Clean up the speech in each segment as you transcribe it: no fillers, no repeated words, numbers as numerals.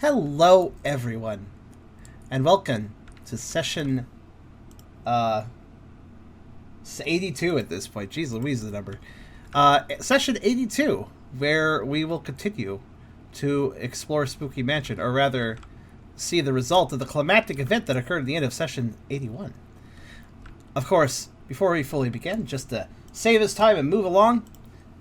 Hello, everyone, and welcome to session 82 at this point. Jeez Louise, the number. Session 82, where we will continue to explore Spooky Mansion, or rather, see the result of the climactic event that occurred at the end of session 81. Of course, before we fully begin, just to save us time and move along,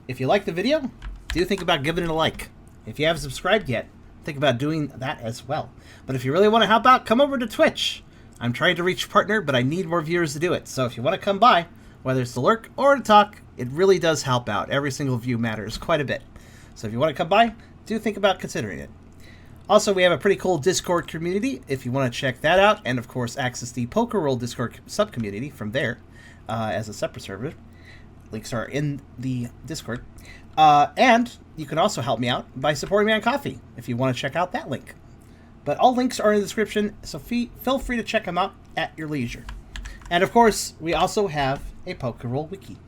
if you like the video, do think about giving it a like. If you haven't subscribed yet, think about doing that as well. But if you really want to help out, come over to Twitch. I'm trying to reach a partner, but I need more viewers to do it. So if you want to come by, whether it's to lurk or to talk, it really does help out. Every single view matters quite a bit. So if you want to come by, do think about considering it. Also, we have a pretty cool Discord community if you want to check that out, and of course access the Pokerole Discord subcommunity from there as a separate server. Links are in the Discord. And you can also help me out by supporting me on Ko-fi if you want to check out that link. But all links are in the description, so feel free to check them out at your leisure. And of course, we also have a Pokerole wiki.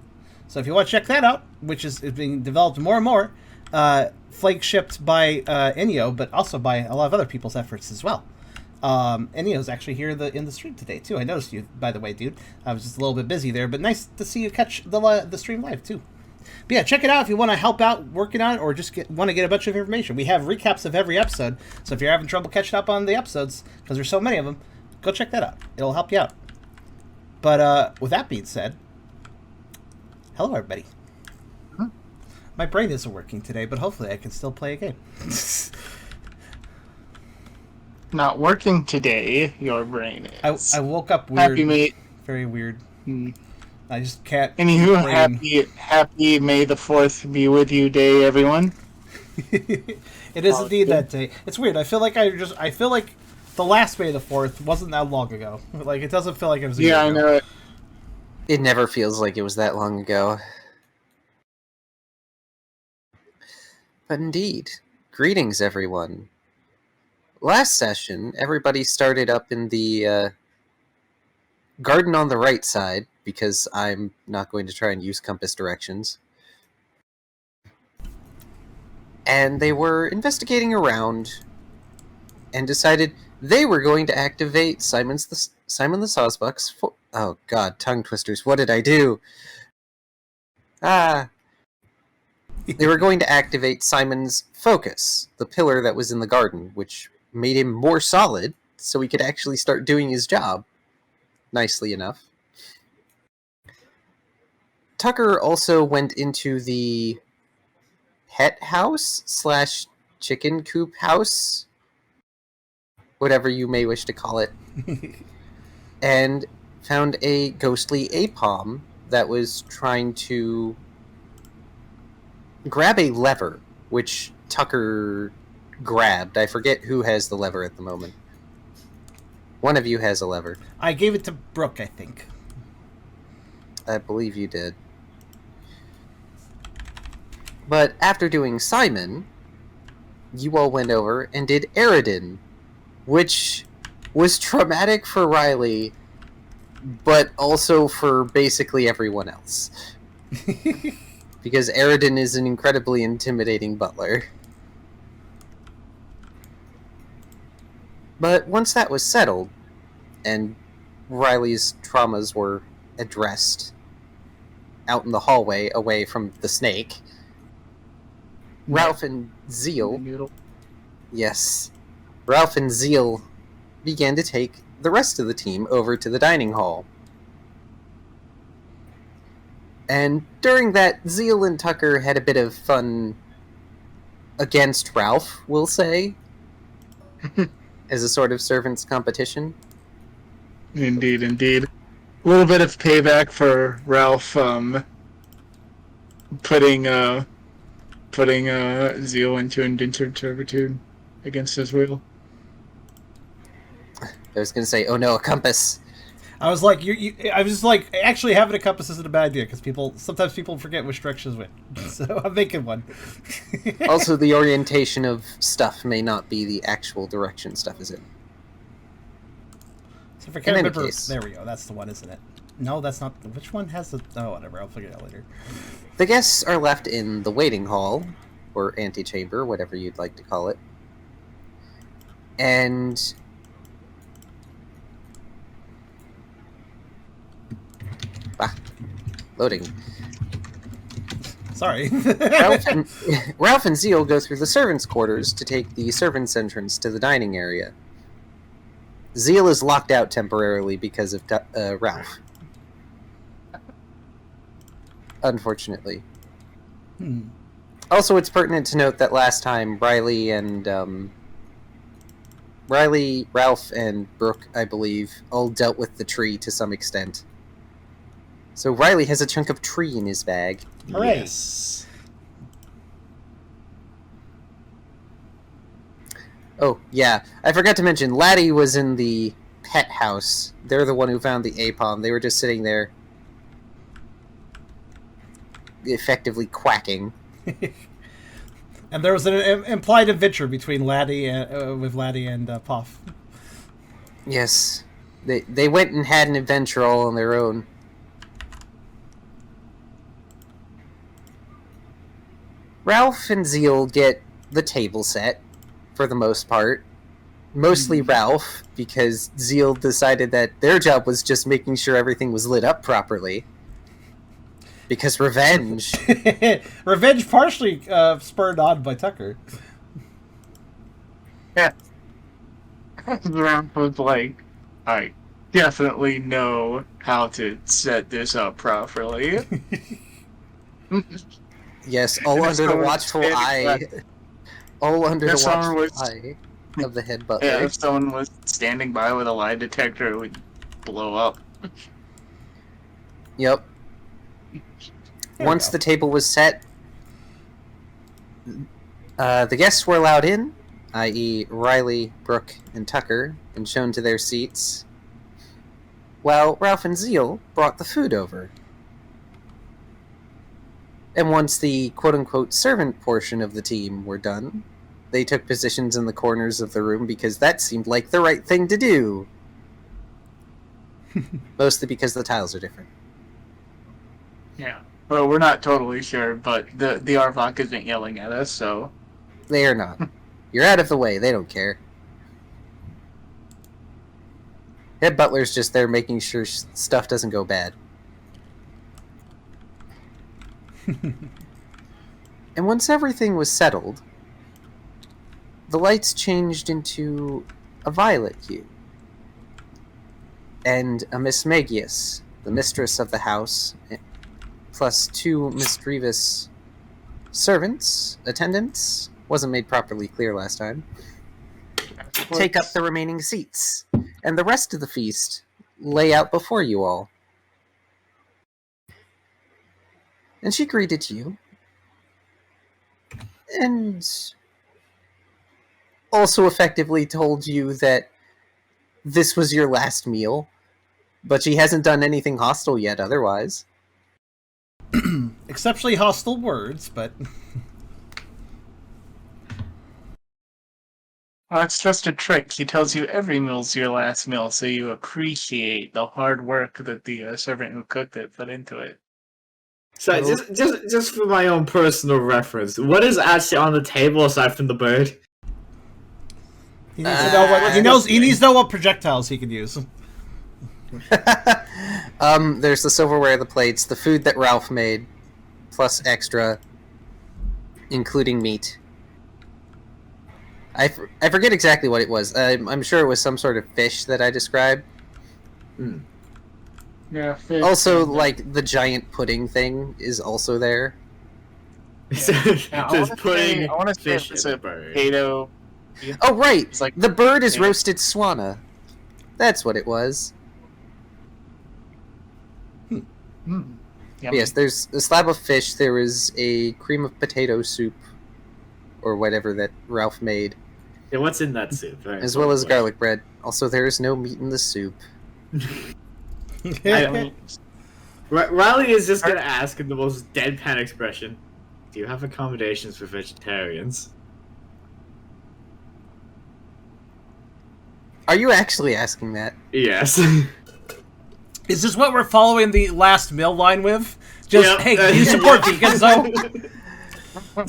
So if you want to check that out, which is being developed more and more, flagshipped by Enyo, but also by a lot of other people's efforts as well. Enyo's actually here in the stream today, too. I noticed you, by the way, dude. I was just a little bit busy there, but nice to see you catch the stream live, too. But yeah, check it out if you want to help out working on it or just want to get a bunch of information. We have recaps of every episode, so if you're having trouble catching up on the episodes, because there's so many of them, go check that out. It'll help you out. But with that being said, hello everybody. My brain isn't working today, but hopefully I can still play a game. Not working today, your brain is. I woke up weird. Happy, mate. Very weird. I just can't. Anywho, happy May the 4th be with you day, everyone. It is indeed that day. It's weird. I feel like the last May the 4th wasn't that long ago. Like, it doesn't feel like it was a year ago. I know it. It never feels like it was that long ago. But indeed, greetings everyone. Last session, everybody started up in the garden on the right side, because I'm not going to try and use compass directions. And they were investigating around and decided they were going to activate Simon the Sawsbuck's oh god, tongue twisters, what did I do? They were going to activate Simon's focus, the pillar that was in the garden, which made him more solid, so he could actually start doing his job. Nicely enough. Tucker also went into the pet house / chicken coop house, whatever you may wish to call it, and found a ghostly apom that was trying to grab a lever, which Tucker grabbed. I forget who has the lever at the moment. One of you has a lever. I gave it to Brooke, I think. I believe you did. But after doing Simon, you all went over and did Eragon, which was traumatic for Riley, but also for basically everyone else. Because Eragon is an incredibly intimidating butler. But once that was settled, and Riley's traumas were addressed out in the hallway away from the snake, Ralph and Zeal... Yes. Ralph and Zeal began to take the rest of the team over to the dining hall. And during that, Zeal and Tucker had a bit of fun against Ralph, we'll say, as a sort of servants competition. Indeed. A little bit of payback for Ralph putting Zeal into indentured servitude against his will. I was going to say, oh no, a compass. I was like, I was just like, actually having a compass isn't a bad idea, because sometimes people forget which directions went. So I'm making one. Also, the orientation of stuff may not be the actual direction stuff is in. So if I can't remember, there we go. That's the one, isn't it? No, that's not. Which one has the? Oh, whatever. I'll figure it out later. The guests are left in the waiting hall, or antechamber, whatever you'd like to call it. And loading. Sorry. Ralph and Zeal go through the servants' quarters to take the servants' entrance to the dining area. Zeal is locked out temporarily because of Ralph. Unfortunately. Also, it's pertinent to note that last time Riley, Ralph, and Brooke, I believe, all dealt with the tree to some extent. So Riley has a chunk of tree in his bag. Hooray. Yes. Oh, yeah. I forgot to mention, Laddie was in the pet house. They're the one who found the Apom. They were just sitting there effectively quacking. And there was an implied adventure between Laddie and Puff. Yes. They went and had an adventure all on their own. Ralph and Zeal get the table set, for the most part. Mostly Ralph, because Zeal decided that their job was just making sure everything was lit up properly. Because revenge. Revenge partially spurred on by Tucker. Yeah. Ralph was like, I definitely know how to set this up properly. Yes, all under the watchful eye. All under the watchful eye of the head butler. Yeah, if someone was standing by with a lie detector, it would blow up. Yep. Once the table was set, the guests were allowed in, i.e. Riley, Brooke, and Tucker, and shown to their seats, while Ralph and Zeal brought the food over. And once the quote-unquote servant portion of the team were done, they took positions in the corners of the room because that seemed like the right thing to do. Mostly because the tiles are different. Yeah. Well, we're not totally sure, but the Arvok isn't yelling at us, so... They are not. You're out of the way, they don't care. Head butler's just there making sure stuff doesn't go bad. And once everything was settled, the lights changed into a violet hue. And a Miss Magius, the mistress of the house, plus 2 mischievous servants, attendants, wasn't made properly clear last time, take up the remaining seats, and the rest of the feast lay out before you all. And she greeted you, and also effectively told you that this was your last meal, but she hasn't done anything hostile yet otherwise. Exceptionally hostile words, but... Well, it's just a trick. She tells you every meal's your last meal, so you appreciate the hard work that the servant who cooked it put into it. So just for my own personal reference, what is actually on the table aside from the bird? He needs to know what he needs to know what projectiles he can use. There's the silverware, the plates, the food that Ralph made, plus extra, including meat. I forget exactly what it was. I'm sure it was some sort of fish that I described. Mm. Yeah, fish. Also, like, the giant pudding thing is also there. There's pudding, I want to say fish, it's and a bird. potato. Oh, right! It's like The bird is yeah. roasted swana. That's what it was. Yummy. Yes, there's a slab of fish, there is a cream of potato soup, or whatever that Ralph made, Yeah, what's in that soup? Right, as well as garlic bread. Also, there is no meat in the soup. Riley is just gonna ask in the most deadpan expression, do you have accommodations for vegetarians? Are you actually asking that? Yes. Is this what we're following the last mill line with? Just, Yep. hey, do you support vegans, though? All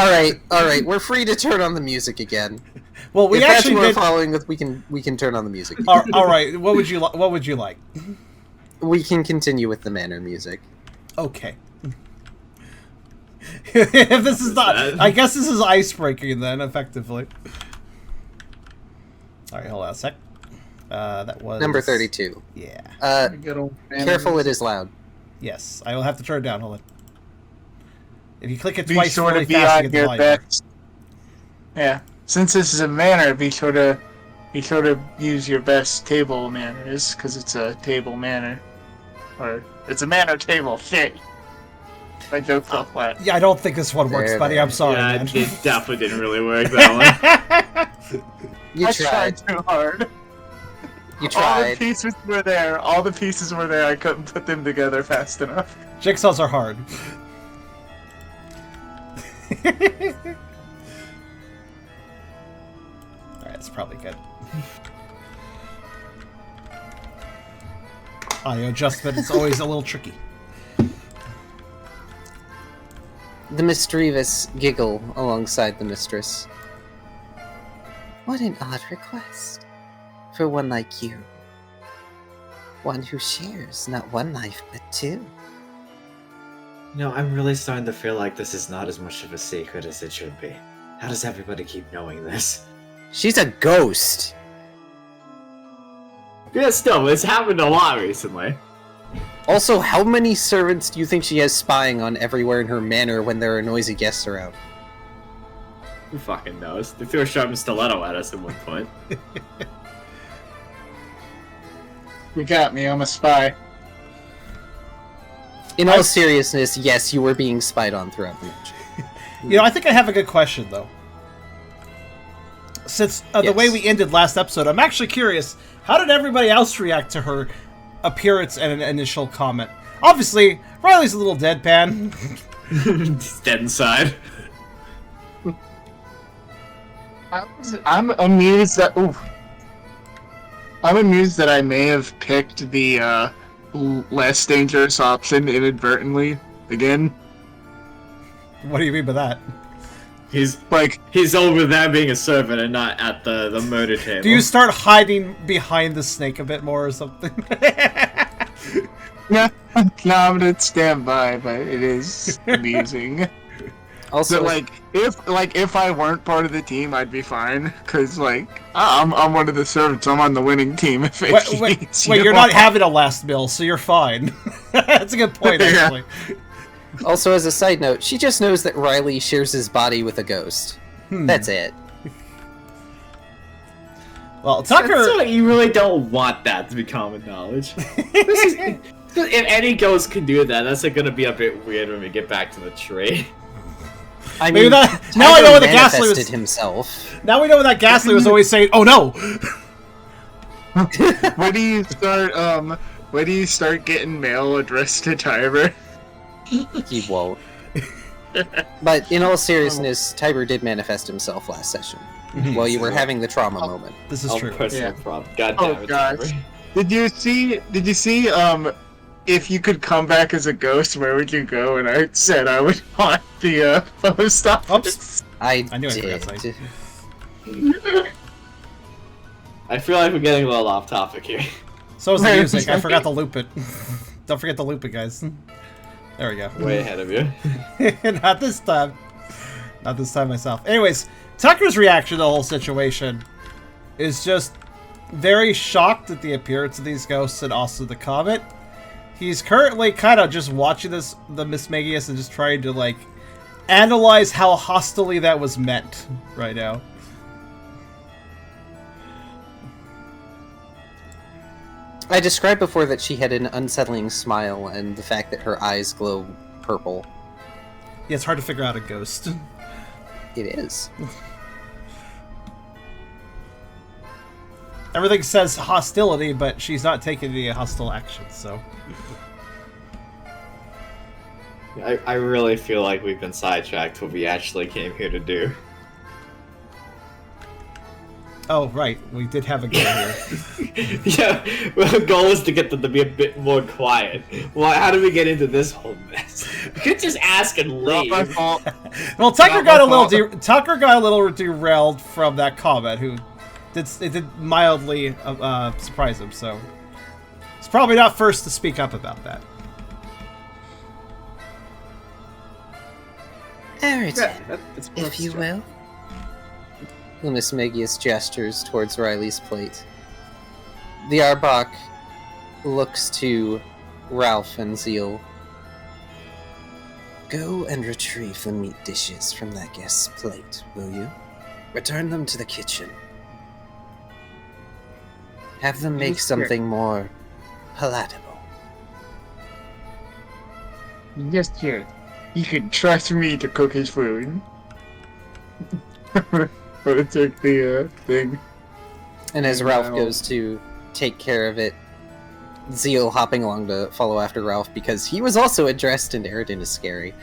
right. We're free to turn on the music again. Well, we if actually that's what did. we're following with, we can turn on the music. All right. What would you like? We can continue with the manor music. Okay. If this is not, I guess this is icebreaking then, effectively. All right, hold on a sec. That was Number 32. Yeah. Good old Careful, it is loud. Yes, I will have to turn it down. Hold on. If you click it Be twice sure really to be fast, you on get the your volume back. best. Yeah, since this is a manor, be sure to use your best table manners, because it's a table manor, or it's a manor table. Shit. My joke fell flat. Yeah, I don't think this one works, There, buddy. there. I'm sorry, Yeah, man. it definitely didn't really work that one. You I tried. tried too hard. You All the tried. pieces were there. All the pieces were there. I couldn't put them together fast enough. Jigsaws are hard. Alright, that's probably good. Audio adjustment is always a little tricky. The mischievous giggle alongside the mistress. What an odd request for one like you. One who shares not one life but two. No, I'm really starting to feel like this is not as much of a secret as it should be. How does everybody keep knowing this? She's a ghost. Yeah, still, it's happened a lot recently. Also, how many servants do you think she has spying on everywhere in her manor when there are noisy guests around? Who fucking knows? They threw a sharp stiletto at us at one point. You got me. I'm a spy. In all seriousness, yes, you were being spied on throughout the match. You know, I think I have a good question, though. Since the Yes. way we ended last episode, I'm actually curious, how did everybody else react to her appearance and an initial comment? Obviously, Riley's a little deadpan. He's dead inside. I'm amused that. Ooh. I'm amused that I may have picked the less dangerous option inadvertently again. What do you mean by that? He's Like, over there being a servant and not at the murder table. Do you start hiding behind the snake a bit more or something? no, I'm gonna stand by, but it is amusing. Also, So if I weren't part of the team, I'd be fine. Cause I'm one of the servants. I'm on the winning team. If it beats wait, you. you're not having a last meal, so you're fine. That's a good point, Yeah. actually. also, as a side note, she just knows that Riley shares his body with a ghost. That's it. Well, Tucker... So you really don't want that to be common knowledge. If any ghost can do that, that's going to be a bit weird when we get back to the tree. I Maybe mean, that- now I know what the Ghastly was- manifested himself. Now we know that Ghastly was always saying, "Oh no!" When do you start? When do you start getting mail addressed to Tiber? He won't. But in all seriousness, Tiber did manifest himself last session while you were having the trauma moment. This is Oh, true. personal Yeah. problem. God Oh, damn it, gosh. Tyler. Did you see? If you could come back as a ghost, where would you go? And I said I would haunt the post office. I I knew I forgot did. I feel like we're getting a little off topic here. So is the music. I forgot to loop it. Don't forget to loop it, guys. There we go. Way ahead of you. Not this time. Not this time myself. Anyways, Tucker's reaction to the whole situation is just very shocked at the appearance of these ghosts and also the comment. He's currently kind of just watching the Mismagius and just trying to, like, analyze how hostilely that was meant right now. I described before that she had an unsettling smile and the fact that her eyes glow purple. Yeah, it's hard to figure out a ghost. It is. Everything says hostility, but she's not taking any hostile action, so... I really feel like we've been sidetracked what we actually came here to do. Oh, right. We did have a goal here. Yeah, well, the goal is to get them to be a bit more quiet. Well, how did we get into this whole mess? We could just ask and Not my leave. fault. Well, Tucker Not got a my little fault. Tucker got a little derailed from that comment. It did mildly surprise him. So he's probably not first to speak up about that. Eridan, It's if you will. Lumis Magius gestures towards Riley's plate. The Arbok looks to Ralph and Zeal. Go and retrieve the meat dishes from that guest's plate, will you? Return them to the kitchen. Have them make Yes, sir. something more palatable. Yes, sir. You can trust me to cook his food. But it took the thing. And as Ralph Wow. goes to take care of it, Zeal hopping along to follow after Ralph because he was also addressed and Eridan is scary.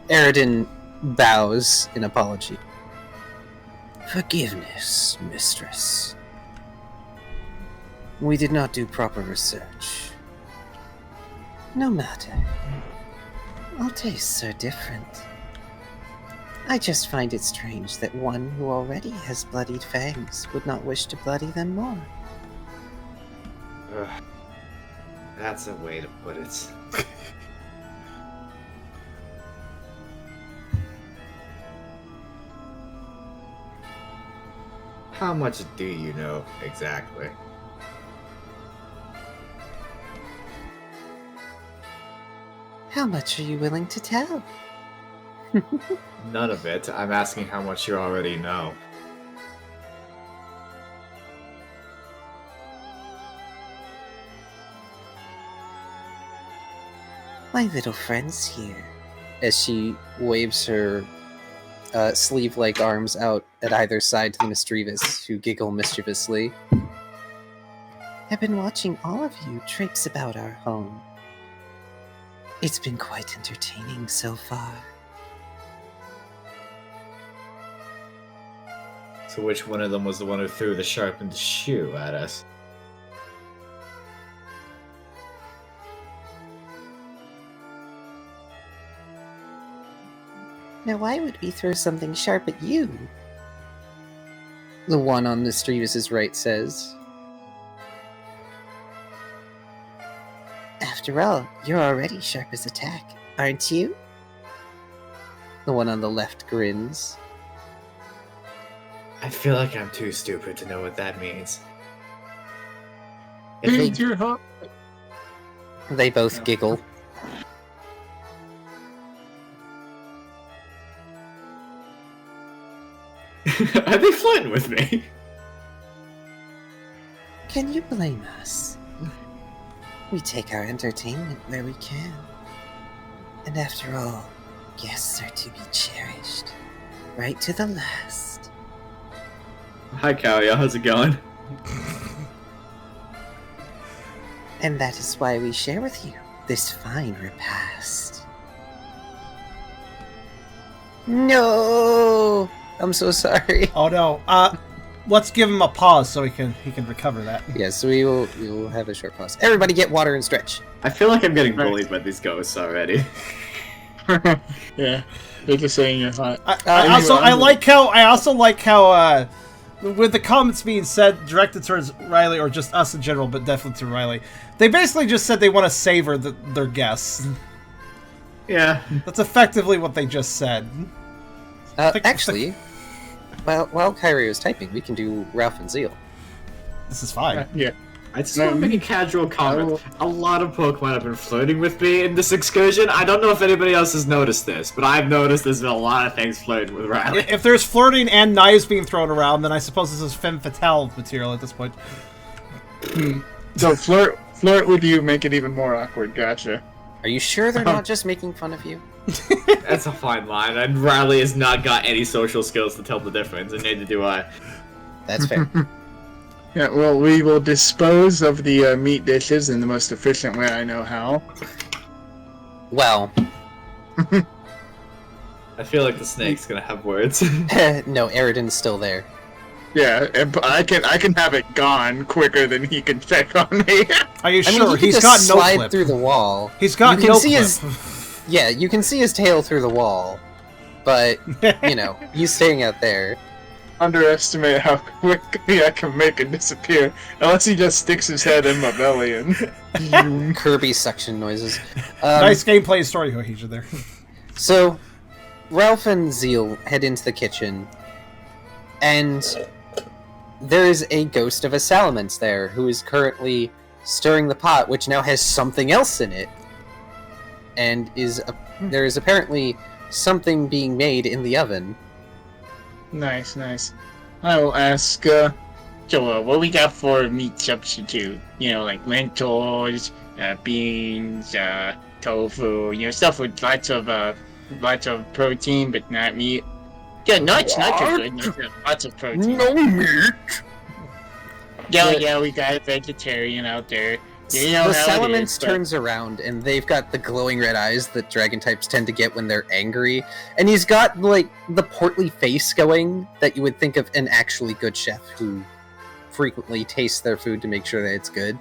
Eridan bows in apology. Forgiveness, mistress. We did not do proper research. No matter. All tastes are different. I just find it strange that one who already has bloodied fangs would not wish to bloody them more. Ugh. That's a way to put it. How much do you know exactly? How much are you willing to tell? None of it. I'm asking how much you already know. My little friends here. As she waves her sleeve-like arms out at either side to the mischievous, who giggle mischievously. I've been watching all of you traipse about our home. It's been quite entertaining so far. So which one of them was the one who threw the sharpened shoe at us? Now why would we throw something sharp at you? The one on Mistrievous's right says. After all, you're already sharp as a tack, aren't you? The one on the left grins. I feel like I'm too stupid to know what that means. Feed your heart. They both giggle. Are they flirting with me? Can you blame us? We take our entertainment where we can. And after all, guests are to be cherished. Right to the last. Hi, Kyrio. How's it going? And that is why we share with you this fine repast. No! I'm so sorry. Oh no. Let's give him a pause so he can recover that. Yes, we will have a short pause. Everybody get water and stretch. I feel like I'm getting Right. bullied by these ghosts already. Yeah, they're just saying you're hot. I also like how with the comments being said directed towards Riley or just us in general, but definitely to Riley, they basically just said they want to savor their guests. Yeah. That's effectively what they just said. Actually, while Kyrio is typing, we can do Ralph and Zeal. This is fine. Yeah. I just want to make a casual comment. A lot of Pokemon have been flirting with me in this excursion. I don't know if anybody else has noticed this, but I've noticed there's been a lot of things flirting with Riley. If there's flirting and knives being thrown around, then I suppose this is femme fatale material at this point. So flirt with you, make it even more awkward. Gotcha. Are you sure they're not just making fun of you? That's a fine line, and Riley has not got any social skills to tell the difference, and neither do I. That's fair. Yeah, well, we will dispose of the meat dishes in the most efficient way I know how. Well, I feel like the snake's gonna have words. no, Eridan's still there. Yeah, but I can have it gone quicker than he can check on me. Are you I sure? mean, he He's can got just no slide clip. through the wall. He's got You can no see clip. his- Yeah, you can see his tail through the wall, but you know he's staying out there. Underestimate how quickly I can make it disappear, unless he just sticks his head in my belly and. Kirby suction noises. Nice gameplay and story cohesion there. So, Ralph and Zeal head into the kitchen, and there is a ghost of a salamence there who is currently stirring the pot, which now has something else in it, and there is apparently something being made in the oven. Nice. I will ask, Joel, what we got for meat substitute? You know, like lentils, beans, tofu, stuff with lots of protein, but not meat. Yeah, nuts are good. Nuts have lots of protein. No meat! Yeah, we got a vegetarian out there. You know The how it salamence is, but- turns around, and they've got the glowing red eyes that dragon types tend to get when they're angry. And he's got, like, the portly face going that you would think of an actually good chef who frequently tastes their food to make sure that it's good.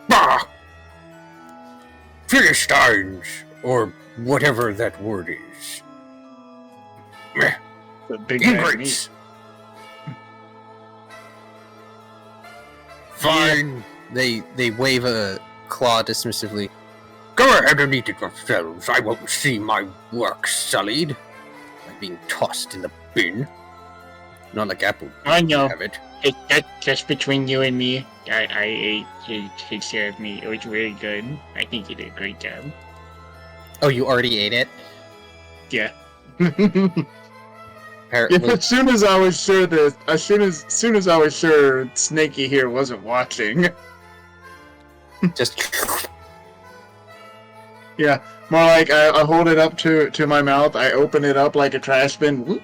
Bah! Philistines, or whatever that word is. Meh. The big red meat. Ingrates. Fine. They wave a claw dismissively. Go ahead and eat it yourselves. I won't see my work sullied by being tossed in the bin. Not like Apple I know. have it. Just between you and me, I ate his share of meat. It was really good. I think you did a great job. Oh, you already ate it? Yeah. Apparently. As soon as I was sure Snaky here wasn't watching. Just... Yeah, more like I hold it up to my mouth, I open it up like a trash bin, whoop,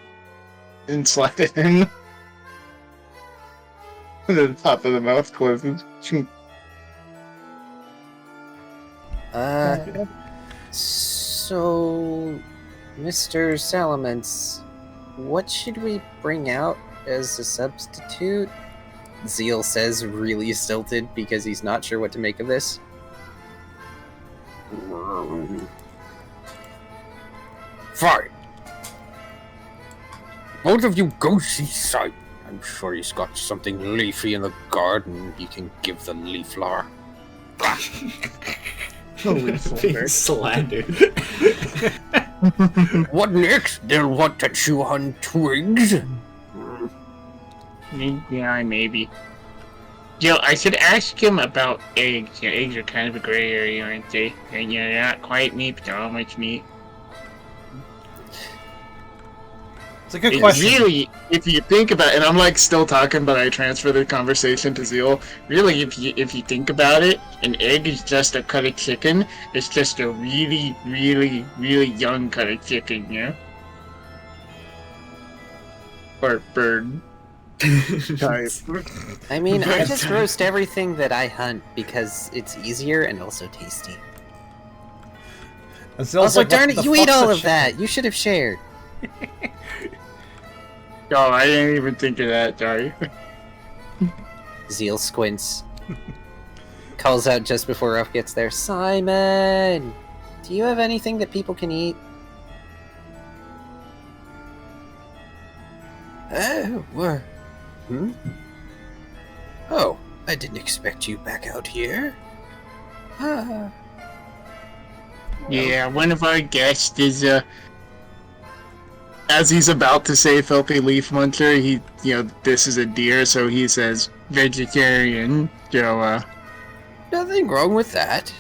and slide it in. And then the top of the mouth closes. So... Mr. Salamence, what should we bring out as a substitute? Zeal says, really stilted, because he's not sure what to make of this. Fine. Both of you go see Simon. I'm sure he's got something leafy in the garden he can give the leaflar. Being slandered. What next? They'll want to chew on twigs? Yeah, maybe. Yo, I should ask him about eggs. Yeah, eggs are kind of a gray area, aren't they? And they're not quite meat, but they're almost meat. It's a good question. Really, if you think about it, and I'm like still talking, but I transfer the conversation to Zeal. Really, if you think about it, an egg is just a cut of chicken. It's just a really, really, really young cut of chicken, yeah? Or bird. Type. I mean, I just roast everything that I hunt because it's easier and also tasty. Azil's Also, like, darn what it, the you ate fuck's all a of that. You should have shared. Oh, I didn't even think of that, sorry. Zeal squints. Calls out just before Ruff gets there. Simon! Do you have anything that people can eat? Oh, what? Oh, I didn't expect you back out here. Yeah, one of our guests is, as he's about to say filthy leaf muncher, he, this is a deer, so he says vegetarian, so, Nothing wrong with that.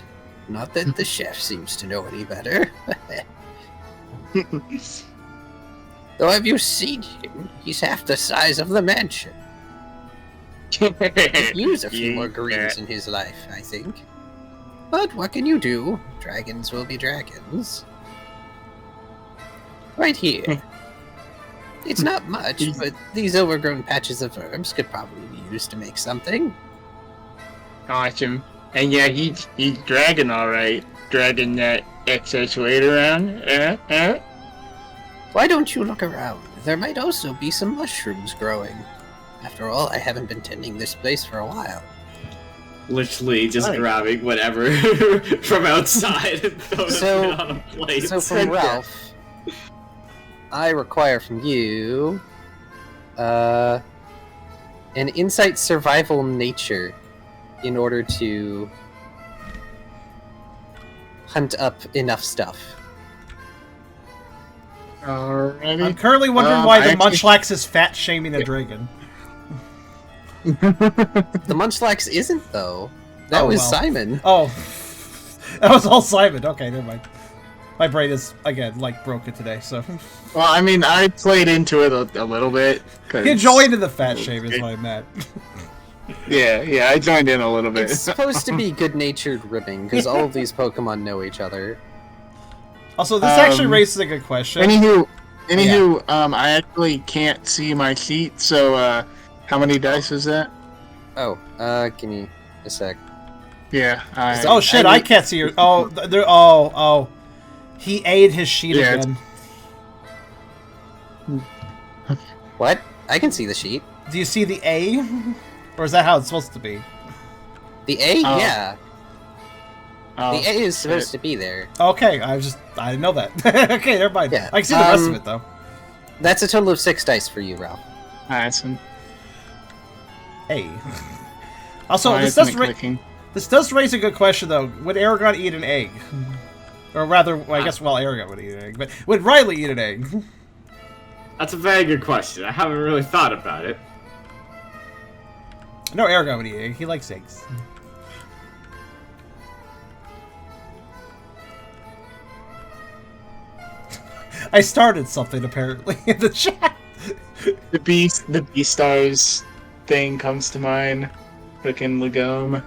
Not that the chef seems to know any better. Though have you seen him? He's half the size of the mansion. Could use a few more greens in his life, I think. But what can you do? Dragons will be dragons. Right here. It's not much, but these overgrown patches of herbs could probably be used to make something. Awesome. And yeah, he's dragging alright. Dragging that excess weight around. Why don't you look around? There might also be some mushrooms growing. After all, I haven't been tending this place for a while. Literally just Right. grabbing whatever from outside and throwing it on a plate. So from Ralph, I require from you an insight survival nature in order to hunt up enough stuff. Alrighty. I'm currently wondering why I the actually- Munchlax is fat shaming a dragon. The Munchlax isn't, though. That Oh, was well. Simon. Oh, that was all Simon. Okay, never mind. My brain is again like broken today. So Well, I mean, I played into it a little bit. 'Cause- you joined in the fat shame is what I meant. Yeah, I joined in a little bit. It's supposed to be good-natured ribbing, because all of these Pokemon know each other. Also, this actually Um, raises a good question. Anywho, I actually can't see my sheet, so how many dice is that? Oh, give me a sec. Yeah. Oh shit! I can't see your. Oh, there. Oh. He ate his sheet Yeah, again. What? I can see the sheet. Do you see the A? Or is that how it's supposed to be? The A? Oh. Yeah. Oh, The A is supposed to be there. Okay, I didn't know that. Okay, never mind. Yeah, I can see the rest of it though. That's a total of 6 dice for you, Ralph. Awesome. A. Also, Why this isn't does it clicking? this does raise a good question though. Would Eragon eat an egg? Or rather, well, I guess Eragon would eat an egg, but would Riley eat an egg? That's a very good question. I haven't really thought about it. No, Eragon would eat an egg. He likes eggs. I started something apparently in the chat. The Beastars thing comes to mind. Frickin' Legome.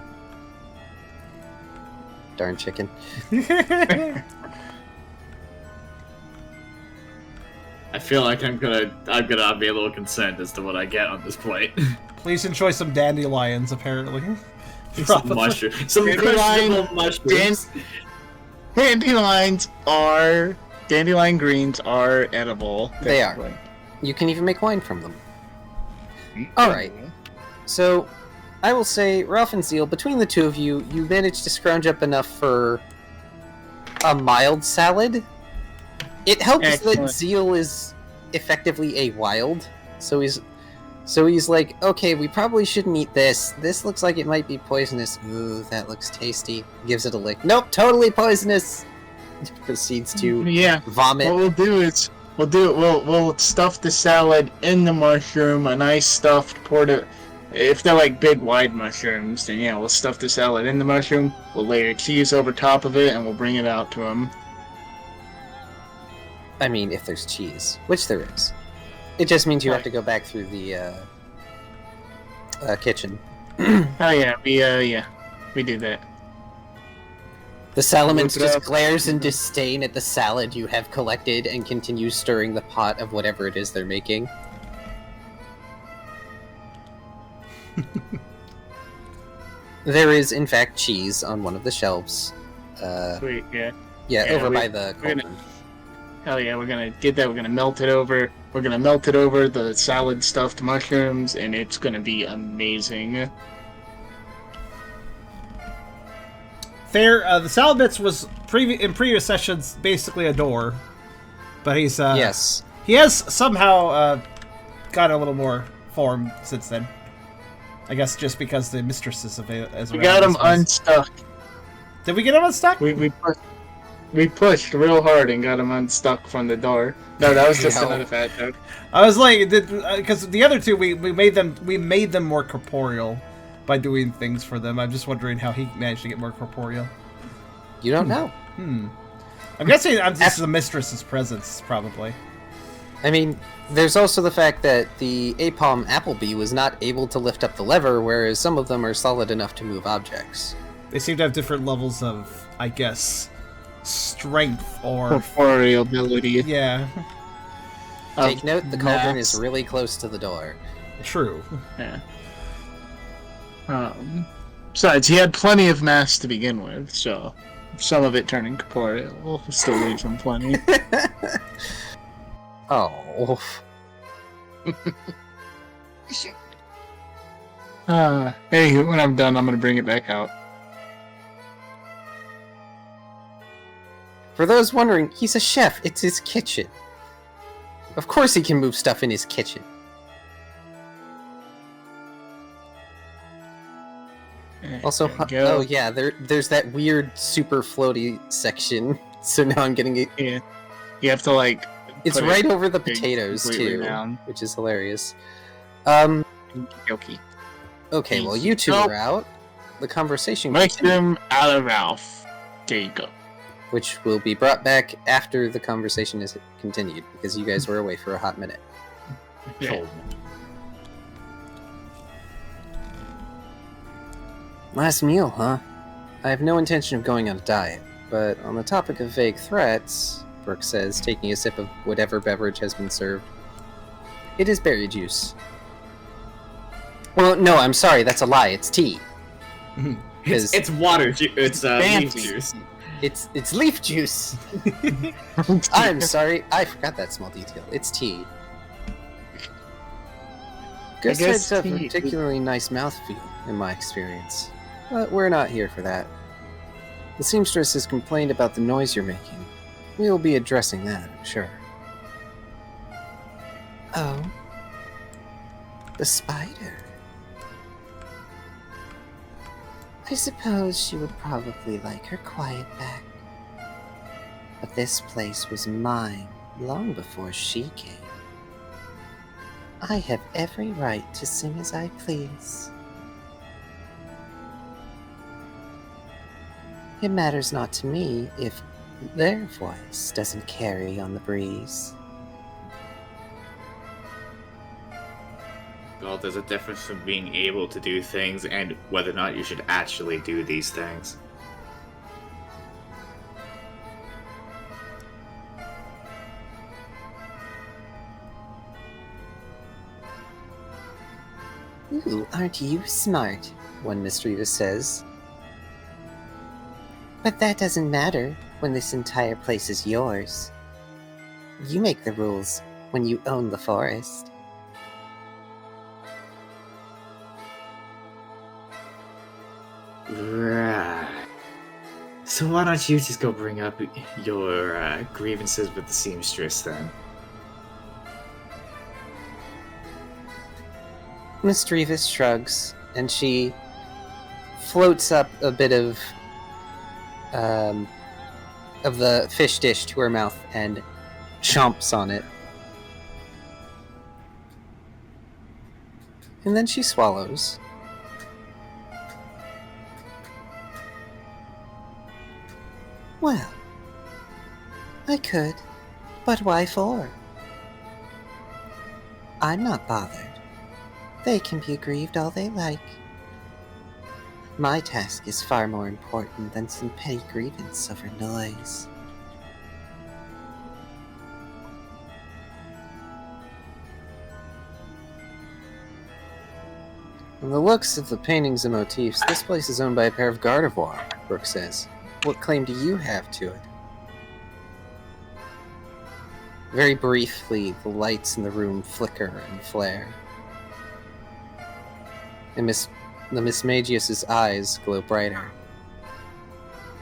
Darn chicken. I feel like I'm gonna be a little concerned as to what I get on this plate. Please enjoy some dandelions, apparently. Some Probably. mushroom, some Dandelion- questionable mushrooms. Dandelion greens are edible. They are. technically. You can even make wine from them. Alright. So, I will say, Ralph and Zeal, between the two of you, you managed to scrounge up enough for a mild salad. It helps that Excellent. Zeal is effectively a wild, so he's like, okay, we probably shouldn't eat this. This looks like it might be poisonous. Ooh, that looks tasty. Gives it a lick. Nope, totally poisonous. Proceeds to Yeah. vomit. What we'll do is we'll stuff the salad in the mushroom, a nice stuffed if they're like big wide mushrooms, then yeah, we'll stuff the salad in the mushroom, we'll layer cheese over top of it, and we'll bring it out to them. I mean, if there's cheese, which there is. It just means you have to go back through the kitchen. Oh yeah, we do that. The Salamence Look it just up. glares in disdain at the salad you have collected and continues stirring the pot of whatever it is they're making. There is, in fact, cheese on one of the shelves. Sweet, yeah. Yeah, Yeah, over we- by the we're gonna- cauldron. Hell yeah, we're gonna get that. We're gonna melt it over. We're gonna melt it over the salad stuffed mushrooms, and it's gonna be amazing. The salad bits was in previous sessions basically a door, but he's Yes. he has somehow got a little more form since then. I guess just because the mistress is available. We got him unstuck. Did we get him unstuck? We pushed real hard and got him unstuck from the door. No, that was just No. another fat joke. I was like, because the other two we made them more corporeal by doing things for them. I'm just wondering how he managed to get more corporeal. You don't know. I'm guessing this is the mistress's presence, probably. I mean, there's also the fact that the Apom Applebee was not able to lift up the lever, whereas some of them are solid enough to move objects. They seem to have different levels of, I guess, strength or Corporeal ability. yeah, Take note, the cauldron mass. is really close to the door. true. Yeah. Besides, he had plenty of mass to begin with, so some of it turning corporeal still leaves him plenty. Oh. Hey, when I'm done, I'm gonna bring it back out. For those wondering, he's a chef. It's his kitchen. Of course he can move stuff in his kitchen. Also, There we go. oh yeah, there's that weird super floaty section. So now I'm getting it. Yeah. You have to like. It's put right it over the potatoes completely too, down. which is hilarious. Okay. Okay, well you two are out. The conversation Make continues, them out of Ralph. There you go. which will be brought back after the conversation is continued, because you guys were away for a hot minute. Yeah. Last meal, huh? I have no intention of going on a diet, but on the topic of vague threats, Brooke says, taking a sip of whatever beverage has been served, it is berry juice. Well, no, I'm sorry, that's a lie. It's tea. It's water juice. It's leaf Fancy. juice. It's leaf juice. I'm sorry, I forgot that small detail. It's tea. Ghost guess heads have a tea- particularly nice mouthfeel, in my experience. But we're not here for that. The seamstress has complained about the noise you're making. We will be addressing that, I'm sure. Oh. The spider. I suppose she would probably like her quiet back. But this place was mine long before she came. I have every right to sing as I please. It matters not to me if their voice doesn't carry on the breeze. Well, there's a difference from being able to do things and whether or not you should actually do these things. Ooh, aren't you smart? One mischievous says. But that doesn't matter when this entire place is yours. You make the rules when you own the forest. Right. So why don't you just go bring up your grievances with the seamstress then? Mischievous shrugs, and she floats up a bit of the fish dish to her mouth and chomps on it. And then she swallows. Well, I could, but why for? I'm not bothered. They can be aggrieved all they like. My task is far more important than some petty grievance over noise. From the looks of the paintings and motifs, this place is owned by a pair of Gardevoir, Brooke says. What claim do you have to it? Very briefly, the lights in the room flicker and flare. And the Miss Magius's eyes glow brighter.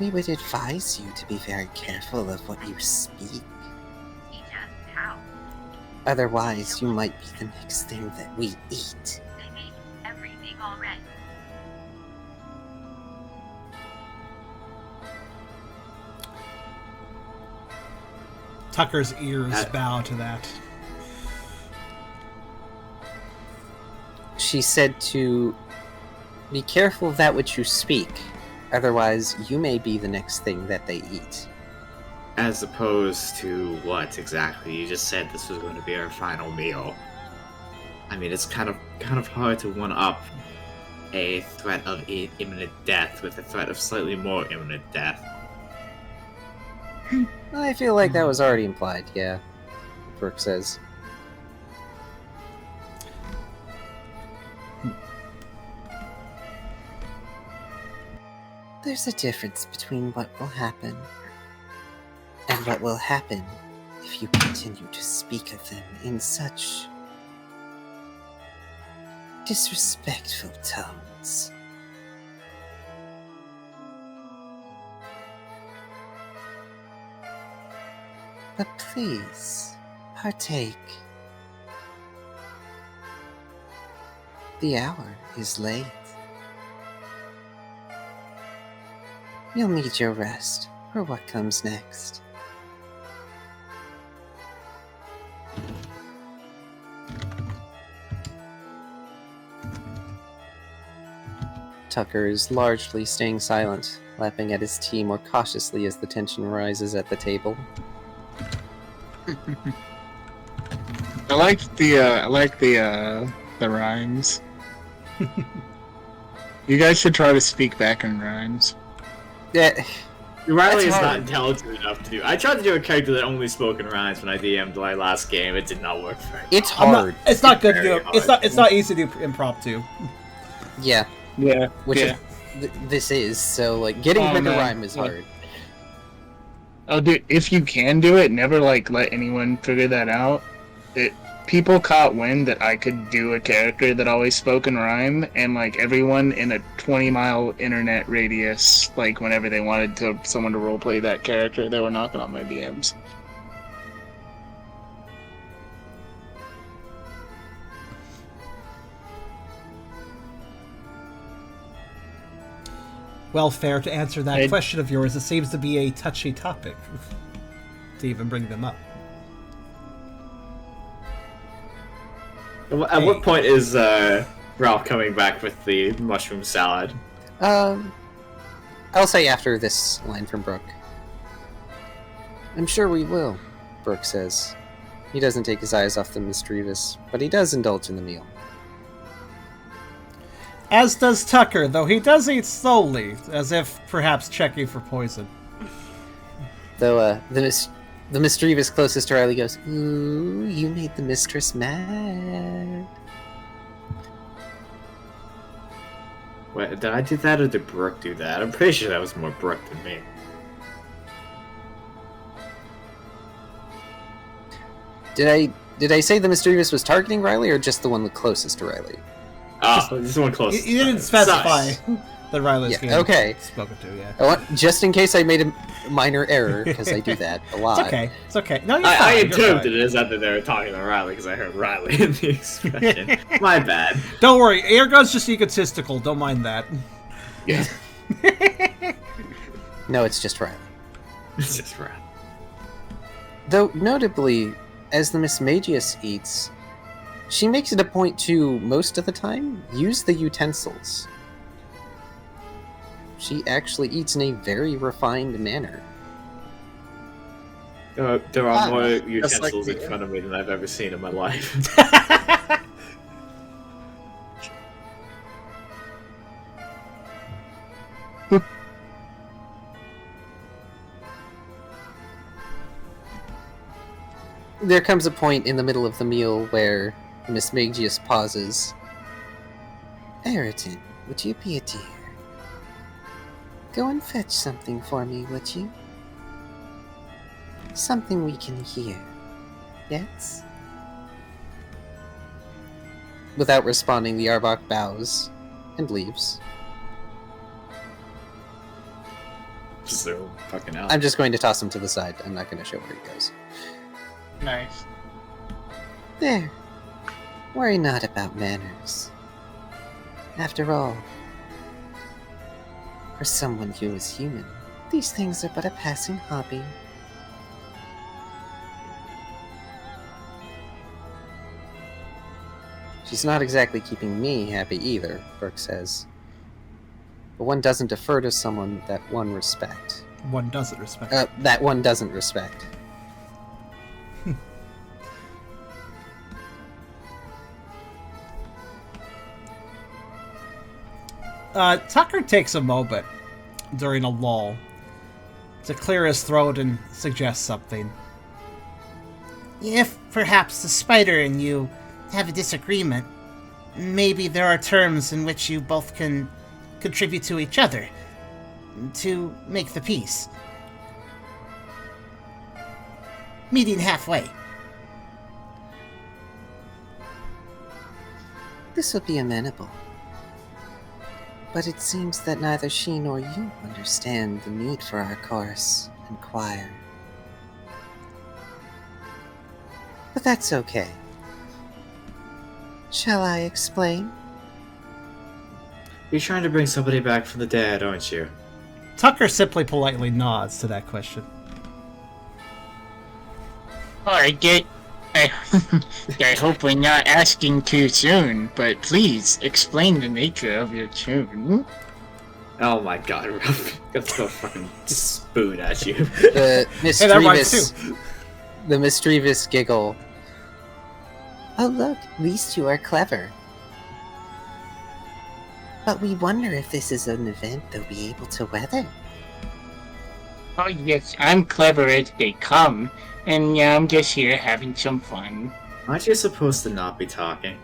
We would advise you to be very careful of what you speak. Otherwise, you might be the next thing that we eat. They made everything already. Tucker's ears bow to that. She said to be careful of that which you speak, otherwise you may be the next thing that they eat. As opposed to what exactly? You just said this was going to be our final meal. I mean, it's kind of hard to one up a threat of imminent death with a threat of slightly more imminent death. I feel like that was already implied, yeah, Brooke says. There's a difference between what will happen and what will happen if you continue to speak of them in such disrespectful tones. But please, partake. The hour is late. You'll need your rest for what comes next. Tucker is largely staying silent, lapping at his tea more cautiously as the tension rises at the table. I like the rhymes. You guys should try to speak back in rhymes. Yeah, Riley is That's not hard. intelligent enough to do. I tried to do a character that only spoke in rhymes when I DM'd my last game. It did not work very well. it's I'm hard. not, it's not good to do. Very It's hard. not easy to do impromptu. Yeah, Yeah. which yeah. is this is so like getting Oh, rid of man. rhyme is Yeah. hard. Oh, dude, if you can do it, never let anyone figure that out. People caught wind that I could do a character that always spoke in rhyme, and everyone in a 20-mile internet radius, whenever they wanted someone to roleplay that character, they were knocking on my DMs. Well, fair to answer that Hey. question of yours. It seems to be a touchy topic to even bring them up. At what point is Ralph coming back with the mushroom salad? I'll say after this line from Brooke. I'm sure we will, Brooke says. He doesn't take his eyes off the mischievous, but he does indulge in the meal. As does Tucker, though he does eat slowly, as if perhaps checking for poison. Though the mischievous closest to Riley goes, "Ooh, you made the mistress mad." Wait, did I do that or did Brooke do that? I'm pretty sure that was more Brooke than me. Did I say the mischievous was targeting Riley, or just the one closest to Riley? Oh, this is one close. You didn't specify Sus. that Riley's Yeah, getting okay. spoken to, yeah. I want, just in case I made a minor error, because I do that a lot. It's okay. It's okay. No, you're I fine. you're interpreted fine. it as that they were talking about Riley because I heard Riley in the expression. My bad. Don't worry. Eragon's just egotistical. Don't mind that. Yeah. No, it's just Riley. It's just Riley. Though, notably, as the Miss Magius eats, she makes it a point to, most of the time, use the utensils. She actually eats in a very refined manner. There are more like utensils in the- front of me than I've ever seen in my life. There comes a point in the middle of the meal where Miss Magius pauses. Eragon, would you be a dear? Go and fetch something for me, would you? Something we can hear. Yes? Without responding, the Arbok bows and leaves. So fucking hell. I'm just going to toss him to the side. I'm not going to show where he goes. Nice. There. Worry not about manners. After all, for someone who is human, these things are but a passing hobby. She's not exactly keeping me happy either, Brooke says. But one doesn't defer to someone that one respect. One doesn't respect. That one doesn't respect. Tucker takes a moment during a lull to clear his throat and suggest something. If perhaps the spider and you have a disagreement, maybe there are terms in which you both can contribute to each other to make the peace. Meeting halfway. This will be amenable. But it seems that neither she nor you understand the need for our chorus and choir. But that's okay. Shall I explain? You're trying to bring somebody back from the dead, aren't you? Tucker simply politely nods to that question. I hope we're not asking too soon, but please explain the nature of your tune. Oh my god, Ralph. Gonna throw a fucking spoon at you. The Hey, that rhymes mischievous, too. the mischievous giggle. Oh look, these two are clever. But we wonder if this is an event they'll be able to weather. Oh yes, I'm clever as they come, and yeah, I'm just here having some fun. Aren't you supposed to not be talking?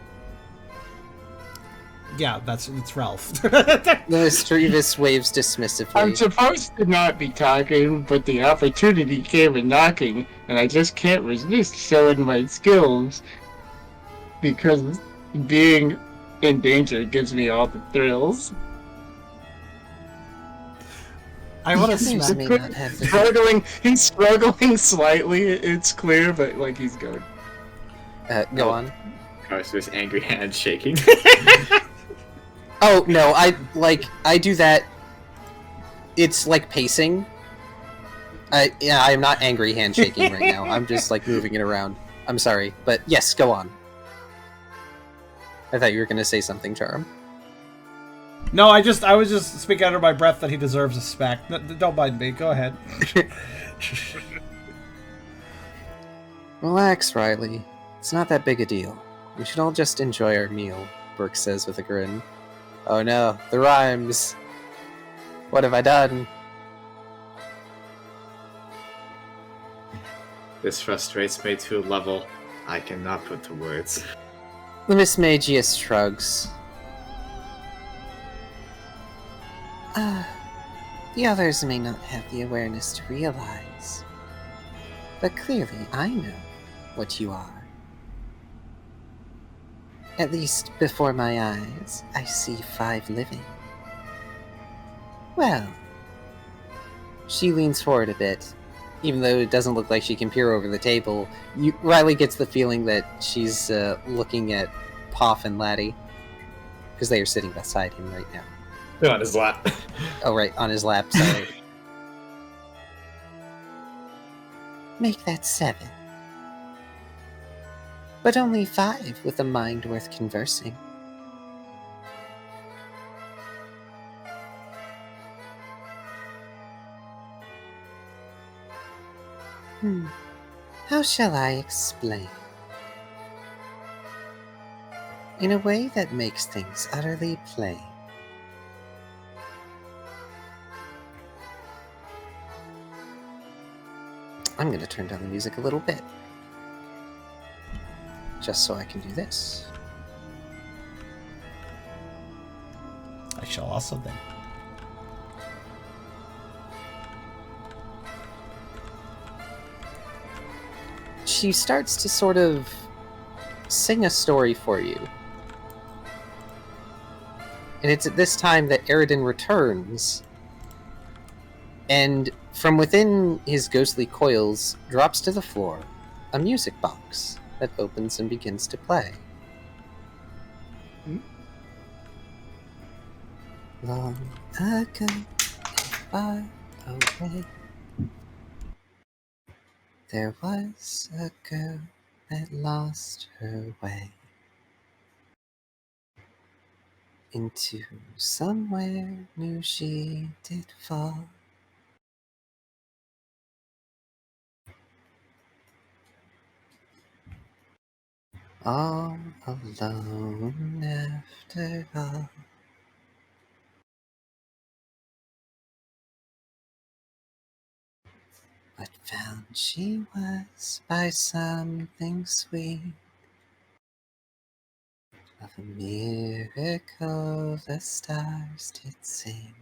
Yeah, it's Ralph. The mischievous waves I'm dismissively. supposed to not be talking, but the opportunity came in knocking, and I just can't resist showing my skills. Because being in danger gives me all the thrills. I want to The others smack. may not have the... He's struggling slightly, it's clear, but like he's going. Go on. Karserus' angry hand shaking. Oh, no, I do that. It's like pacing. I'm not angry handshaking right now. I'm just, like, moving it around. I'm sorry, but yes, go on. I thought you were going to say something, Charem. No, I was just speaking under my breath that he deserves a smack. No, don't mind me. Go ahead. Relax, Riley. It's not that big a deal. We should all just enjoy our meal, Brooke says with a grin. Oh no, the rhymes. What have I done? This frustrates me to a level I cannot put to words. The Miss Magius shrugs. The others may not have the awareness to realize, but clearly I know what you are. At least before my eyes, I see 5 living. Well, she leans forward a bit. Even though it doesn't look like she can peer over the table, Riley gets the feeling that she's looking at Poff and Laddie, because they are sitting beside him right now. They're on his lap. Oh, right, on his lap, sorry. Make that 7. But only 5 with a mind worth conversing. How shall I explain? In a way that makes things utterly plain. I'm going to turn down the music a little bit. Just so I can do this. I shall also then. She starts to sort of sing a story for you. And it's at this time that Eragon returns, and from within his ghostly coils drops to the floor a music box that opens and begins to play. Long ago, far away, there was a girl that lost her way into somewhere new she did fall. All alone after all. But found she was by something sweet, of a miracle the stars did sing.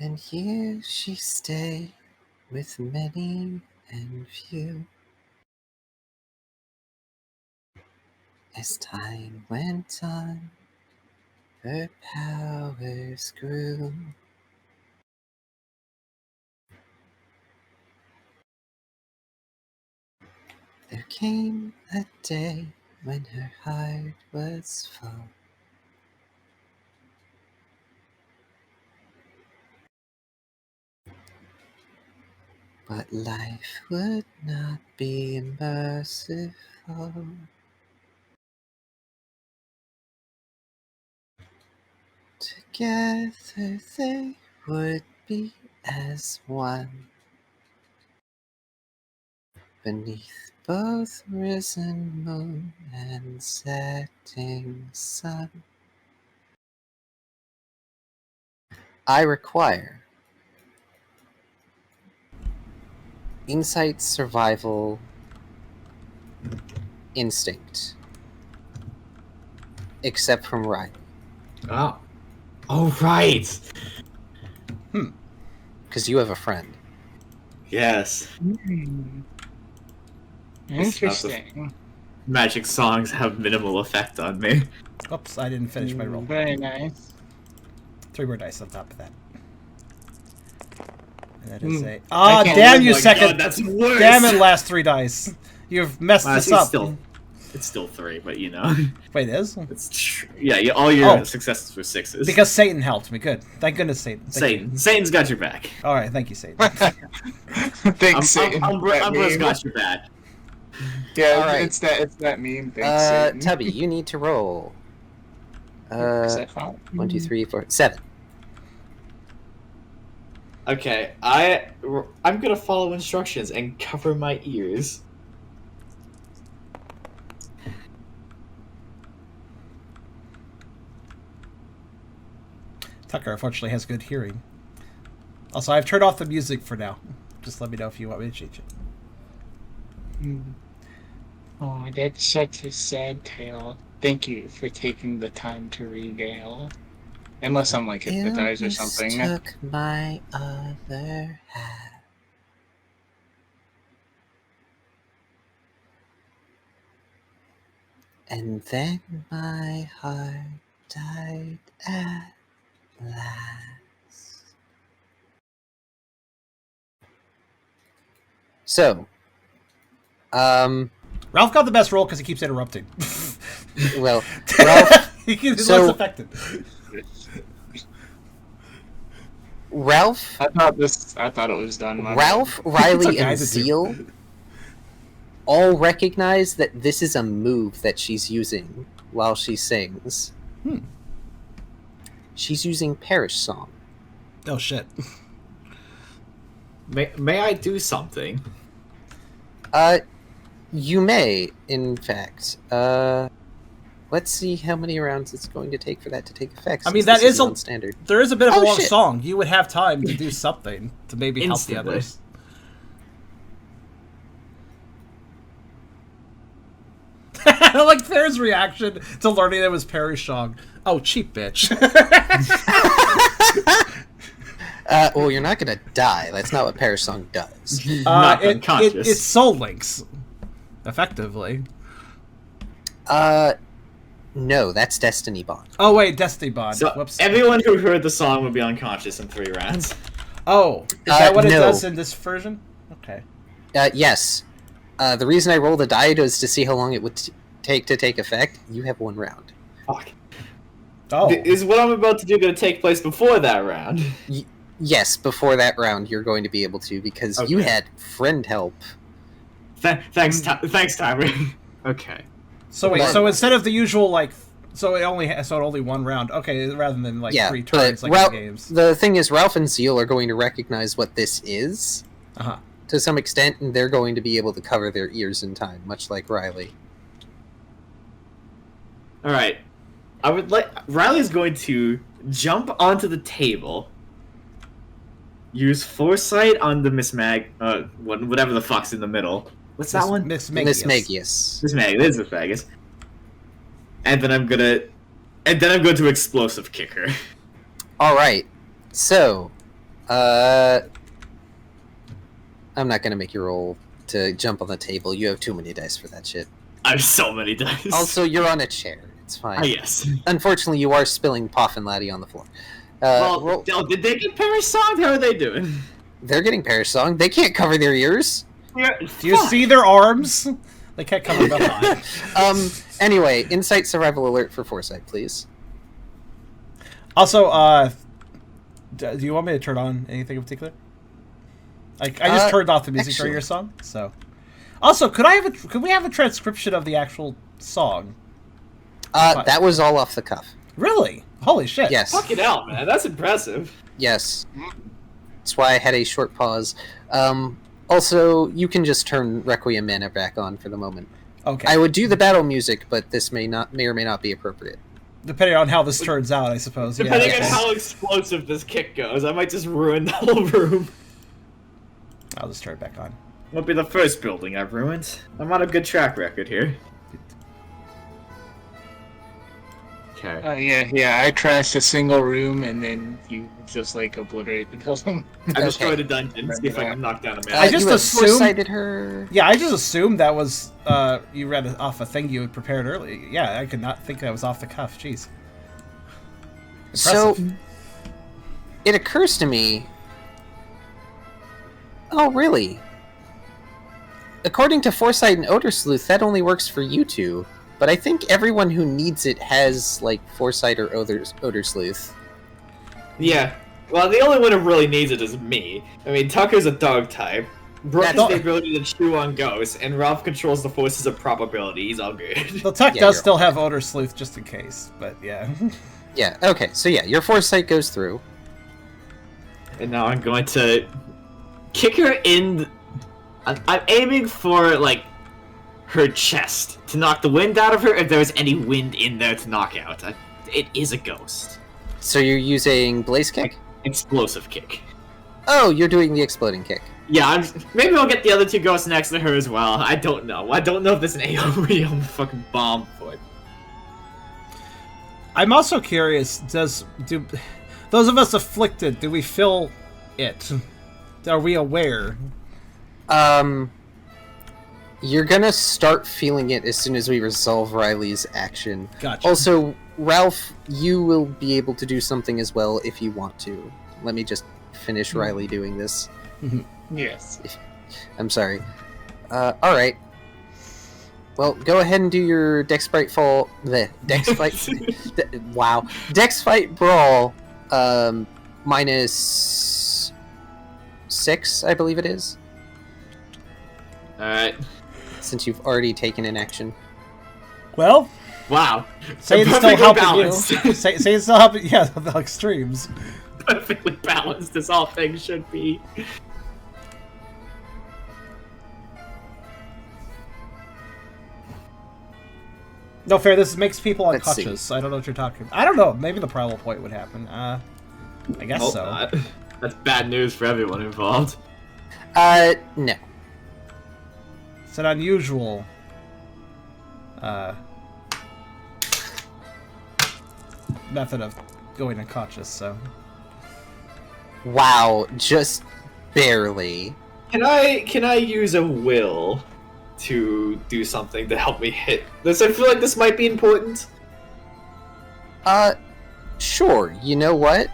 And here she stayed with many and few. As time went on, her powers grew. There came a day when her heart was full. But life would not be merciful. Together they would be as one. Beneath both risen moon and setting sun. I require insight, survival, instinct. Except from Ryan. Oh, right! Because you have a friend. Yes. Interesting. Magic songs have minimal effect on me. Oops, I didn't finish my roll. Very nice. 3 more dice on top of that. And that is a... I Ah, can't damn believe you, my second! God, that's worse! Damn it, last 3 dice. You've messed this up. It's still 3, but you know. Wait, it is? It's yeah, all your Oh. successes were 6s. Because Satan helped me. Good. Thank goodness Satan. Thank you. Satan's got your back. Alright, thank you, Satan. Thanks, Satan. Umbra's got your back. Yeah, All right. it's that meme. Thanks, Satan. Tubby, you need to roll. Is that fine? 1, 2, 3, 4, 7. Okay, I'm gonna follow instructions and cover my ears. Tucker unfortunately has good hearing. Also, I've turned off the music for now. Just let me know if you want me to change it. Oh, that's such a sad tale. Thank you for taking the time to regale. Unless I'm like hypnotized or something. Took my other half. And then my heart died at last. So, Ralph got the best roll because he keeps interrupting. well, Ralph, He's So- less affected. Ralph, I thought it was done. my Ralph, Riley, okay, I and did too. Zeal all recognize that this is a move that she's using while she sings. She's using Parish Song. Oh shit. May I do something? You may, in fact. Let's see how many rounds it's going to take for that to take effect. I mean, since that this is a non-standard. There is a bit of a Oh, long shit. song. You would have time to do something to maybe help the Instantly. others. I like Fair's reaction to learning it was Perry's song. Oh, cheap bitch. Well, you're not gonna die. That's not what Parish Song does. Not unconscious. It's soul links, effectively. No, that's Destiny Bond. Oh wait, Destiny Bond. So Whoops. everyone who heard the song would be unconscious in 3 rounds. Oh, is that what it no. does in this version? Okay. Yes. The reason I rolled a die was to see how long it would take to take effect. You have 1 round. Fuck. Oh. Is what I'm about to do going to take place before that round? Yes, before that round, you're going to be able to because you Okay. had friend help. Thanks, Timer. Okay. So wait, But- so instead of the usual so it only 1 round. Okay, rather than Yeah, 3 turns but like in Ralph, games. the thing is, Ralph and Zeal are going to recognize what this is Uh-huh. to some extent, and they're going to be able to cover their ears in time, much like Riley. All right. I would like Riley's going to jump onto the table. Use foresight on the whatever the fuck's in the middle. What's that one? Miss Miss Magius. Magius. This is Miss Magius. And then I'm going to explosive kick her. All right. So, I'm not gonna make you roll to jump on the table. You have too many dice for that shit. I have so many dice. Also, you're on a chair. It's fine. Yes. Unfortunately, you are spilling Poff and Laddie on the floor. Did they get Parasong? How are they doing? They're getting Parasong. They can't cover their ears. Do you see their arms? They can't cover them up. Anyway, insight survival alert for Foresight, please. Also, do you want me to turn on anything in particular? I just turned off the music during your song, so. Also, could we have a transcription of the actual song? That was all off the cuff. Really? Holy shit! Yes. Fucking hell, man. That's impressive. Yes. That's why I had a short pause. Also, you can just turn Requiem Mana back on for the moment. Okay. I would do the battle music, but this may or may not be appropriate. Depending on how this turns out, I suppose. Depending yeah. on how explosive this kick goes, I might just ruin the whole room. I'll just turn it back on. Won't be the first building I've ruined. I'm on a good track record here. Okay. Yeah, I trashed a single room and then you just like obliterate the building. I destroyed a dungeon. See if I can knock down a man. I just you assumed- foresighted her. Yeah, I just assumed that was you read off a thing you had prepared earlier. Yeah, I could not think that was off the cuff. Jeez. So, Impressive. it occurs to me. Oh, really? According to Foresight and Odor Sleuth, that only works for you two. But I think everyone who needs it has, like, Foresight or Odor Sleuth. Yeah. Well, the only one who really needs it is me. I mean, Tucker's a dog type. Brooke has That's- the ability to chew on ghosts, and Ralph controls the forces of probability. He's all good. The Tuck Yeah, does you're still have Odor Sleuth just in case, but yeah. Yeah, okay, so yeah, your Foresight goes through. And now I'm going to kick her in. I'm aiming for, like, her chest to knock the wind out of her if there's any wind in there to knock out. It is a ghost. So you're using Blaze Kick? Explosive kick. Oh, you're doing the Exploding Kick. Yeah, maybe I'll get the other two ghosts next to her as well. I don't know. I don't know if there's an AoE on the fucking bomb for it. I'm also curious, do those of us afflicted, do we feel it? Are we aware? You're gonna start feeling it as soon as we resolve Riley's action. Gotcha. Also, Ralph, you will be able to do something as well if you want to. Let me just finish Riley doing this. Yes. I'm sorry. Alright. Well, go ahead and do your Dex Fight Fall... Dex Fight... wow. Dex Fight Brawl, minus 6, I believe it is. Alright. Since you've already taken an action. Well, Wow. say it's still Perfectly helping balanced. you. Say it's still helping. Yeah, the extremes. Perfectly balanced as all things should be. No fair. This makes people Let's see. unconscious. I don't know what you're talking about. I don't know. Maybe the primal point would happen. I guess Hope so. not. That's bad news for everyone involved. No. It's an unusual. Method of going unconscious. So. Wow, just barely. Can I use a will to do something to help me hit this? I feel like this might be important. Sure. You know what?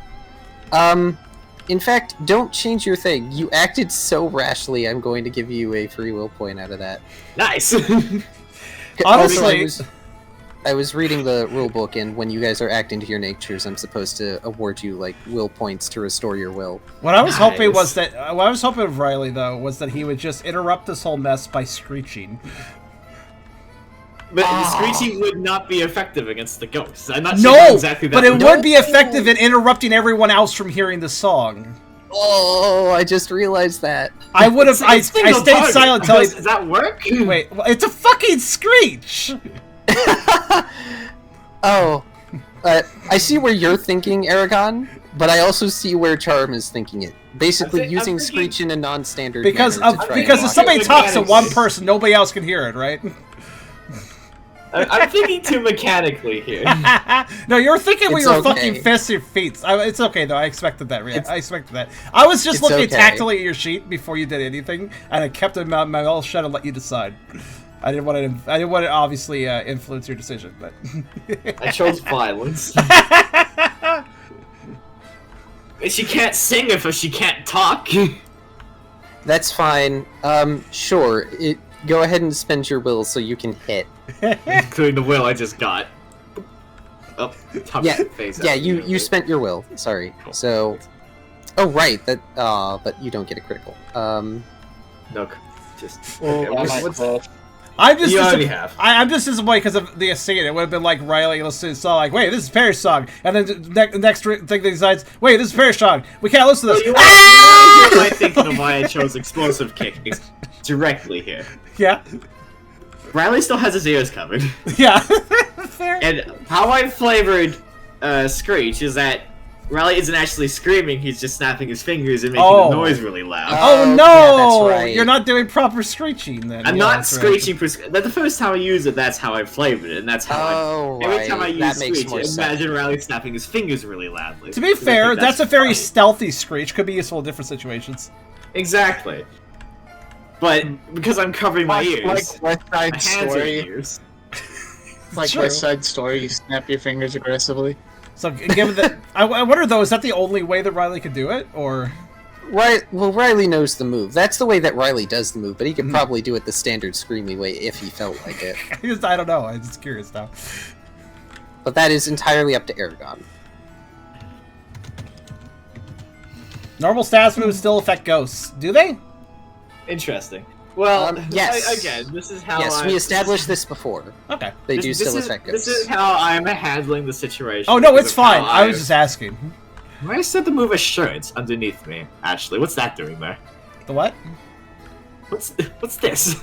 In fact, don't change your thing. You acted so rashly, I'm going to give you a free will point out of that. Nice. Honestly- Also, I was reading the rule book, and when you guys are acting to your natures, I'm supposed to award you, like, will points to restore your will. What I was hoping Nice. was that what I was hoping of Riley though was that he would just interrupt this whole mess by screeching. But screeching would not be effective against the ghosts. I'm not sure No, how exactly that but it would would be effective in interrupting everyone else from hearing the song. Oh, I just realized that. I would have. I Single stayed target. silent until Does that work? Wait, well, it's a fucking screech. Oh, I see where you're thinking, Eragon, but I also see where Charem is thinking it. Basically, I'm using thinking- screech in a non-standard Because manner of to try because and if block somebody it. talks to one Mechanics. person, nobody else can hear it, right? I'm thinking too mechanically here. No, you were thinking we It's were okay. fucking fists or feet. It's okay though. I expected that. I expected that. I was just It's looking okay. tactily at your sheet before you did anything, and I kept my mouth shut and let you decide. I didn't want to obviously influence your decision, but I chose violence. She can't sing if she can't talk. That's fine. Sure. Go ahead and spend your will so you can hit. Including the will I just got. Oh, top Yeah, face yeah. out. You spent your will. Sorry. So. Oh right. That. But you don't get a critical. No, just. Well, okay, I what's- might I'm just You already have. I'm just disappointed because of the scene. It would have been like Riley listening to the song, like, wait, this is Paris song, and then the next thing they decides, wait, this is Paris song. We can't listen to this. You want to hear my thinking of why I chose explosive kick directly here. Yeah, Riley still has his ears covered. yeah. Fair. And how I flavored Screech is that Riley isn't actually screaming, he's just snapping his fingers and making Oh. the noise really loud. Oh yeah, no! that's right. You're not doing proper screeching then. I'm Yeah, not that's right. screeching. The first time I use it, that's how I flavored it, and that's how Oh, every time I right. use That makes Screech, more sense. imagine Riley snapping his fingers really loudly. To be 'Cause I fair, think that's a very funny. stealthy screech. Could be useful in different situations. Exactly. But because I'm covering my ears, Like West my Side hands are in Story. ears. Like True. West Side Story, you snap your fingers aggressively. So, given that, I wonder though, is that the only way that Riley could do it, or? Right. Well, Riley knows the move. That's the way that Riley does the move, but he could probably do it the standard screamy way if he felt like it. I don't know. I'm just curious now. But that is entirely up to Eragon. Normal stats moves still affect ghosts, do they? Interesting. Well, yes. again, this is how Yes, we established this before. Okay. They do this still is, affect This ghosts. is how I'm handling the situation. Oh no, because it's of how fine. I was just asking. Why said the move assurance underneath me? Actually, what's that doing there? The what? What's this?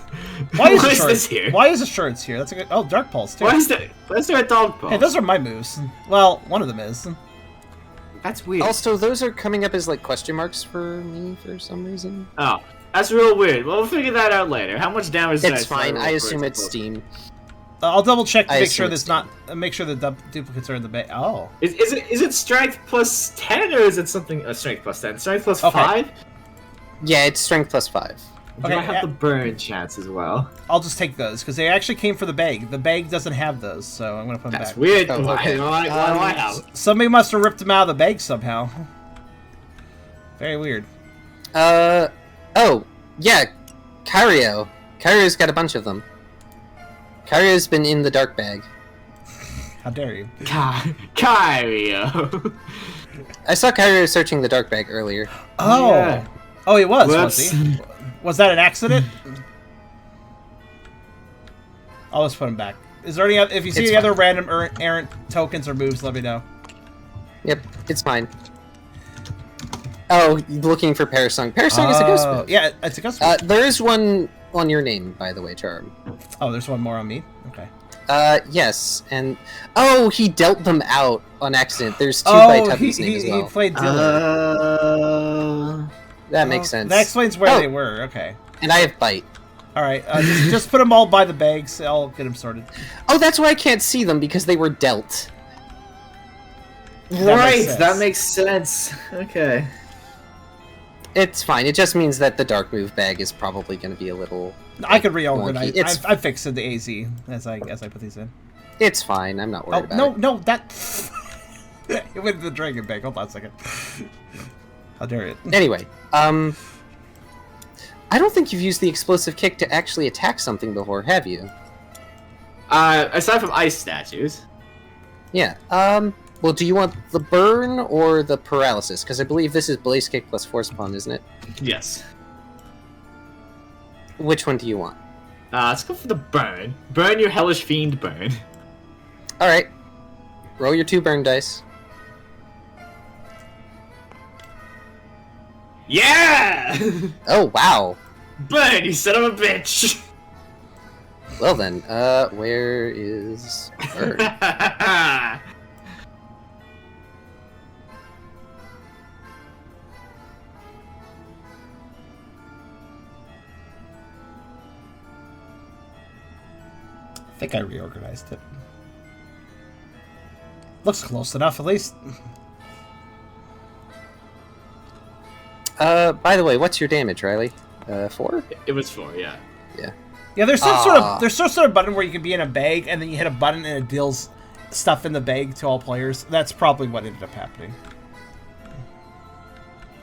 Why is this assurance here? Why is assurance here? That's a good. Oh, dark pulse too. Why is there a dog pulse? Hey, those are my moves. Well, one of them is. That's weird. Also, those are coming up as like question marks for me for some reason. Oh, that's real weird. Well, we'll figure that out later. How much damage? did It's fine. roll I for assume it it's to pull? Steam. I'll double check to I make sure assume there's it's not. Make sure the duplicates are in the bay. Oh. Is it strength plus 10 or is it something? Strength plus 10. Strength plus Okay. 5. Yeah, it's strength plus 5. Do Okay, I have yeah. the burn chance as well? I'll just take those because they actually came for the bag. The bag doesn't have those, so I'm gonna put them That's back. weird. Oh, Why okay. do I have? Somebody must have ripped them out of the bag somehow. Very weird. Oh, yeah, Kyrio. Kyrio's got a bunch of them. Kyrio's been in the dark bag. How dare you? Kyrio. I saw Kyrio searching the dark bag earlier. Oh. Yeah. Oh, he was Whoops. he? Was that an accident? I'll just put him back. Is there any? If you see It's any fine. other random errant tokens or moves, let me know. Yep, it's fine. Oh, looking for Parasong. Parasong is a ghost move. Yeah, it's a ghost move. There is one on your name, by the way, Charem. Oh, there's one more on me? Okay. Yes, and... Oh, he dealt them out on accident. There's two by Tubby's name as he well. played dealer. That makes sense. That explains where Oh. they were. Okay. And I have Bite. Alright, just put them all by the bags. I'll get them sorted. Oh, that's why I can't see them, because they were dealt. Right, sense. that makes sense. Okay. It's fine. It just means that the dark move bag is probably going to be a little... I could reorganize. wonky. It's- I fixed the AZ as I put these in. It's fine. I'm not Oh, worried about no, it. no, that... it went to the dragon bag. Hold on a second. How dare it. Anyway, I don't think you've used the explosive kick to actually attack something before, have you? Aside from ice statues. Yeah. Well, do you want the burn or the paralysis? Because I believe this is blaze kick plus force spawn, isn't it? Yes. Which one do you want? Let's go for the burn. Burn your hellish fiend burn. All right. Roll your 2 burn dice. Yeah! Oh wow. Burn, you son of a bitch! Well then, where is burn? think I reorganized it. Looks close enough, at least. By the way, what's your damage, Riley? 4? It was 4, yeah. Yeah, there's some sort of button where you can be in a bag, and then you hit a button and it deals stuff in the bag to all players. That's probably what ended up happening.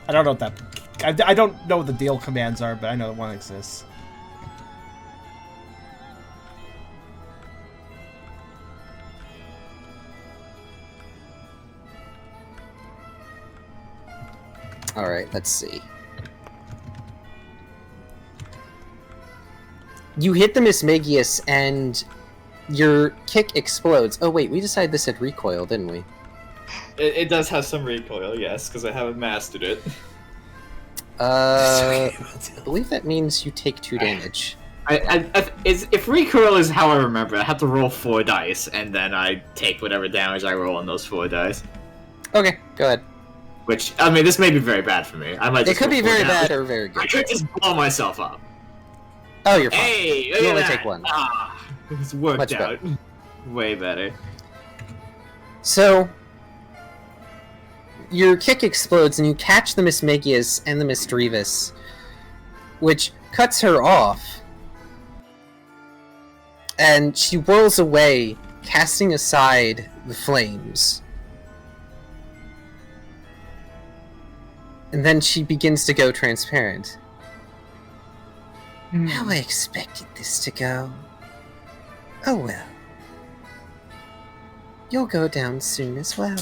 I don't know what that. I don't know what the deal commands are, but I know that one exists. All right, let's see. You hit the Mismagius, and your kick explodes. Oh wait, we decided this had recoil, didn't we? It does have some recoil, yes, because I haven't mastered it. I believe that means you take 2 damage. If recoil is how I remember, I have to roll 4 dice, and then I take whatever damage I roll on those 4 dice. Okay, go ahead. Which, I mean, this may be very bad for me. I might. It Just could be roll 4 very damage. bad or very good. I could just blow myself up. Oh, you're fine. Hey, You only take 1. It's worked Much out. Way better. So, your kick explodes, and you catch the Mismagius and the Misdrevis, which cuts her off. And she whirls away, casting aside the flames. And then she begins to go transparent. How I expected this to go. Oh well. You'll go down soon as well.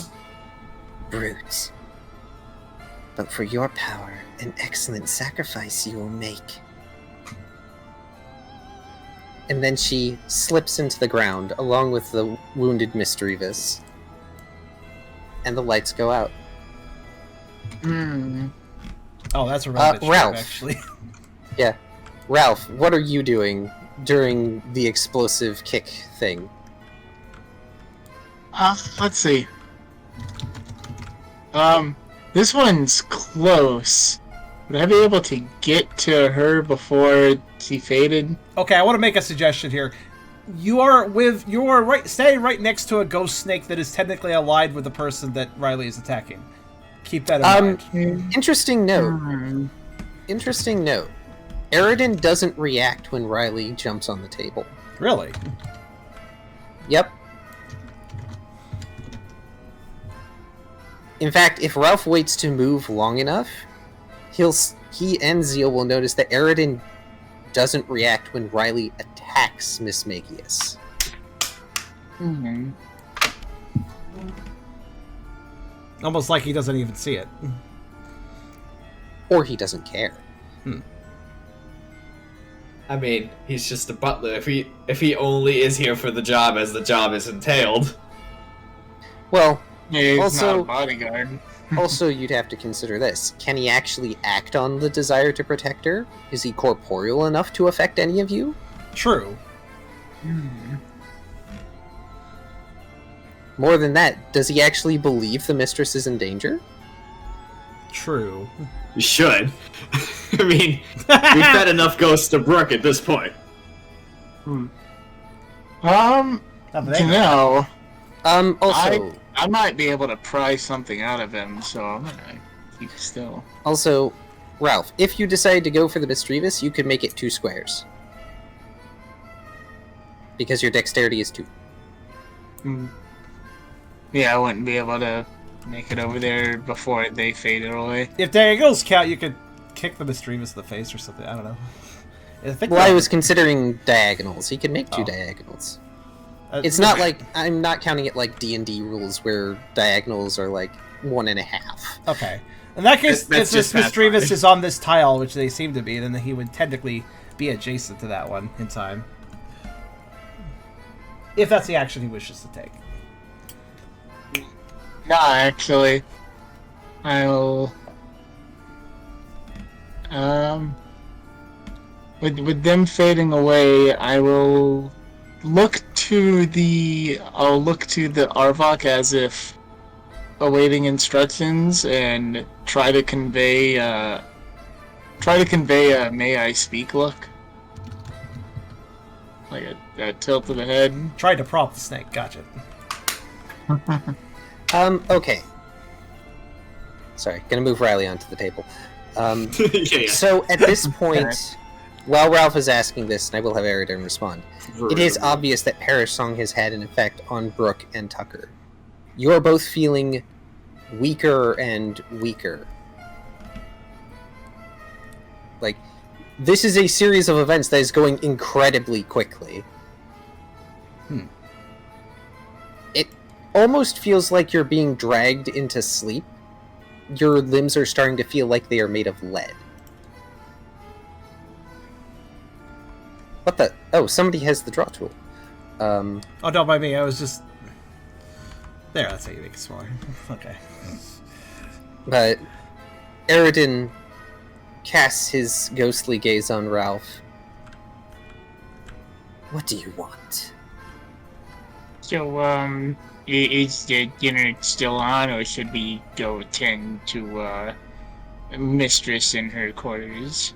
Brute. But for your power, an excellent sacrifice you will make. And then she slips into the ground, along with the wounded Misdrevis. And the lights go out. Oh, that's a really good Ralph. actually. Yeah. Ralph, what are you doing during the explosive kick thing? Let's see. This one's close. Would I be able to get to her before she faded? Okay, I want to make a suggestion here. You are standing right next to a ghost snake that is technically allied with the person that Riley is attacking. Keep that in mind. Interesting note. Interesting note. Eragon doesn't react when Riley jumps on the table. Really? Yep. In fact, if Ralph waits to move long enough, he and Zeal will notice that Eragon doesn't react when Riley attacks Mismagius. Almost like he doesn't even see it. Or he doesn't care. I mean, he's just a butler. If he only is here for the job as the job is entailed. Well, Yeah, he's Also- not a bodyguard. also you'd have to consider this. Can he actually act on the desire to protect her? Is he corporeal enough to affect any of you? True. More than that, does he actually believe the mistress is in danger? True. You should. I mean, we've fed enough ghosts to Brooke at this point. Not that they You know. know, Also, I might be able to pry something out of him, so I'm gonna keep still. Ralph, if you decide to go for the Misdrevis, you could make it 2 squares. Because your dexterity is 2. Yeah, I wouldn't be able to make it over there before they faded away. If diagonals count, you could kick the Misdrevis in the face or something. I don't know. I think Well, I was considering diagonals. He could make 2 Oh. diagonals. It's not like, I'm not counting it like D&D rules where diagonals are like 1.5. Okay. In that case, if That's this just Misdrevis fine. is on this tile, which they seem to be, then he would technically be adjacent to that one in time. If that's the action he wishes to take. No, actually, I'll with them fading away, I will look to the Arvok as if awaiting instructions and try to convey a may I speak look. Like a tilt of the head. Tried to prop the snake. Gotcha. Okay. Sorry, gonna move Riley onto the table. Yeah. So at this point, while Ralph is asking this, and I will have Eridan respond, it is obvious that Parish Song has had an effect on Brooke and Tucker. You are both feeling weaker and weaker. Like, this is a series of events that is going incredibly quickly. It almost feels like you're being dragged into sleep. Your limbs are starting to feel like they are made of lead. What the? Oh, somebody has the draw tool. Oh, not by me. I was just... There, that's how you make it smaller. Okay. But Eridan casts his ghostly gaze on Ralph. What do you want? So, is the dinner still on, or should we go tend to, mistress in her quarters?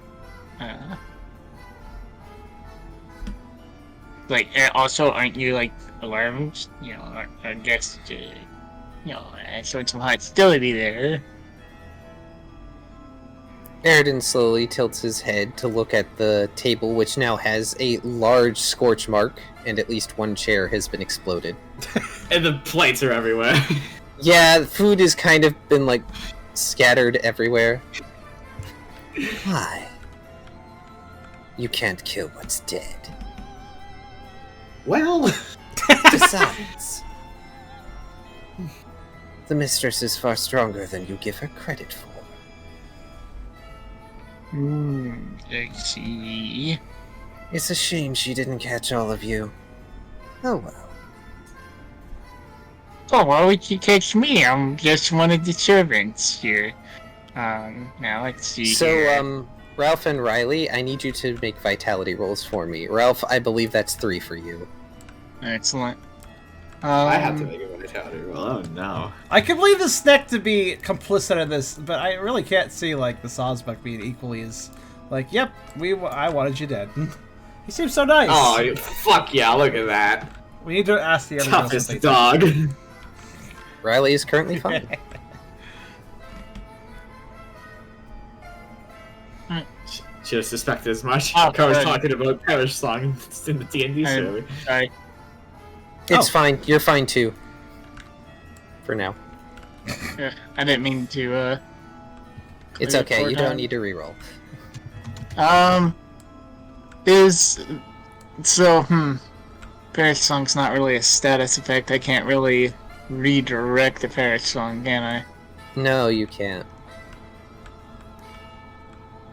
Also, aren't you, alarmed? You know, I guess, I showed some hostility there. Eridan slowly tilts his head to look at the table, which now has a large scorch mark, and at least one chair has been exploded. And the plates are everywhere. Yeah, food has kind of been, scattered everywhere. Why? You can't kill what's dead. Well, Besides, the mistress is far stronger than you give her credit for. I see. It's a shame she didn't catch all of you. Oh well. Oh, why would you catch me? I'm just one of the servants here. Now let's see here. So, Ralph and Riley, I need you to make vitality rolls for me. Ralph, I believe that's 3 for you. Excellent. I have to make a vitality roll. Oh no. I can believe the snack to be complicit in this, but I really can't see, the Sawsbuck being equally as... yep, I wanted you dead. He seems so nice. Oh, fuck yeah, look at that. We need to ask the other girls Toughest what they dog. Riley is currently fine. Should have suspected as much. Oh, I was good. talking about Parish Song in the D&D server. Sorry. It's fine. You're fine too. For now. I didn't mean to, It's clear okay. for You don't time. need to reroll. Parish Song's not really a status effect. I can't really redirect the Parish Song, can I? No, you can't.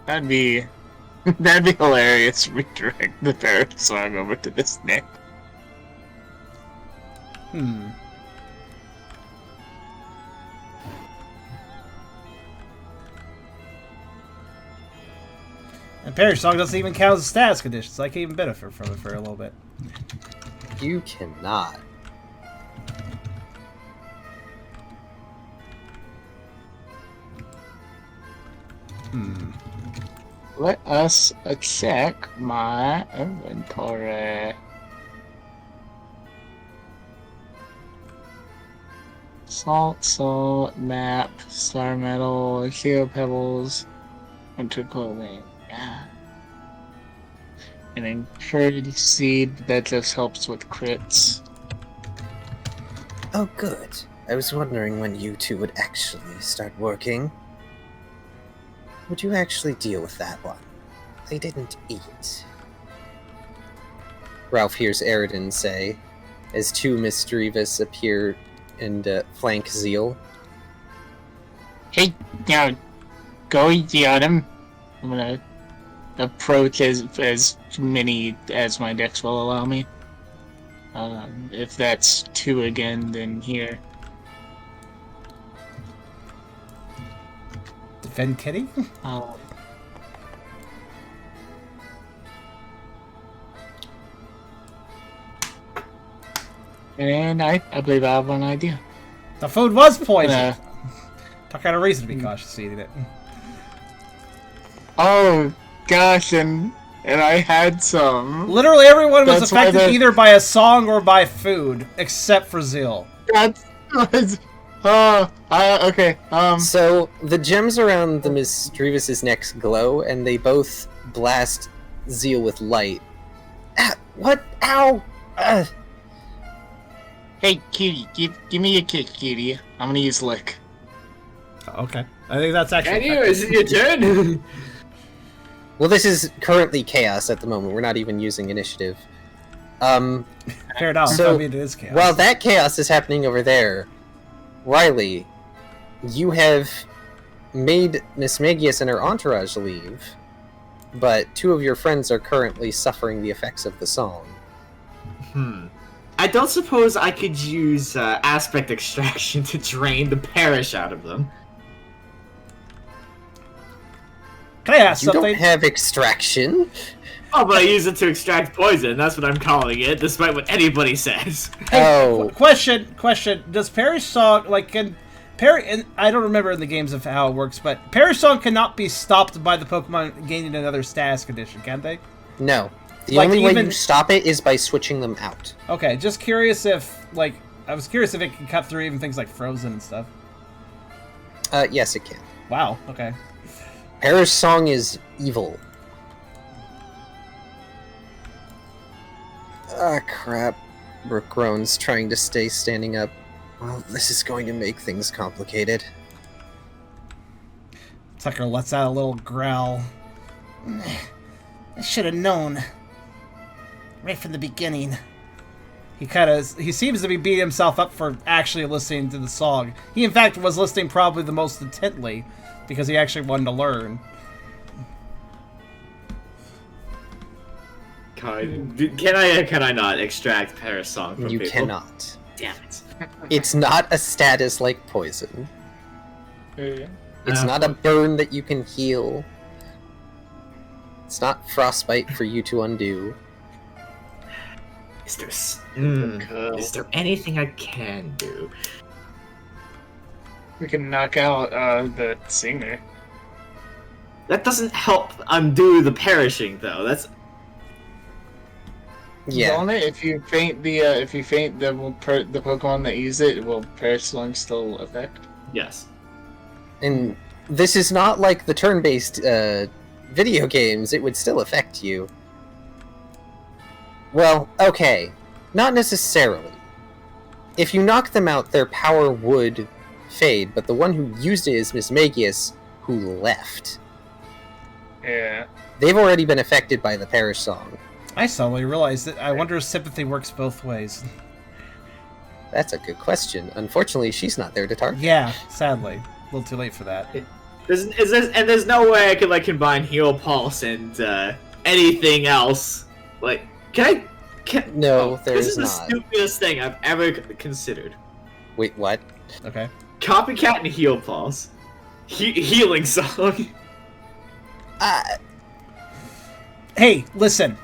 That'd be hilarious. Redirect the Parish Song over to the snake. Hmm. And Parish Song doesn't even count as a status condition, so I can even benefit from it for a little bit. You cannot. Let us check my inventory. Salt, map, star metal, hero pebbles, winter clothing. Yeah. And encourage seed that just helps with crits. Oh, good. I was wondering when you two would actually start working. Would you actually deal with that one? I didn't eat. Ralph hears Eridan say, as 2 mischievous appear and flank Zeal. Hey, now, go easy on him. I'm gonna approach as many as my dex will allow me. If that's 2 again, then here. Defend Kitty? And I believe I have an idea. The food was poisoned. Talk kind of reason to be cautious eating it. Oh gosh, and and I had some. Literally everyone was That's why affected they're- either by a song or by food, except for Zeal. That's okay. So the gems around the Miss Drevis's necks glow, and they both blast Zeal with light. Ah, what? Ow! Hey, cutie, give me a kick, cutie. I'm gonna use lick. Okay. I think that's actually... Can you? Is it your turn? Well, this is currently chaos at the moment. We're not even using initiative. Fair enough. So, I mean, it is chaos. While that chaos is happening over there, Riley, you have made Miss Magius and her entourage leave, but 2 of your friends are currently suffering the effects of the song. I don't suppose I could use aspect extraction to drain the parish out of them. Can I ask You something? don't have extraction? Oh, but I use it to extract poison. That's what I'm calling it, despite what anybody says. Oh. Question. Does Perish Song, like, can... and I don't remember in the games of how it works, but Perish Song cannot be stopped by the Pokemon gaining another status condition, can they? No. The Like, only way even- you stop it is by switching them out. Okay, just curious if, like... I was curious if it can cut through even things like Frozen and stuff. Yes, it can. Wow, okay. Perish Song is evil. Ah, crap. Brooke groans, trying to stay standing up. Well, this is going to make things complicated. Tucker lets out a little growl. I should have known. Right from the beginning. He seems to be beating himself up for actually listening to the song. He, in fact, was listening probably the most intently, because he actually wanted to learn. Can I not extract Paris song from You people? cannot. Damn it. It's not a status like poison. It's not a burn that you can heal. It's not frostbite for you to undo. Is there anything I can do? We can knock out the singer. That doesn't help undo the perishing, though. That's Yeah. On it, if you faint the the Pokemon that use it, will Perish Song still affect? yes. And this is not like the turn-based video games. It would still affect you. Well, okay. Not necessarily. If you knock them out, their power would fade, but the one who used it is Miss Magius, who left. Yeah. They've already been affected by the Perish Song. I suddenly realized that I wonder if sympathy works both ways. That's a good question. Unfortunately, she's not there to target. Yeah, sadly. A little too late for that. There's no way I could like combine Heal Pulse and anything else. Like, No, there this is is the not. stupidest thing I've ever considered. Wait, what? Okay. Copycat and Heal Pulse. Healing song. Hey, listen.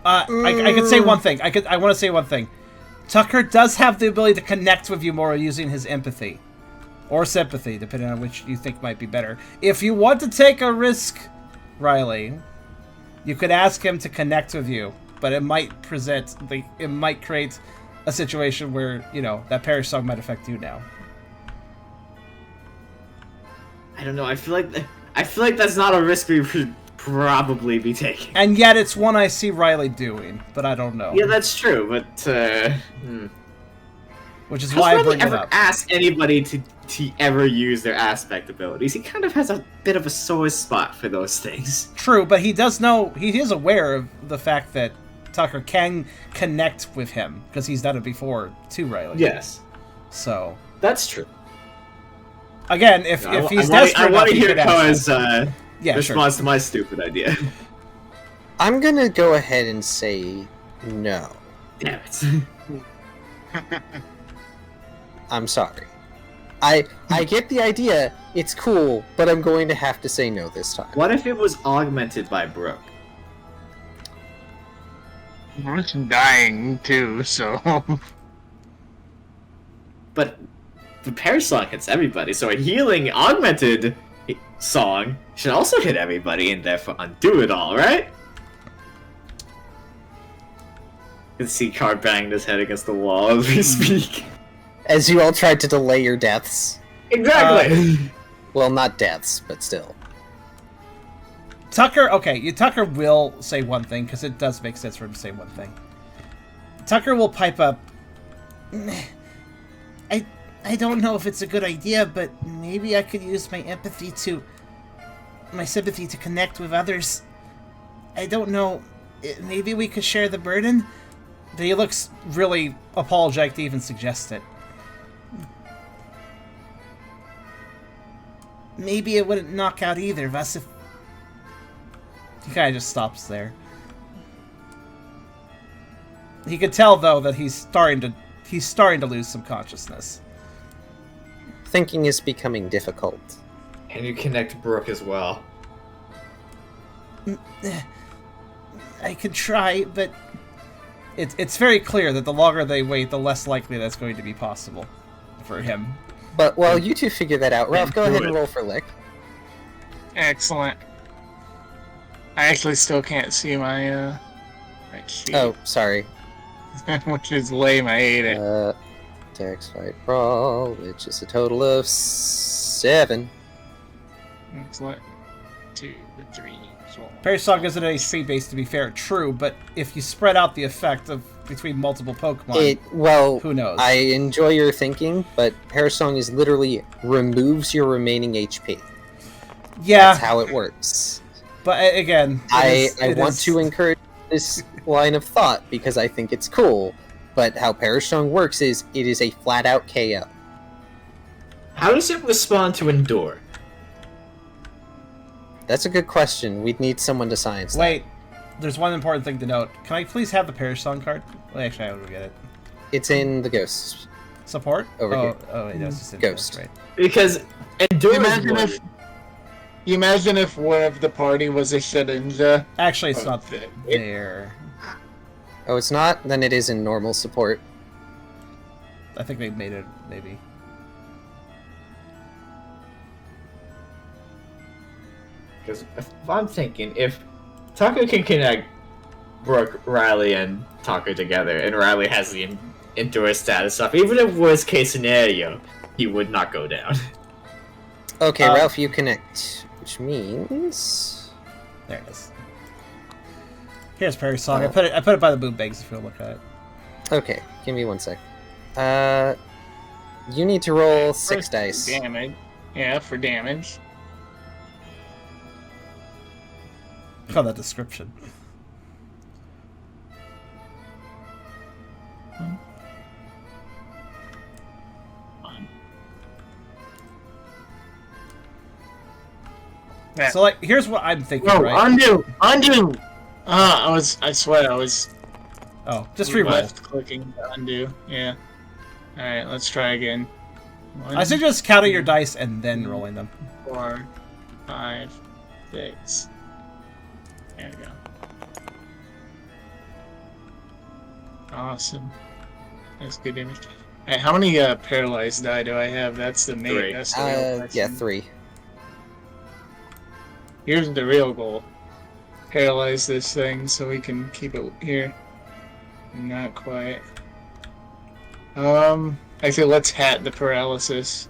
I could say one thing. I want to say one thing. Tucker does have the ability to connect with you more using his empathy. Or sympathy, depending on which you think might be better. If you want to take a risk, Riley, you could ask him to connect with you. But it might it might create a situation where, you know, that Perish Song might affect you now. I don't know. I feel like that's not a risk we should probably be taking. And yet it's one I see Riley doing, but I don't know. Yeah, that's true. But Which is has why I Riley bring it ever up. asked anybody to ever use their aspect abilities? He kind of has a bit of a sore spot for those things. True, but he does know, he is aware of the fact that Tucker can connect with him, because he's done it before too, Riley. Yes, So, that's true. again, if he's desperate I want enough, to he hear could ask Koa's him. Yeah, sure. response to my stupid idea. I'm gonna go ahead and say no. Damn it. I'm sorry. I get the idea, it's cool, but I'm going to have to say no this time. What if it was augmented by Brooke? Brooke's dying too, so But the Perish song hits everybody, so a healing augmented song should also hit everybody and therefore undo it all, right? can see Card banging his head against the wall as we speak. As you all tried to delay your deaths. Exactly. Well, not deaths, but still. Tucker, okay, Tucker will say one thing, because it does make sense for him to say one thing. Tucker will pipe up, I don't know if it's a good idea, but maybe I could use my sympathy to connect with others. I don't know, maybe we could share the burden? But he looks really apologetic to even suggest it. Maybe it wouldn't knock out either of us if... He kind of just stops there. He could tell, though, that he's starting to lose some consciousness. Thinking is becoming difficult. Can you connect Brooke as well? I could try, but it's very clear that the longer they wait, the less likely that's going to be possible for him. But while you two figure that out, Ralph, go ahead and roll for Lick. Excellent. I actually still can't see my sheet. Oh, sorry. Which is lame, I hate it. Dex fight brawl, which is a total of 7. Excellent. 2, 3, 4. Parry Song isn't an HP base, to be fair, true, but if you spread out the effect of between multiple Pokemon, who knows? I enjoy your thinking, but Parasong is literally removes your remaining HP. Yeah. That's how it works. But again, I want to encourage this line of thought because I think it's cool, but how Parasong works is it is a flat-out KO. How does it respond to Endure? That's a good question. We'd need someone to science that. Wait, there's one important thing to note. Can I please have the Parasong card? Well, actually, I will get it. It's in the Ghosts. Support? Over here. Oh, wait, that's just in Ghost. right? Because Endure You imagine if one of the party was a Shedinja. Actually, it's not there. Oh, it's not? Then it is in normal support. I think they made it, maybe. Because I'm thinking, if Taco can connect Brooke, Riley, and Taco together, and Riley has the Endure status up, even if worst case scenario, he would not go down. Okay, Ralph, you connect. Which means... There it is. Here's Parasong. I put it by the boom bags if you'll look at it. Okay, give me 1 sec. You need to roll 6 dice. Damage. Yeah, for damage. Look at that description. So, like, here's what I'm thinking, Whoa, right? Undo! I swear I was... Oh, just reroll. Left-clicking to undo, yeah. Alright, let's try again. 1, I suggest counting your dice and then rolling them. 4, 5, 6. There we go. Awesome. That's good image. Alright, how many paralyzed die do I have? That's the main. 3. That's the real question. Yeah, 3. Here's the real goal. Paralyze this thing so we can keep it here. Not quite. Actually, let's hat the paralysis.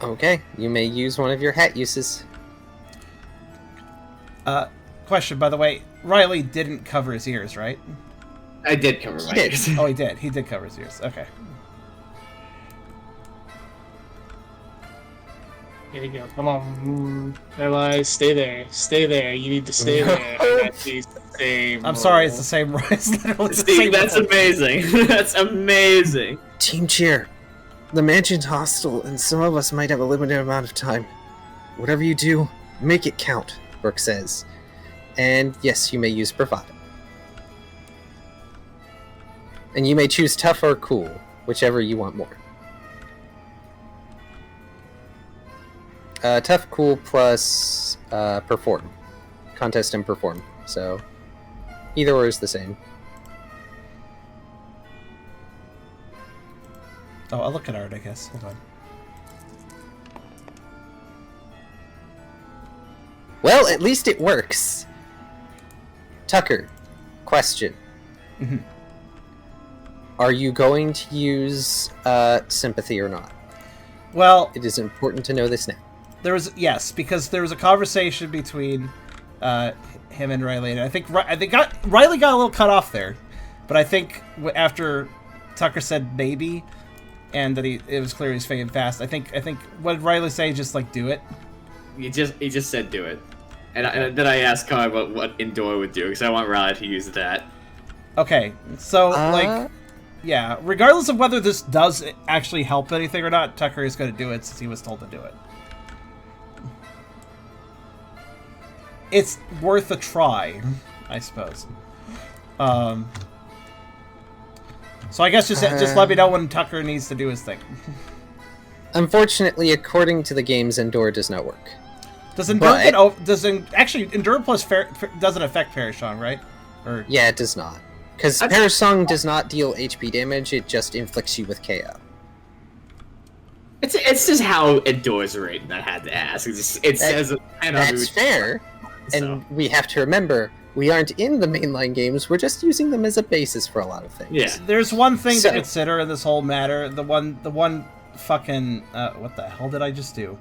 Okay, you may use one of your hat uses. Question, by the way. Riley didn't cover his ears, right? I did cover my ears. Oh, he did. He did cover his ears. Okay. Here you go. Come on. Paralyze. Stay there. Stay there. You need to stay there. That's the same I'm sorry, it's the same. It's literally the See, same. that's amazing. That's amazing. Team cheer. The mansion's hostile, and some of us might have a limited amount of time. Whatever you do, make it count, Brooke says. And yes, you may use bravado. And you may choose tough or cool, whichever you want more. Tough, cool, plus perform. Contest and perform. So, either or is the same. Oh, I'll look at art, I guess. Hold on. Well, at least it works. Tucker, question. Mhm. Are you going to use sympathy or not? Well, It is important to know this now. because there was a conversation between him and Riley, and I think Riley got a little cut off there, but I think after Tucker said maybe, and that it was clear he's fading fast. I think what did Riley say? Just like do it. He just said do it, and then I asked Kai what indoor would do because I want Riley to use that. Okay, so like. Yeah, regardless of whether this does actually help anything or not, Tucker is going to do it since he was told to do it. It's worth a try, I suppose. So I guess just let me know when Tucker needs to do his thing. Unfortunately, according to the games, Endure does not work. Does Endure actually Endure plus doesn't affect Peritune, right? Or Yeah, it does not. Because Perisong does not deal HP damage, it just inflicts you with KO. It's just how Endor's rating I had to ask. It says That's fair, and we have to remember, we aren't in the mainline games, we're just using them as a basis for a lot of things. Yeah. There's one thing to consider in this whole matter. The one fucking what the hell did I just do?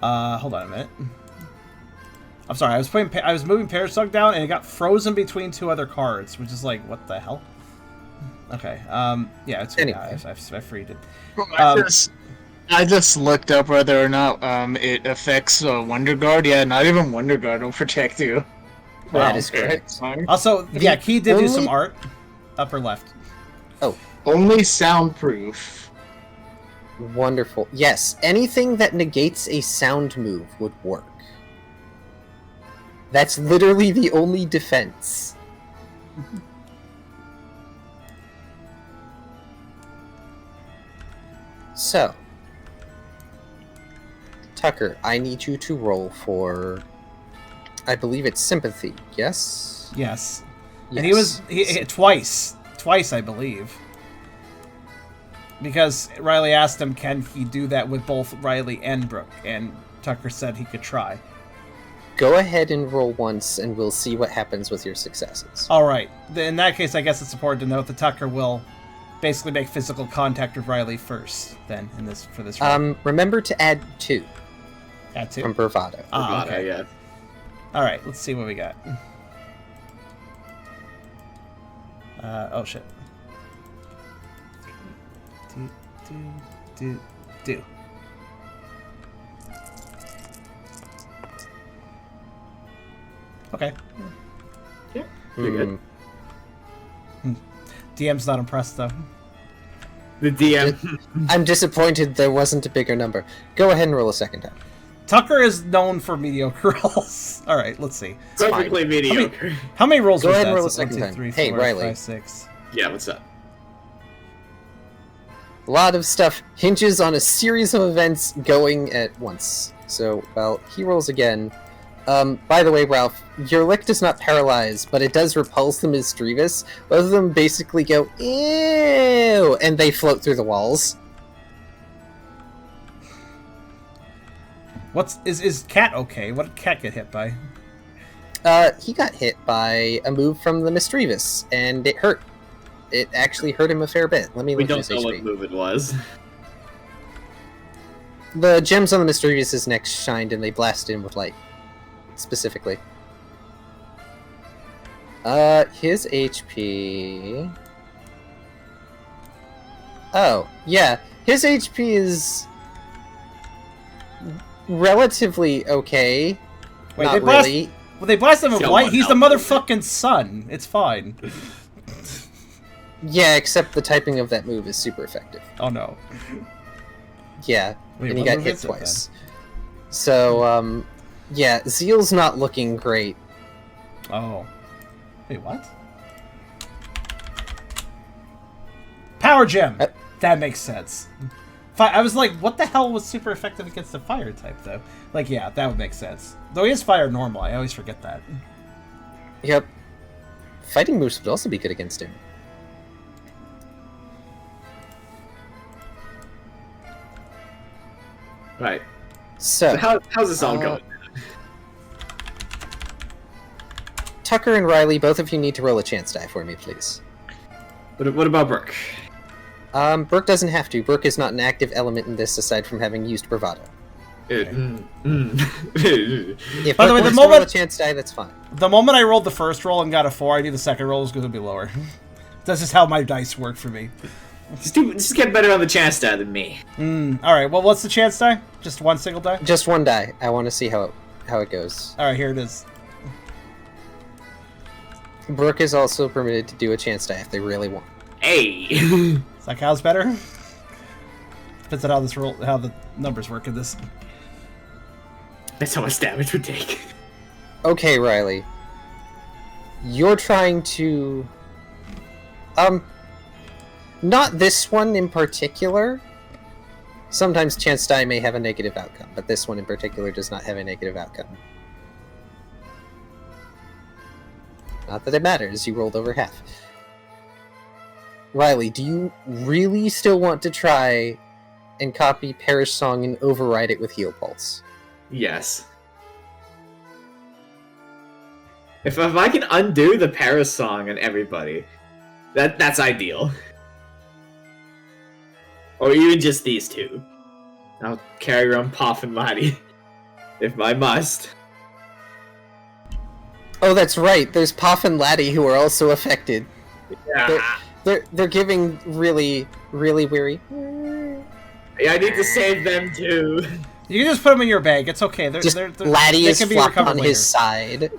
Hold on a minute. I'm sorry, I was moving Perisong down and it got frozen between two other cards, which is like, what the hell? Okay, yeah, it's Anyway. I freed it. I just looked up whether or not it affects Wonder Guard. Yeah, not even Wonder Guard will protect you. That is correct. Also, yeah, Key did do some art. Upper left. Only soundproof. Wonderful. Yes, anything that negates a sound move would work. That's literally the only defense. So, Tucker, I need you to roll for, I believe it's sympathy, yes? Yes. Yes. And he hit twice, I believe. Because Riley asked him, can he do that with both Riley and Brooke? And Tucker said he could try. Go ahead and roll once, and we'll see what happens with your successes. All right. In that case, I guess it's important to note that Tucker will basically make physical contact with Riley first. Then for this round. Remember to add 2 Add 2 from bravado. Okay. Yeah. All right. Let's see what we got. Oh shit. Do. Okay. Yeah. Pretty good. DM's not impressed though. The DM. I'm disappointed there wasn't a bigger number. Go ahead and roll a second time. Tucker is known for mediocre rolls. All right, let's see. Perfectly mediocre. How many rolls Go was ahead that? and roll a So 1, second 2, time. 3, Hey, 4, Riley. 5, 6. Yeah, what's up? A lot of stuff hinges on a series of events going at once. So, well, he rolls again. By the way, Ralph, your lick does not paralyze, but it does repulse the mischievous. Both of them basically go, ew, and they float through the walls. Is Cat okay? What did Cat get hit by? He got hit by a move from the mischievous, and it hurt. It actually hurt him a fair bit. Let me We look at don't his know HP. what move it was. The gems on the Mischievous' neck shined and they blasted him with light. Specifically. His HP... Oh, yeah. His HP is... relatively okay. Wait, Not they blast. really. Well, they blast him with Someone light. He's the else. motherfucking sun. It's fine. Yeah, except the typing of that move is super effective. Oh no. Yeah, Wait, and he what got move hit is it, twice. So, yeah, Zeal's not looking great. Oh. Wait, what? Power gem. That makes sense. I was like, what the hell was super effective against the fire type, though? Like, yeah, that would make sense. Though he is fire normal, I always forget that. Yep. Fighting moves would also be good against him. Right. So, So how's this all going? Tucker and Riley, both of you need to roll a chance die for me, please. What about Brooke? Brooke doesn't have to. Brooke is not an active element in this aside from having used bravado. If By the way, Brooke wants to the roll moment- a chance die, that's fine. The moment I rolled the first roll and got a 4, I knew the second roll was going to be lower. That's just how my dice work for me. Just get better on the chance die than me. Alright, well, what's the chance die? Just one single die? Just one die. I want to see how it goes. Alright, here it is. Brooke is also permitted to do a chance die if they really want. Hey! Is that how's better? Depends on how the numbers work in this. That's how much damage would take. Okay, Riley. You're trying to... Not this one in particular. Sometimes chance die may have a negative outcome, but this one in particular does not have a negative outcome. Not that it matters, you rolled over half. Riley, do you really still want to try and copy Perish Song and override it with Heal Pulse? Yes. If I can undo the Paris song on everybody, that's ideal. Or even just these two. I'll carry around Poff and Lottie, if I must. Oh, that's right. There's Poff and Laddie who are also affected. Yeah. They're giving really, really weary. Yeah, I need to save them too. You can just put them in your bag. It's okay. Laddie is can be flopped recovered on later. his side.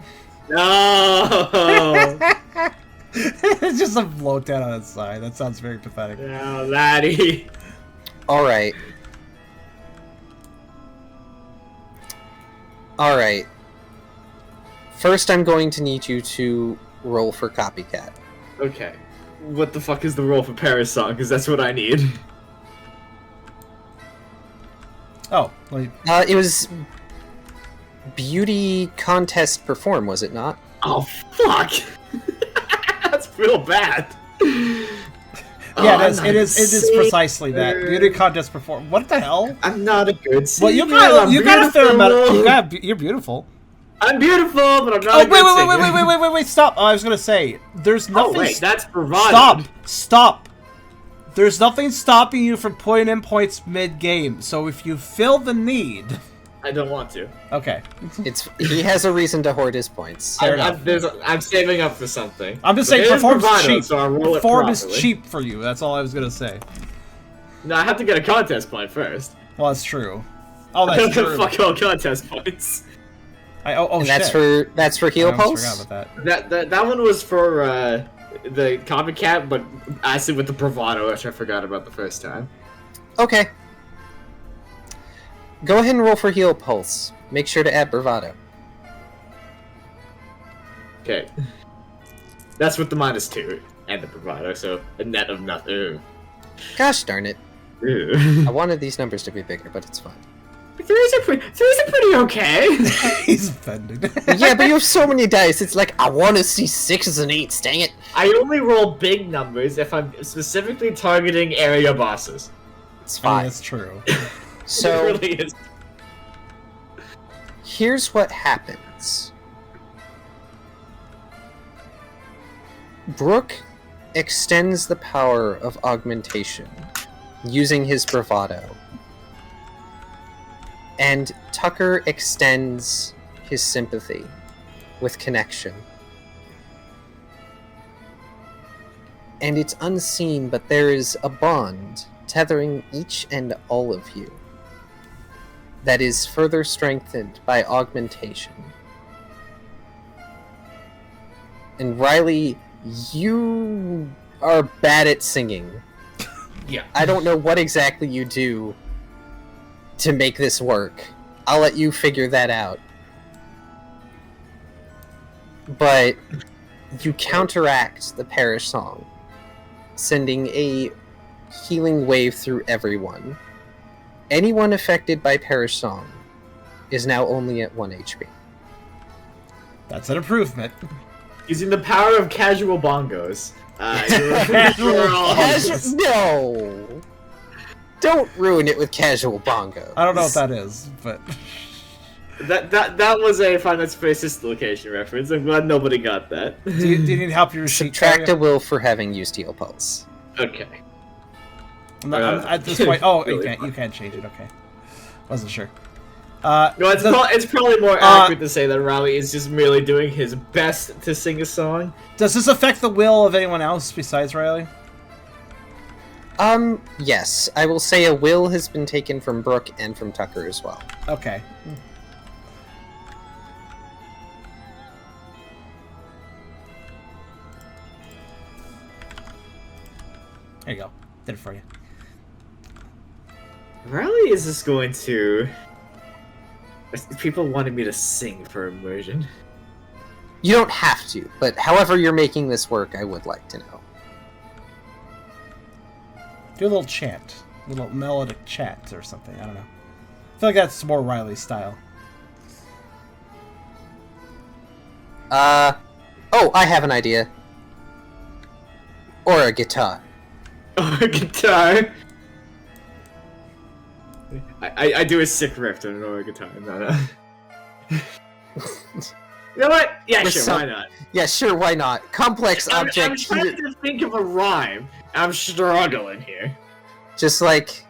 No! It's just a float down on its side. That sounds very pathetic. No, Laddie. Alright. Alright. First, I'm going to need you to roll for Copycat. Okay. What the fuck is the roll for Paris song? Because that's what I need. Oh, wait. It was Beauty Contest Perform, was it not? Oh, fuck! That's real bad. Yeah, it is precisely that. Beauty contest perform. What the hell? I'm not a good singer. Well, you got a fair amount. You're beautiful. I'm beautiful, but I'm not Oh, a good singer. wait, stop. I was gonna say, there's nothing. Oh, wait, that's bravado. Stop. There's nothing stopping you from putting in points mid-game, so if you feel the need... I don't want to. Okay. He has a reason to hoard his points. Fair enough. I'm saving up for something. I'm just But saying, it is perform's bravado, cheap. So I'll roll it Perform is properly. cheap for you, that's all I was gonna say. No, I have to get a contest point first. Well, that's true. Oh, that's true. Fuck all contest points. And shit. that's for I Heal almost Pulse? forgot about That one was for the copycat, but I said with the bravado, which I forgot about the first time. Okay. Go ahead and roll for Heal Pulse. Make sure to add Bravado. Okay. That's with the -2 and the bravado, so a net of nothing. Gosh darn it. Ooh. I wanted these numbers to be bigger, but it's fine. Threes are pretty okay. that. He's offended. Yeah, but you have so many dice, it's like, I want to see 6s and 8s, dang it. I only roll big numbers if I'm specifically targeting area bosses. It's I mean, fine. that's true. So, It really is. here's what happens. Brooke extends the power of augmentation using his bravado. And Tucker extends his sympathy with connection. And it's unseen, but there is a bond tethering each and all of you that is further strengthened by augmentation. And Riley, you are bad at singing. Yeah. I don't know what exactly you do to make this work. I'll let you figure that out. But you counteract the Perish Song, sending a healing wave through everyone. Anyone affected by Perish Song is now only at 1 HP. That's an improvement. Using the power of casual bongos. You're all- No! Don't ruin it with casual bongo. I don't know what that is, but... That was a Final Spaces location reference. I'm glad nobody got that. Do you need help your receipt? Subtract a will for having used Heal Pulse. Okay. I'm at this point. Oh, really you can't change it. Okay, wasn't sure. No, it's probably more accurate to say that Riley is just merely doing his best to sing a song. Does this affect the will of anyone else besides Riley? Yes. I will say a will has been taken from Brooke and from Tucker as well. Okay. There you go. Did it for you. Riley is just going to... People wanted me to sing for immersion. You don't have to, but however you're making this work, I would like to know. Do a little chant. A little melodic chant or something. I don't know. I feel like that's more Riley style. Oh, I have an idea. Or a guitar. Or a guitar. I do a sick riff on an Aura guitar. No. You know what? Yeah, sure, why not? Yeah, sure, why not? Complex object. I'm trying to think of a rhyme. I'm struggling here. Just like,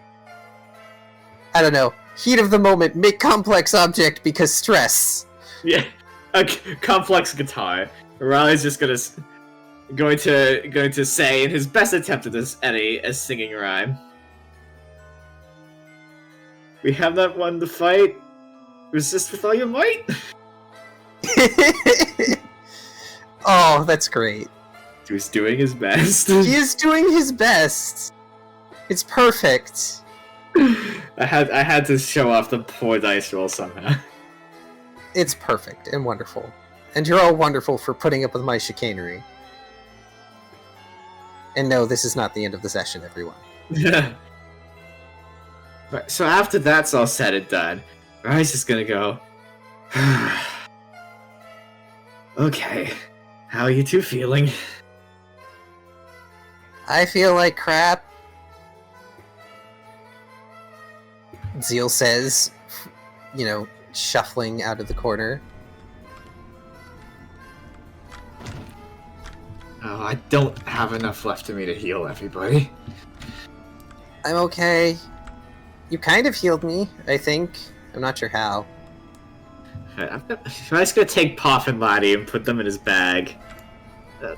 I don't know, heat of the moment, make complex object because stress. Yeah, a complex guitar. Riley's just going to say in his best attempt at this a singing rhyme. We have not won the fight. Resist with all your might. Oh, that's great. He's doing his best. He is doing his best. It's perfect. I had to show off the poor dice roll somehow. It's perfect and wonderful. And you're all wonderful for putting up with my chicanery. And no, this is not the end of the session, everyone. Right, so after that's all said and done, Riley's just gonna go... Okay, how are you two feeling? I feel like crap. Zeal says, you know, shuffling out of the corner. Oh, I don't have enough left of me to heal everybody. I'm okay. You kind of healed me, I think. I'm not sure how. I'm just gonna take Poff and Laddie and put them in his bag.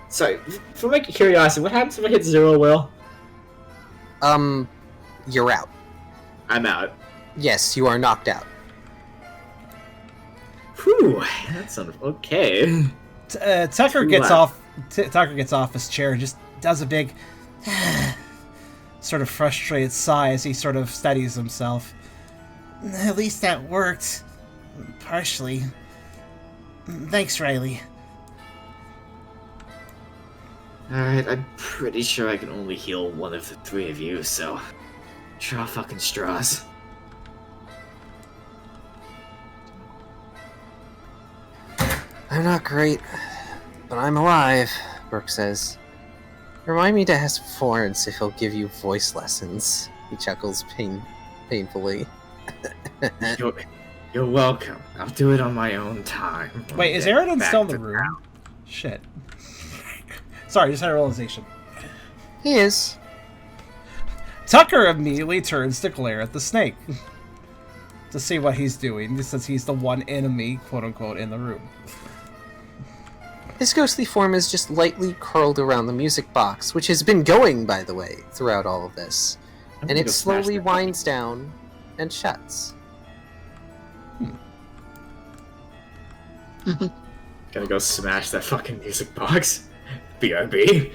Sorry, for my curiosity, what happens if I hit 0 will? You're out. I'm out. Yes, you are knocked out. Whew, that's okay. Tucker gets off. Tucker gets off his chair and just does a big, sort of frustrated sigh as he sort of steadies himself. At least that worked. Partially. Thanks, Riley. Alright, I'm pretty sure I can only heal one of the 3 of you, so... Draw fucking straws. I'm not great, but I'm alive, Brooke says. Remind me to ask Florence if he'll give you voice lessons. He chuckles painfully. You're welcome. I'll do it on my own time. Wait, is Eragon still in the room? Shit. Sorry, just had a realization. He is. Tucker immediately turns to glare at the snake. To see what he's doing, since he's the one enemy, quote-unquote, in the room. His ghostly form is just lightly curled around the music box, which has been going, by the way, throughout all of this. And it slowly winds down and shuts. Gonna go smash that fucking music box. BRB.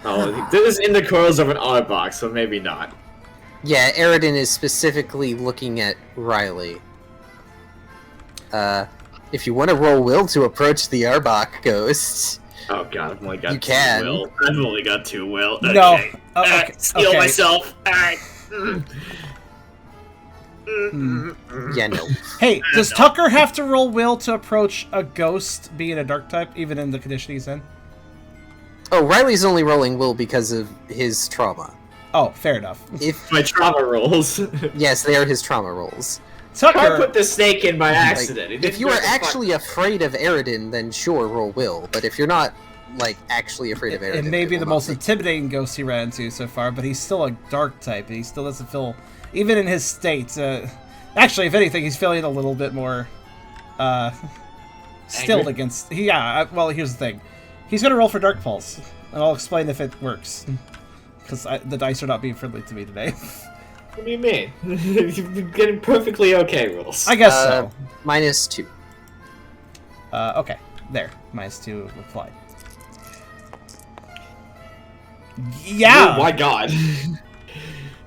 Oh, this is in the coils of an R box, so maybe not. Yeah, Eragon is specifically looking at Riley. If you want to roll will to approach the Arbok ghost... Oh god, I've only got you 2 can. will. I've only got 2 will. Okay. No. Oh, okay. Steal myself. Yeah, no. Hey, does Tucker have to roll will to approach a ghost being a dark type, even in the condition he's in? Oh, Riley's only rolling will because of his trauma. Oh, fair enough. If My trauma rolls. Yes, they are his trauma rolls. I Tucker, put the snake in by Like, accident. It if didn't you are hurt the fuck- actually afraid of Eragon, then sure, roll will. But if you're not, like, actually afraid of Eragon, it may be will the not most make- intimidating ghost he ran into so far, but he's still a dark type, and he still doesn't feel, even in his state, actually, if anything, he's feeling a little bit more, stilled Angry? against, well, here's the thing. He's gonna roll for Dark Pulse, and I'll explain if it works. Because the dice are not being friendly to me today. What do you mean? You've been getting perfectly okay rolls. I guess so. -2. Okay, there. -2 applied. Yeah! Oh my god.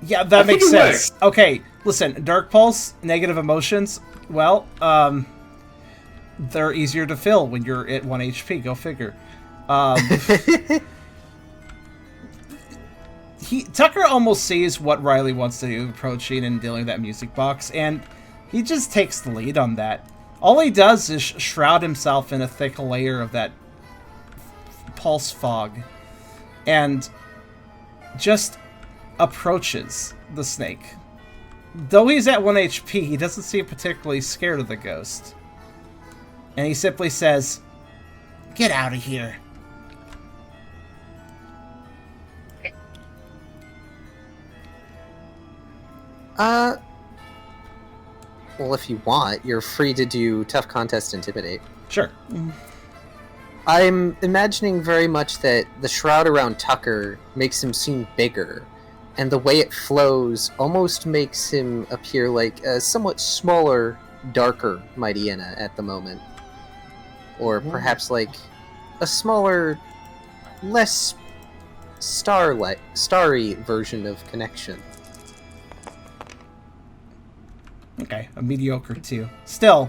Yeah, that I think makes it sense. worked. Okay, listen, Dark Pulse, negative emotions, well, they're easier to fill when you're at 1 HP, go figure. Tucker almost sees what Riley wants to do, approaching and dealing with that music box, and he just takes the lead on that. All he does is shroud himself in a thick layer of that pulse fog, and just approaches the snake. Though he's at 1 HP, he doesn't seem particularly scared of the ghost. And he simply says, "Get out of here." Well, if you want, you're free to do Tough Contest Intimidate. Sure. I'm imagining very much that the shroud around Tucker makes him seem bigger, and the way it flows almost makes him appear like a somewhat smaller, darker Mightyena at the moment. Or perhaps like a smaller, less starry version of Connection. Okay, a mediocre 2. Still,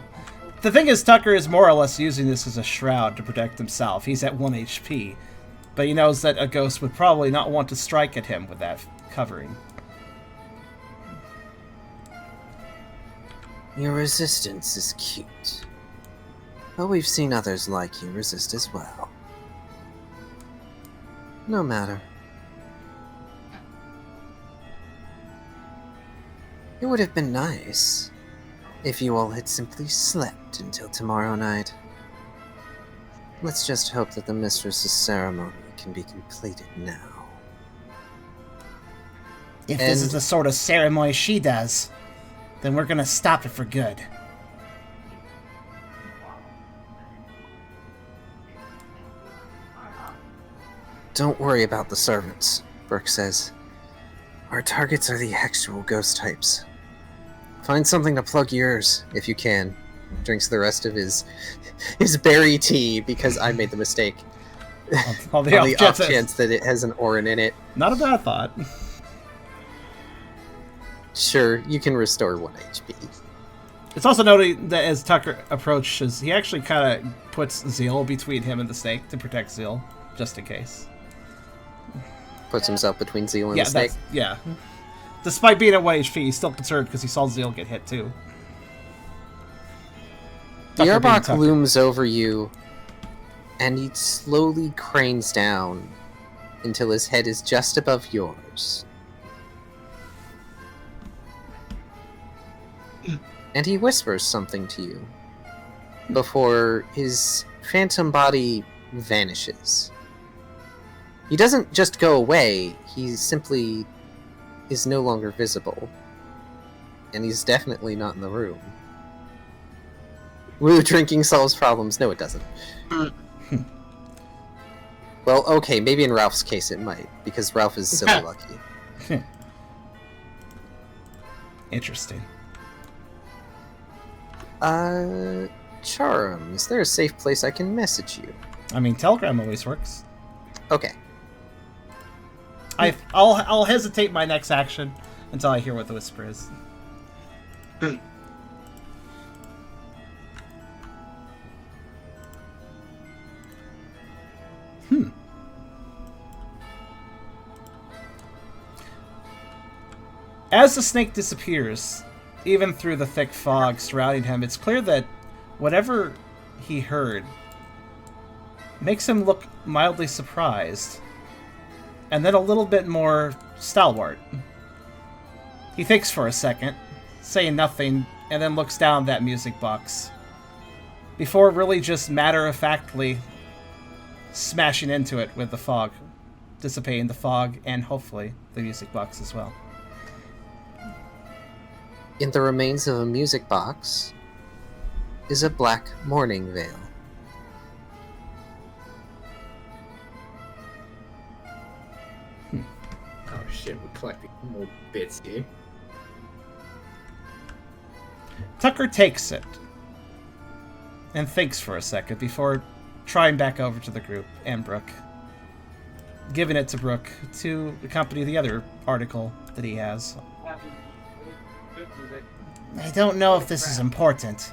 the thing is, Tucker is more or less using this as a shroud to protect himself. He's at 1 HP, but he knows that a ghost would probably not want to strike at him with that covering. Your resistance is cute, but we've seen others like you resist as well. No matter. It would have been nice if you all had simply slept until tomorrow night. Let's just hope that the mistress's ceremony can be completed now. If this is And- the sort of ceremony she does, then we're gonna stop it for good. Don't worry about the servants, Burke says. Our targets are the actual ghost types. Find something to plug yours, if you can. Drinks the rest of his berry tea because I made the mistake. On the On the off off chance- chance that it has an Orin in it. Not a bad thought. Sure, you can restore 1 HP. It's also noted that as Tucker approaches, he actually kind of puts Zeal between him and the snake to protect Zeal, just in case. Puts himself between Zeal and Yeah, the snake. yeah. Despite being at 1 HP, he's still concerned because he saw Zeal get hit too. The Tucker being Arbok Tucker. looms over you, and he slowly cranes down until his head is just above yours. And he whispers something to you before his phantom body vanishes. He doesn't just go away, he simply is no longer visible. And he's definitely not in the room. Woo, drinking solves problems. No, it doesn't. Well, okay, maybe in Ralph's case it might, because Ralph is silly lucky. Interesting. Charem, is there a safe place I can message you? I mean, Telegram always works. Okay. I'll hesitate my next action until I hear what the whisper is. As the snake disappears, even through the thick fog surrounding him, it's clear that whatever he heard makes him look mildly surprised, and then a little bit more stalwart. He thinks for a second, saying nothing and then looks down at that music box before really just matter-of-factly smashing into it with the fog, dissipating the fog and hopefully the music box as well. In the remains of a music box is a black mourning veil. Oh shit, we're collecting more bits here. Tucker takes it and thinks for a second before trying back over to the group and Brooke, giving it to Brooke to accompany the other article that he has. I don't know if this is important,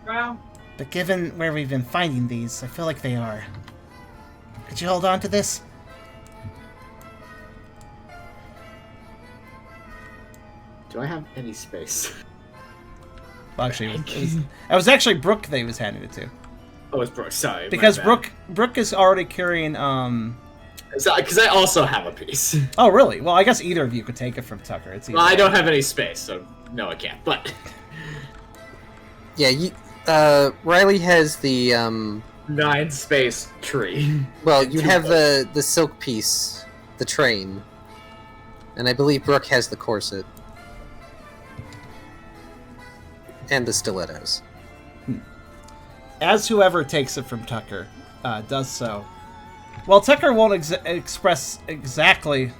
but given where we've been finding these, I feel like they are. Could you hold on to this? Do I have any space? Well, actually, it was actually Brooke that he was handing it to. Oh, it's Brooke. Sorry. Because Brooke is already carrying, Because I also have a piece. Oh, really? Well, I guess either of you could take it from Tucker. It's Well, I don't have any space, so no, I can't. But Yeah, Riley has the 9 space tree. well, you have the silk piece, the train, and I believe Brooke has the corset and the stilettos. As whoever takes it from Tucker does so, well, Tucker won't express exactly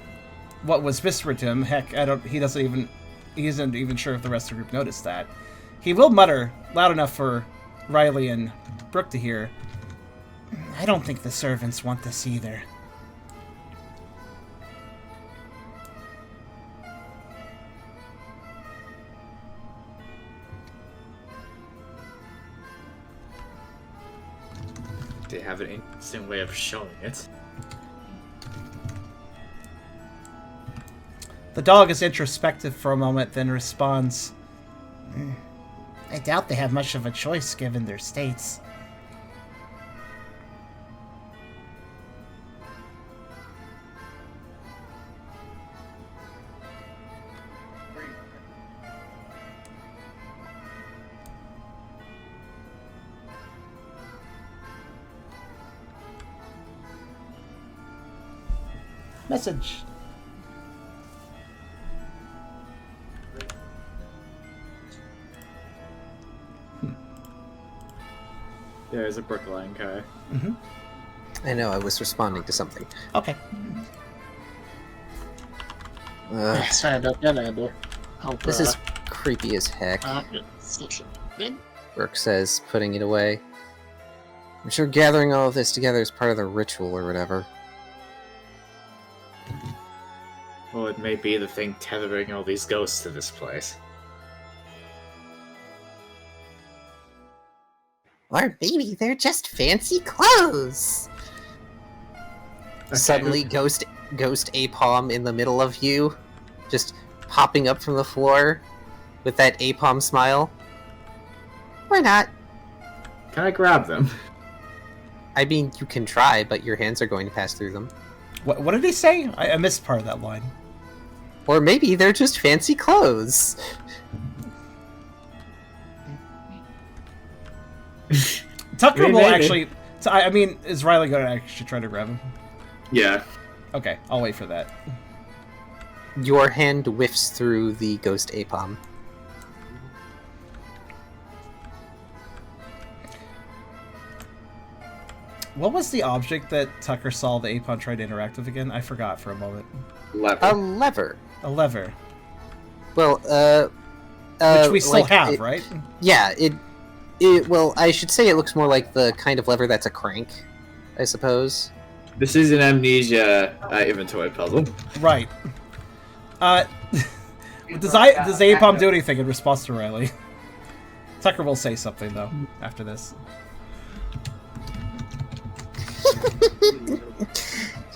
what was whispered to him. Heck, he isn't even sure if the rest of the group noticed that. He will mutter loud enough for Riley and Brooke to hear, I don't think the servants want this either. They have an interesting way of showing it. The dog is introspective for a moment, then responds, I doubt they have much of a choice given their states. Message. There's a Brookline guy. Mm-hmm. I know, I was responding to something. Okay. This is creepy as heck, Brooke says, putting it away. I'm sure gathering all of this together is part of the ritual or whatever. Well, it may be the thing tethering all these ghosts to this place. Or maybe they're just fancy clothes! Okay. Suddenly, Ghost Apom in the middle of you, just popping up from the floor with that Apom smile. Why not? Can I grab them? I mean, you can try, but your hands are going to pass through them. What did he say? I missed part of that line. Or maybe they're just fancy clothes. Tucker will Maybe. actually... I mean, is Riley going to actually try to grab him? Yeah. Okay, I'll wait for that. Your hand whiffs through the Ghost Apom. What was the object that Tucker saw the Apon try to interact with again? I forgot for a moment. Lever. A lever. A lever. Well, Which we still like have, it- right? Yeah, well, I should say it looks more like the kind of lever that's a crank, I suppose. This is an amnesia inventory puzzle. Right. Does Apom do anything in response to Riley? Tucker will say something, though, after this.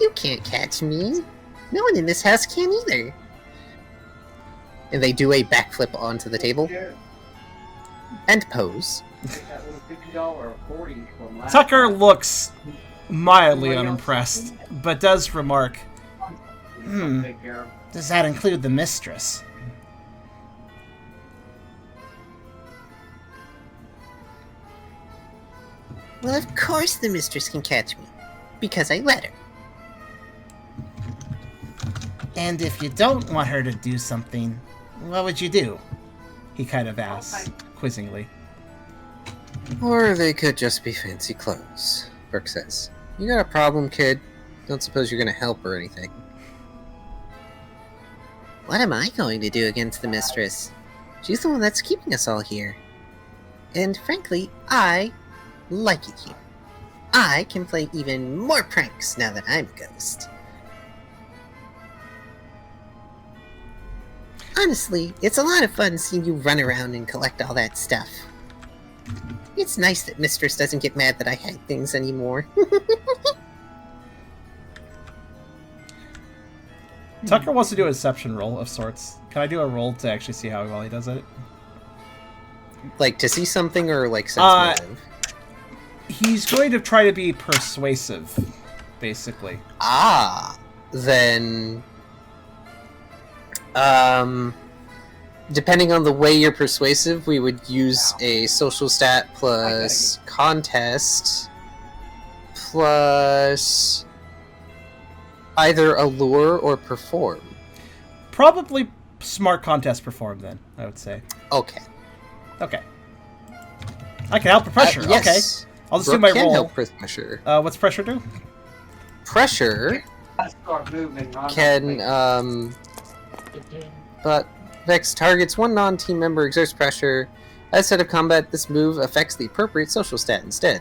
You can't catch me. No one in this house can either. And they do a backflip onto the table. And pose. Tucker looks mildly unimpressed, but does remark, does that include the mistress? Well, of course the mistress can catch me. Because I let her. And if you don't want her to do something, what would you do? He kind of asks, quizzingly. Or they could just be fancy clothes, Brooke says. You got a problem, kid? Don't suppose you're gonna help or anything. What am I going to do against the mistress? She's the one that's keeping us all here. And frankly, I like it here. I can play even more pranks now that I'm a ghost. Honestly, it's a lot of fun seeing you run around and collect all that stuff. It's nice that Mistress doesn't get mad that I hide things anymore. Tucker wants to do a deception roll of sorts. Can I do a roll to actually see how well he does it? Like, to see something or, like, sense motive? He's going to try to be persuasive, basically. Ah! Then... depending on the way you're persuasive, we would use a social stat plus contest plus either allure or perform. Probably smart contest perform, then, I would say. Okay. Okay. I can help with pressure. Yes. Okay. I'll just Brooke do my can roll. help with pressure. What's pressure do? Pressure can, but Vex targets one non-team member, exerts pressure. Outside of combat, this move affects the appropriate social stat instead.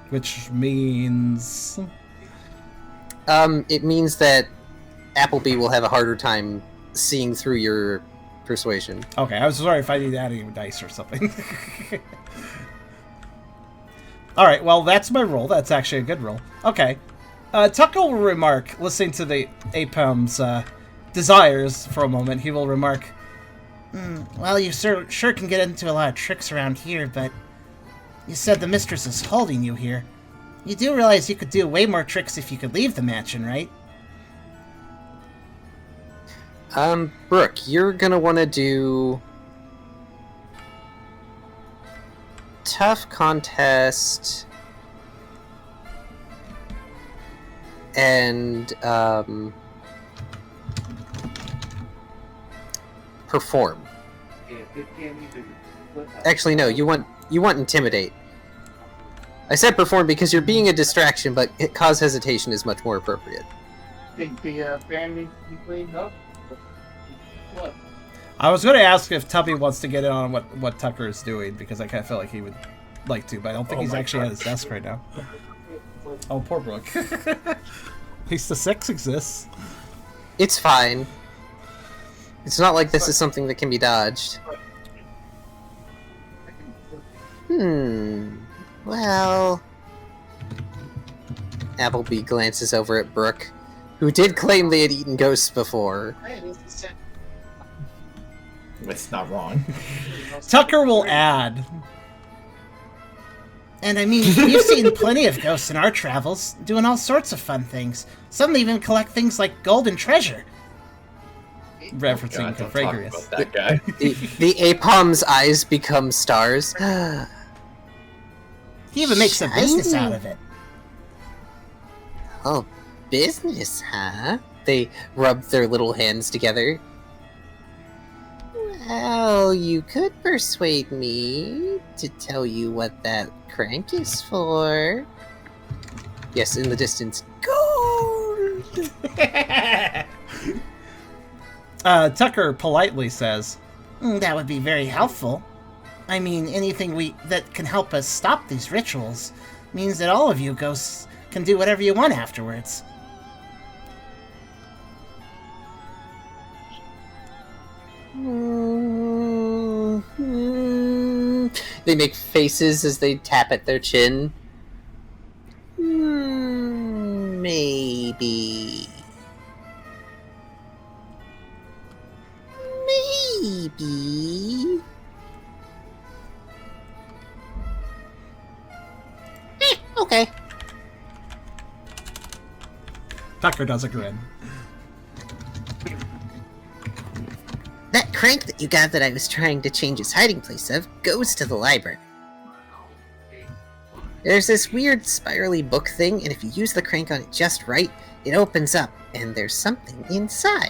Which means... It means that Appleby will have a harder time seeing through your persuasion. Okay, I was sorry if I need to add any dice or something. Alright, well, that's my roll. That's actually a good roll. Okay. Tucker will remark, listening to the APEM's desires for a moment, he will remark, well, you sure can get into a lot of tricks around here, but you said the mistress is holding you here. You do realize you could do way more tricks if you could leave the mansion, right? Brooke, you're gonna want to do tough contest and perform. Actually, no. You want intimidate. I said perform because you're being a distraction, but cause hesitation is much more appropriate. Think the fan needs to be cleaned up? What? I was going to ask if Tubby wants to get in on what Tucker is doing, because I kind of feel like he would like to, but I don't think he's actually at his desk right now. Oh, poor Brooke. At least the 6 exists. It's fine. It's not like this is something that can be dodged. Well... Appleby glances over at Brooke, who did claim they had eaten ghosts before. That's not wrong. Tucker will add. And I mean, we've seen plenty of ghosts in our travels, doing all sorts of fun things. Some even collect things like gold and treasure. Referencing Confragrius. That guy. The Apom's eyes become stars. He even makes a business out of it. Oh, business, huh? They rub their little hands together. Well, you could persuade me to tell you what that crank is for. Yes, in the distance. Gold! Tucker politely says, that would be very helpful. I mean, anything that can help us stop these rituals means that all of you ghosts can do whatever you want afterwards. They make faces as they tap at their chin. Maybe. Maybe. Okay. Tucker does a grin. That crank that you got that I was trying to change his hiding place of goes to the library. There's this weird spirally book thing, and if you use the crank on it just right, it opens up, and there's something inside.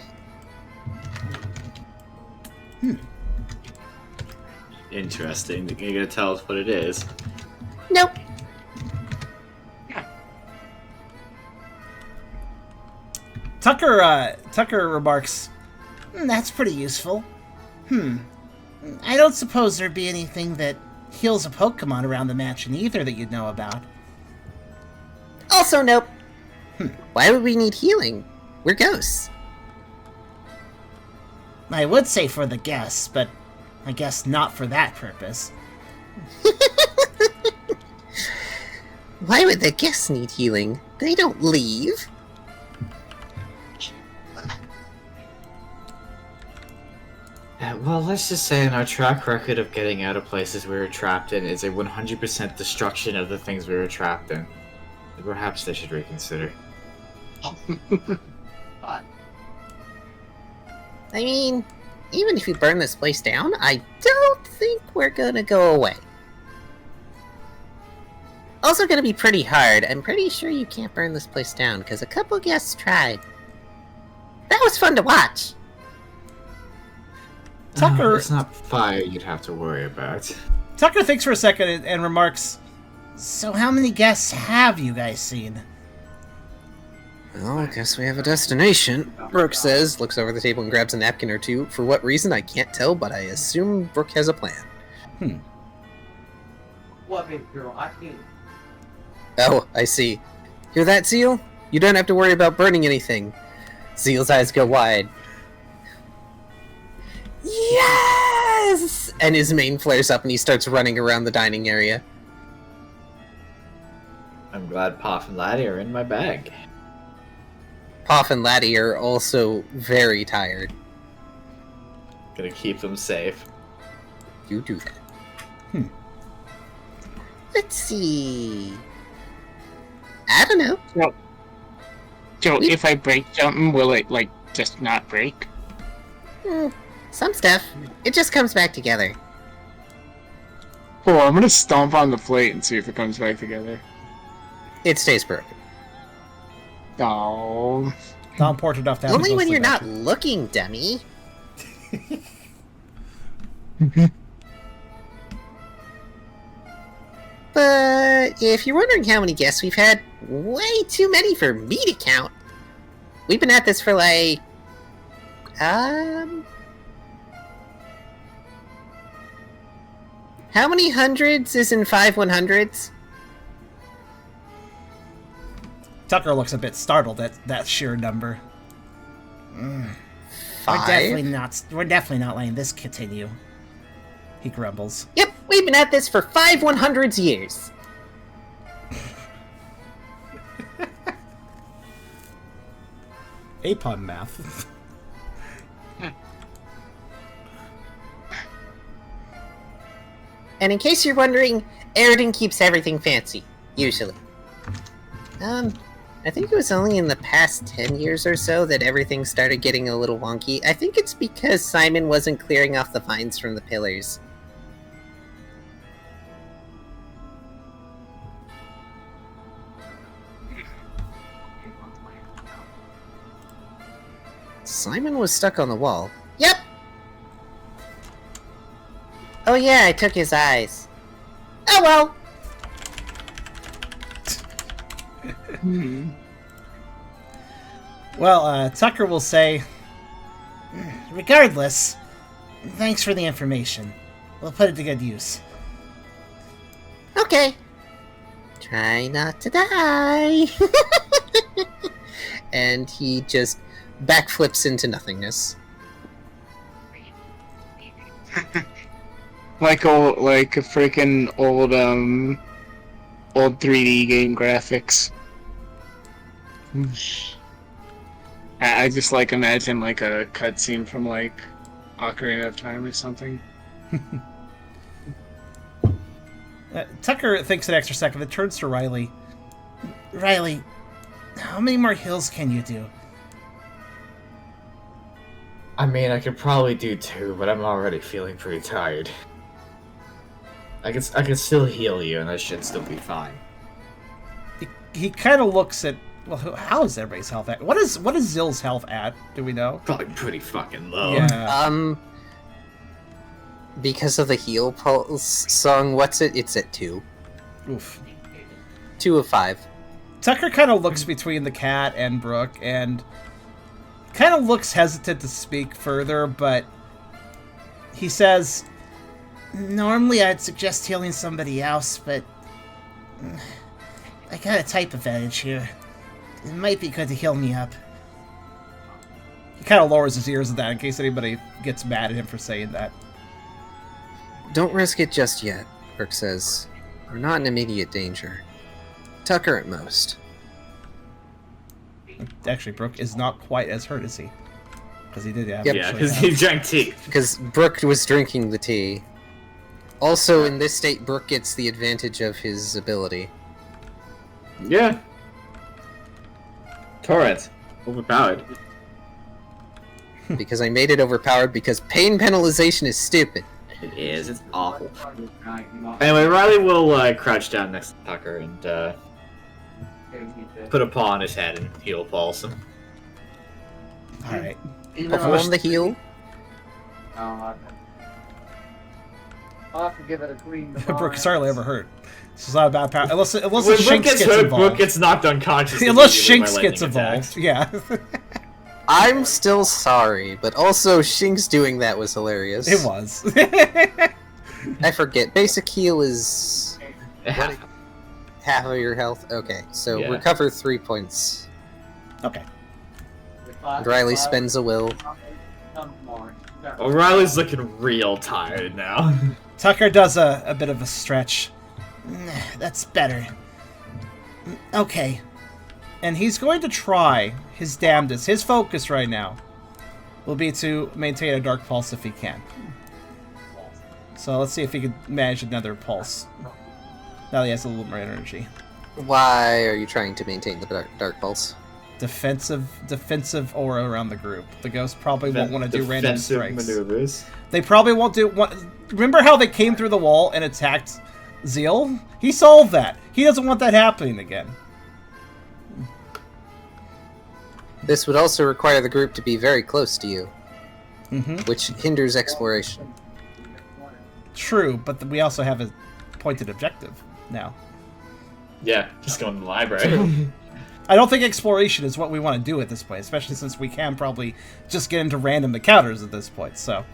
Interesting. You're gonna tell us what it is. Nope. Tucker remarks, "That's pretty useful. I don't suppose there'd be anything that heals a Pokemon around the mansion either that you'd know about." Also nope. Why would we need healing? We're ghosts. I would say for the guests, but I guess not for that purpose. Why would the guests need healing? They don't leave. Well, let's just say in our track record of getting out of places we were trapped in is a 100% destruction of the things we were trapped in. Perhaps they should reconsider. I mean, even if you burn this place down, I don't think we're gonna go away. Also gonna be pretty hard. I'm pretty sure you can't burn this place down, because a couple guests tried. That was fun to watch. Tucker, It's not fire you'd have to worry about. Tucker thinks for a second and remarks, "So how many guests have you guys seen?" Well, I guess we have a destination, Brooke says, looks over the table and grabs a napkin or two. For what reason, I can't tell, but I assume Brooke has a plan. Oh, I see. Hear that, Zeal? You don't have to worry about burning anything. Zeal's eyes go wide. Yes! And his mane flares up and he starts running around the dining area. I'm glad Poff and Laddie are in my bag. Poff and Laddie are also very tired. Gonna keep them safe. You do that. Let's see. I don't know. So if I break something, will it, like, just not break? Some stuff. It just comes back together. Oh, I'm gonna stomp on the plate and see if it comes back together. It stays broken. Oh. Not important enough to have Only a when ghostly you're not mansion. looking, dummy. But if you're wondering how many guests we've had, way too many for me to count. We've been at this for like... How many hundreds is in 5 100s? Tucker looks a bit startled at that sheer number. We're 5? definitely not letting this continue. He grumbles. Yep, we've been at this for 5 100s years. Apon math. And in case you're wondering, Eragon keeps everything fancy, usually. I think it was only in the past 10 years or so that everything started getting a little wonky. I think it's because Simon wasn't clearing off the vines from the pillars. Simon was stuck on the wall. Yep! Oh yeah, I took his eyes. Oh well! Well, Tucker will say, "Regardless, thanks for the information. We'll put it to good use." Okay. Try not to die. And he just backflips into nothingness. Like a freaking old 3D game graphics. I just like imagine like a cutscene from like Ocarina of Time or something. Tucker thinks an extra second, then turns to Riley. "Riley, how many more hills can you do?" I mean, I could probably do 2, but I'm already feeling pretty tired. I can still heal you, and I should still be fine. He kind of looks at. Well, how is everybody's health at? What is Zill's health at? Do we know? Probably pretty fucking low. Yeah. Because of the heal pulse song, it's at 2. Oof. 2 of 5. Tucker kind of looks between the cat and Brooke, and kind of looks hesitant to speak further, but he says, Normally I'd suggest healing somebody else, but I got a type advantage here. It might be good to heal me up. he kind of lowers his ears at that in case anybody gets mad at him for saying that. Don't risk it just yet, Brooke says. We're not in immediate danger. Tucker at most. Actually, Brooke is not quite as hurt as he. Because he did have... Yep. Yeah, because he drank tea. Because Brooke was drinking the tea. Also, in this state, Brooke gets the advantage of his ability. Yeah. Torrent. Overpowered. Because I made it overpowered because pain penalization is stupid. It is. It's awful. Anyway, Riley will crouch down next to Tucker and put a paw on his head and heal pulse him. Alright. Perform the heal. I'll have to give it a clean. Brooke's hardly ever hurt. This is not about power. Unless When Shinx Brooke gets gets hurt, involved. Brooke gets knocked unconscious. Unless immediately by Shinx gets lightning involved. attacks. Yeah. I'm still sorry, but also Shinx doing that was hilarious. It was. I forget. Basic heal is Yeah. half of your health. Okay, so Yeah. recover 3 points. Okay. And Riley spends a will. O'Reilly's looking real tired now. Tucker does a bit of a stretch. That's better. Okay. And he's going to try his damnedest. His focus right now will be to maintain a dark pulse if he can. So let's see if he can manage another pulse. Now that he has a little more energy. Why are you trying to maintain the dark pulse? Defensive aura around the group. The ghost probably won't want to do random Defensive strikes. maneuvers. They probably won't do... Remember how they came through the wall and attacked Zeal? He solved that. He doesn't want that happening again. This would also require the group to be very close to you, which hinders exploration. True, but we also have a pointed objective now. Yeah, just going to the library. I don't think exploration is what we want to do at this point, especially since we can probably just get into random encounters at this point, so...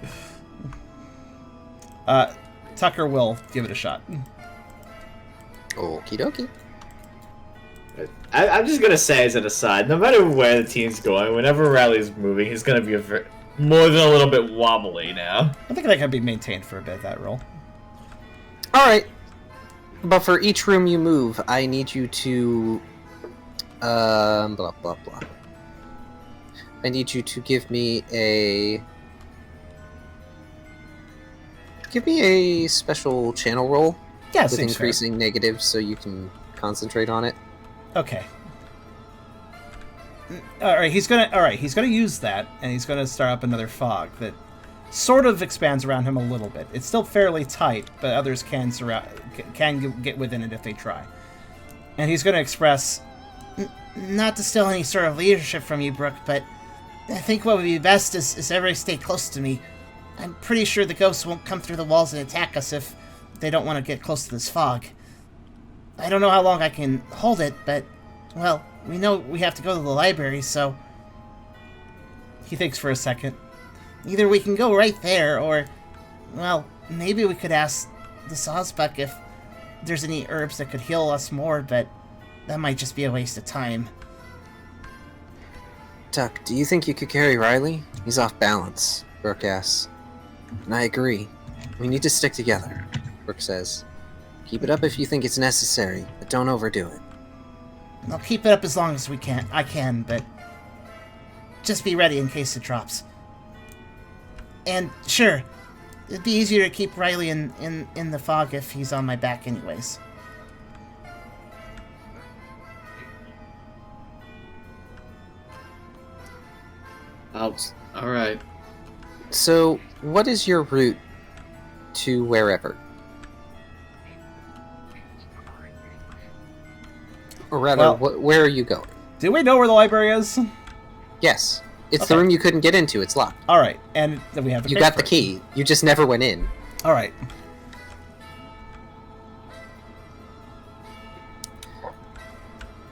Tucker will give it a shot. Okie dokie. I'm just gonna say as an aside, no matter where the team's going, whenever Riley's moving, he's gonna be more than a little bit wobbly now. I think that can be maintained for a bit, that roll. Alright. But for each room you move, I need you to... blah, blah, blah. I need you to give me a... Give me a special channel roll Yeah, with seems increasing negatives so you can concentrate on it. Okay. Alright, he's gonna use that, and he's gonna start up another fog that sort of expands around him a little bit. It's still fairly tight, but others can get within it if they try. And he's gonna express... Not to steal any sort of leadership from you, Brooke, but I think what would be best is everybody stay close to me. I'm pretty sure the ghosts won't come through the walls and attack us if they don't want to get close to this fog. I don't know how long I can hold it, but, well, we know we have to go to the library, so... He thinks for a second. Either we can go right there, or, well, maybe we could ask the Sawsbuck if there's any herbs that could heal us more, but that might just be a waste of time. Tuck, do you think you could carry Riley? He's off balance, Brooke asks. And I agree. We need to stick together, Brooke says. Keep it up if you think it's necessary, but don't overdo it. I'll keep it up as long as I can, but just be ready in case it drops. And sure, it'd be easier to keep Riley in the fog if he's on my back anyways. All right. So, what is your route to wherever? Or rather, Well- where are you going? Do we know where the library is? Yes. It's Okay. the room you couldn't get into. It's locked. All right, and then we have to You pay got for the it. key. You just never went in. All right.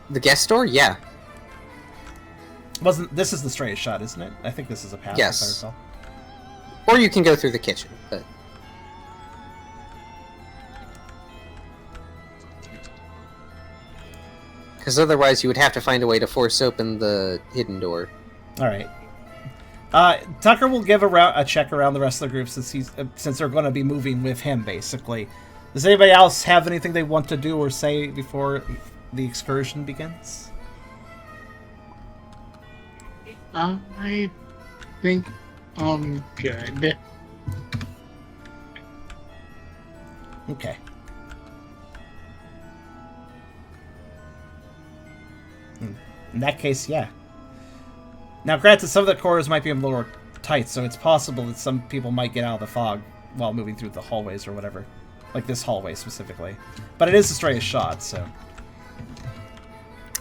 The guest store? Yeah. Wasn't this is the straightest shot, isn't it? I think this is a pass. Yes. If I recall. Or you can go through the kitchen, but... Because otherwise you would have to find a way to force open the hidden door. All right. Tucker will give a check around the rest of the group since they're going to be moving with him, basically. Does anybody else have anything they want to do or say before the excursion begins? I think I'm good. Okay. In that case, yeah. Now, granted, some of the corridors might be a little tight, so it's possible that some people might get out of the fog while moving through the hallways or whatever. Like this hallway specifically. But it is the straightest shot, so...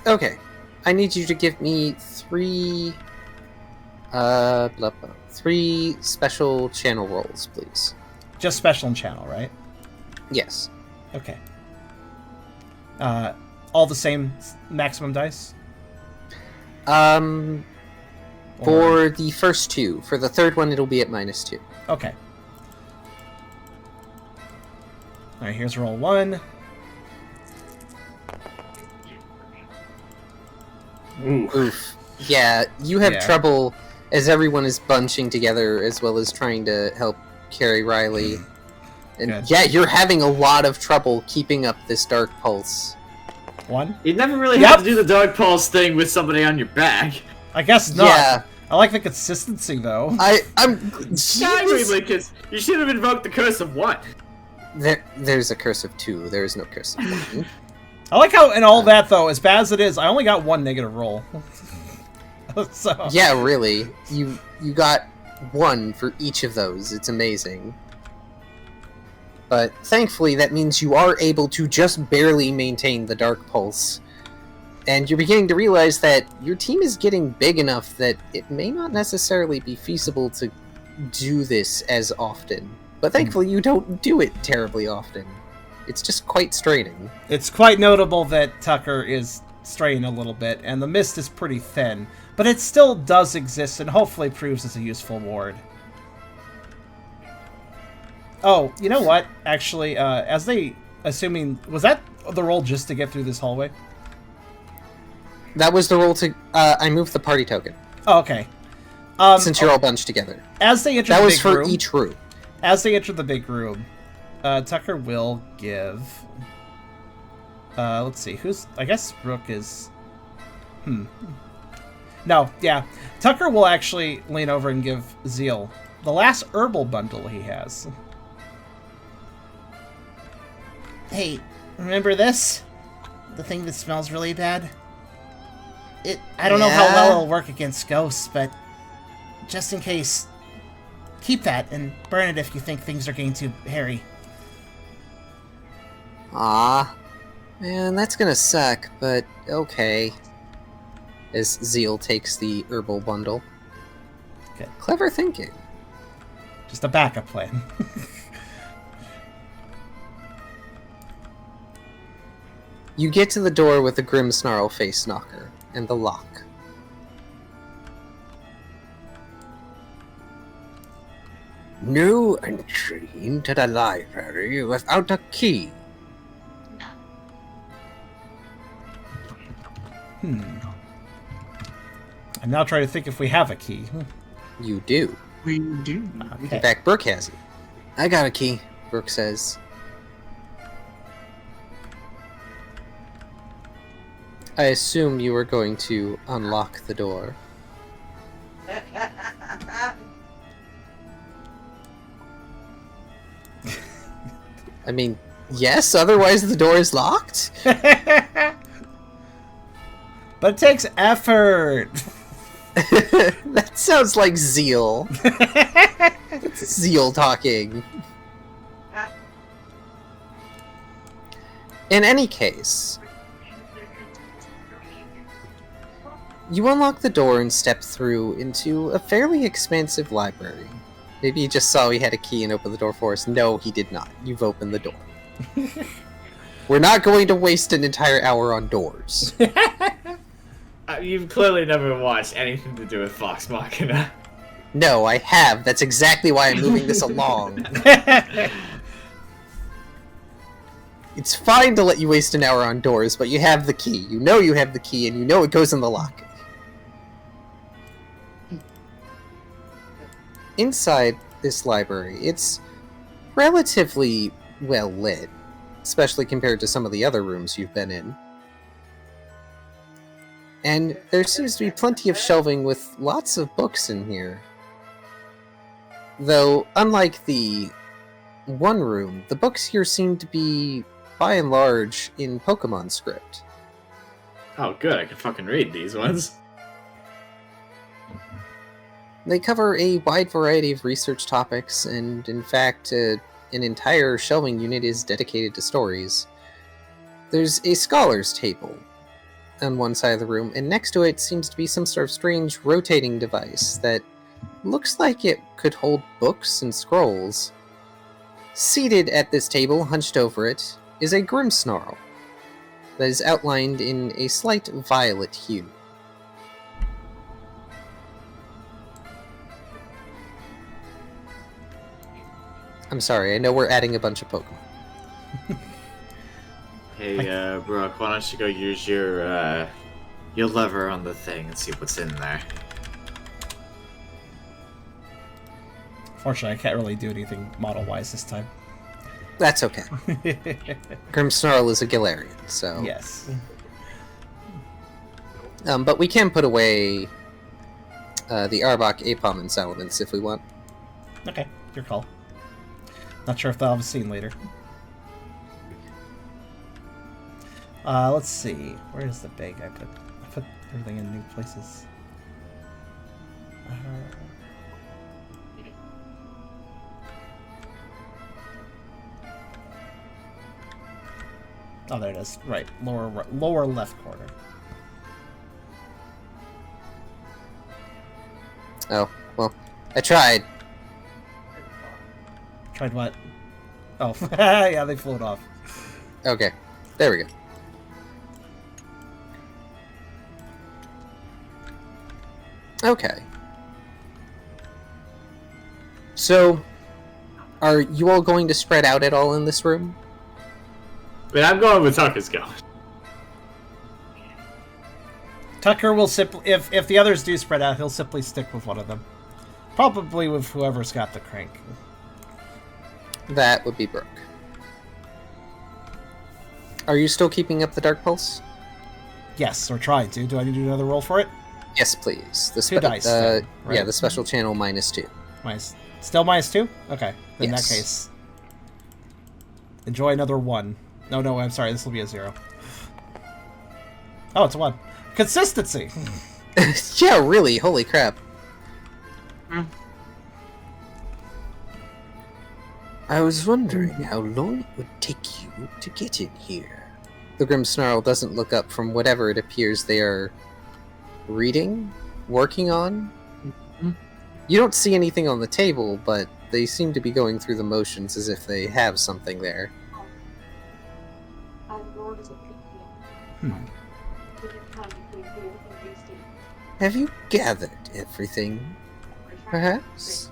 Okay. I need you to give me three special channel rolls, please. Just special and channel, right? Yes. Okay. All the same maximum dice? For the first two. For the third one, it'll be at -2. Okay. Alright, here's roll 1. Oof. Yeah, you have trouble as everyone is bunching together as well as trying to help carry Riley. And Good. yeah, you're having a lot of trouble keeping up this dark pulse. 1? You'd never really have to do the dog pulse thing with somebody on your back. I guess not. Yeah. I like the consistency, though. I'm... Because you should have invoked the curse of what? There's a curse of 2. There is no curse of 1. I like how, in all that, though, as bad as it is, I only got 1 negative roll. So... Yeah, really. You got 1 for each of those. It's amazing. But thankfully, that means you are able to just barely maintain the dark pulse. And you're beginning to realize that your team is getting big enough that it may not necessarily be feasible to do this as often. But thankfully, you don't do it terribly often. It's just quite straining. It's quite notable that Tucker is straying a little bit, and the mist is pretty thin. But it still does exist, and hopefully proves as a useful ward. Oh, you know what? Actually, as they... Assuming... Was that the roll just to get through this hallway? That was the roll to... I moved the party token. Oh, okay. Since you're all bunched together. As they enter that the was big for room, each room. As they enter the big room, Tucker will give... let's see, who's... I guess Rook is... No, yeah. Tucker will actually lean over and give Zeal the last herbal bundle he has. Hey, remember this? The thing that smells really bad? I don't know how well it'll work against ghosts, but just in case, keep that and burn it if you think things are getting too hairy. Ah, man, that's gonna suck, but okay. As Zeal takes the herbal bundle. Okay. Clever thinking. Just a backup plan. You get to the door with the grim snarl face knocker and the lock. No entry into the library without a key. I'm now trying to think if we have a key. You do. We do. Okay. In fact, Brooke has it. I got a key, Brooke says. I assume you were going to unlock the door. I mean, yes, otherwise the door is locked? But it takes effort. That sounds like zeal. That's zeal talking. In any case, you unlock the door and step through into a fairly expansive library. Maybe you just saw he had a key and opened the door for us. No, he did not. You've opened the door. We're not going to waste an entire hour on doors. You've clearly never watched anything to do with Vox Machina. No, I have. That's exactly why I'm moving this along. It's fine to let you waste an hour on doors, but you have the key. You know you have the key, and you know it goes in the lock. Inside this library, it's relatively well lit, especially compared to some of the other rooms you've been in. And there seems to be plenty of shelving with lots of books in here. Though, unlike the one room, the books here seem to be, by and large, in Pokemon script. Oh, good. I can fucking read these ones. They cover a wide variety of research topics, and in fact, an entire shelving unit is dedicated to stories. There's a scholar's table on one side of the room, and next to it seems to be some sort of strange rotating device that looks like it could hold books and scrolls. Seated at this table, hunched over it, is a Grimmsnarl that is outlined in a slight violet hue. I'm sorry, I know we're adding a bunch of Pokemon. Hey, Brooke, why don't you go use your lever on the thing and see what's in there. Fortunately, I can't really do anything model-wise this time. That's okay. Grimmsnarl is a Galarian, so... Yes. But we can put away the Arbok, Apom, and Salamence if we want. Okay, your call. Not sure if they'll have a scene later. Let's see. Where is the bag I put? I put everything in new places. Oh, there it is. Right, lower left corner. Oh, well, I tried. Tried what? Oh, yeah, they float off. Okay, there we go. Okay. So, are you all going to spread out at all in this room? I mean, I'm going with Tucker's going. Tucker will simply, if the others do spread out, he'll simply stick with one of them. Probably with whoever's got the crank. That would be Brooke. Are you still keeping up the Dark Pulse? Yes, or trying to. Do I need to do another roll for it? Yes, please. The Two dice, then, right? Yeah, the special channel -2. Still -2? Okay. In Yes. that case, enjoy another 1. No, I'm sorry. This will be a 0. Oh, it's a 1. Consistency! Yeah, really. Holy crap. I was wondering how long it would take you to get in here. The Grimmsnarl doesn't look up from whatever it appears they are reading, working on. You don't see anything on the table, but they seem to be going through the motions as if they have something there. Have you gathered everything, perhaps?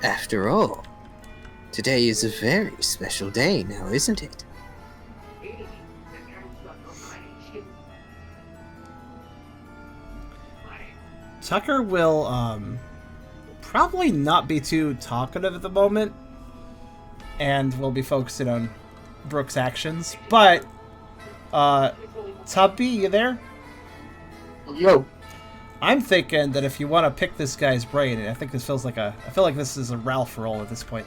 After all, today is a very special day now, isn't it? Tucker will probably not be too talkative at the moment, and will be focusing on Brooke's actions. But Tubby, you there? Yo. I'm thinking that if you want to pick this guy's brain, and I think this feels like I feel like this is a Ralph roll at this point.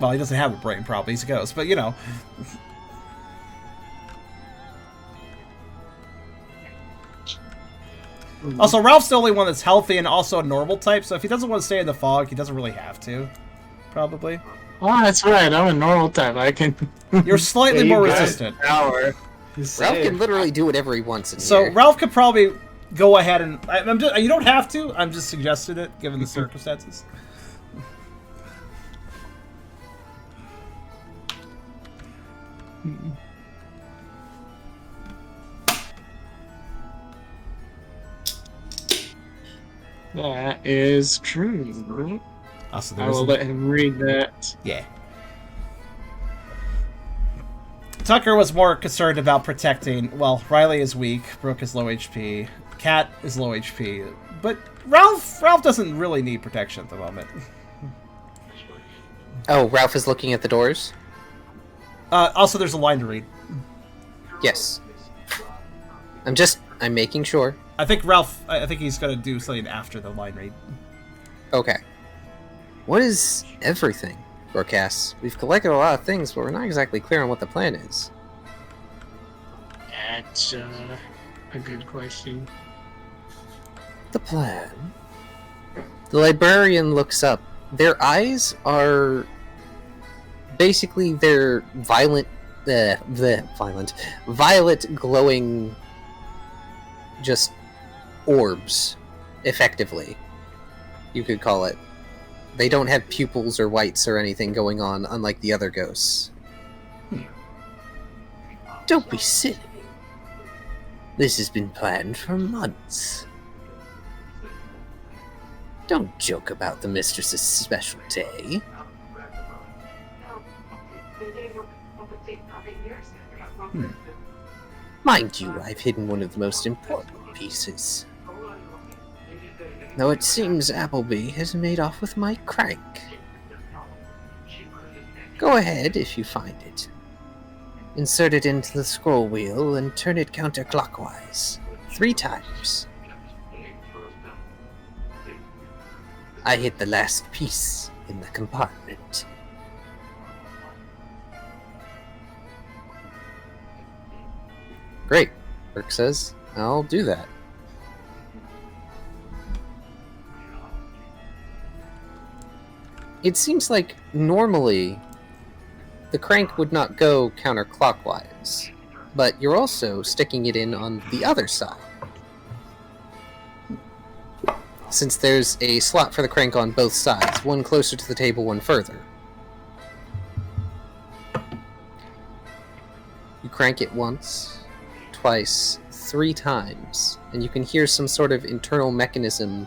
Well, he doesn't have a brain, probably. He's a ghost, but you know. Also, Ralph's the only one that's healthy and also a normal type, so if he doesn't want to stay in the fog, he doesn't really have to. Probably. Oh, that's right. I'm a normal type. I can. You're slightly more resistant. Power. Ralph can literally do whatever he wants in So here. Ralph could probably go ahead and... you don't have to. I'm just suggesting it, given the circumstances. That is true. Also, I will let him read that. Yeah. Tucker was more concerned about protecting... Well, Riley is weak. Brooke is low HP. Kat is low HP. But Ralph doesn't really need protection at the moment. Oh, Ralph is looking at the doors? Also, there's a line to read. Yes. I'm making sure. I think he's going to do something after the line read. Okay. What is everything, Broadcast? We've collected a lot of things, but we're not exactly clear on what the plan is. That's a good question. The plan? The librarian looks up. Their eyes are... Basically, they're violet glowing just orbs, effectively, you could call it. They don't have pupils or whites or anything going on, unlike the other ghosts. Don't be silly. This has been planned for months. Don't joke about the mistress's special day. Mind you, I've hidden one of the most important pieces. Though it seems Appleby has made off with my crank. Go ahead if you find it. Insert it into the scroll wheel and turn it counterclockwise 3 times. I hit the last piece in the compartment. Great, Burke says. I'll do that. It seems like normally the crank would not go counterclockwise, but you're also sticking it in on the other side. Since there's a slot for the crank on both sides, one closer to the table, one further. You crank it once, twice, 3 times, and you can hear some sort of internal mechanism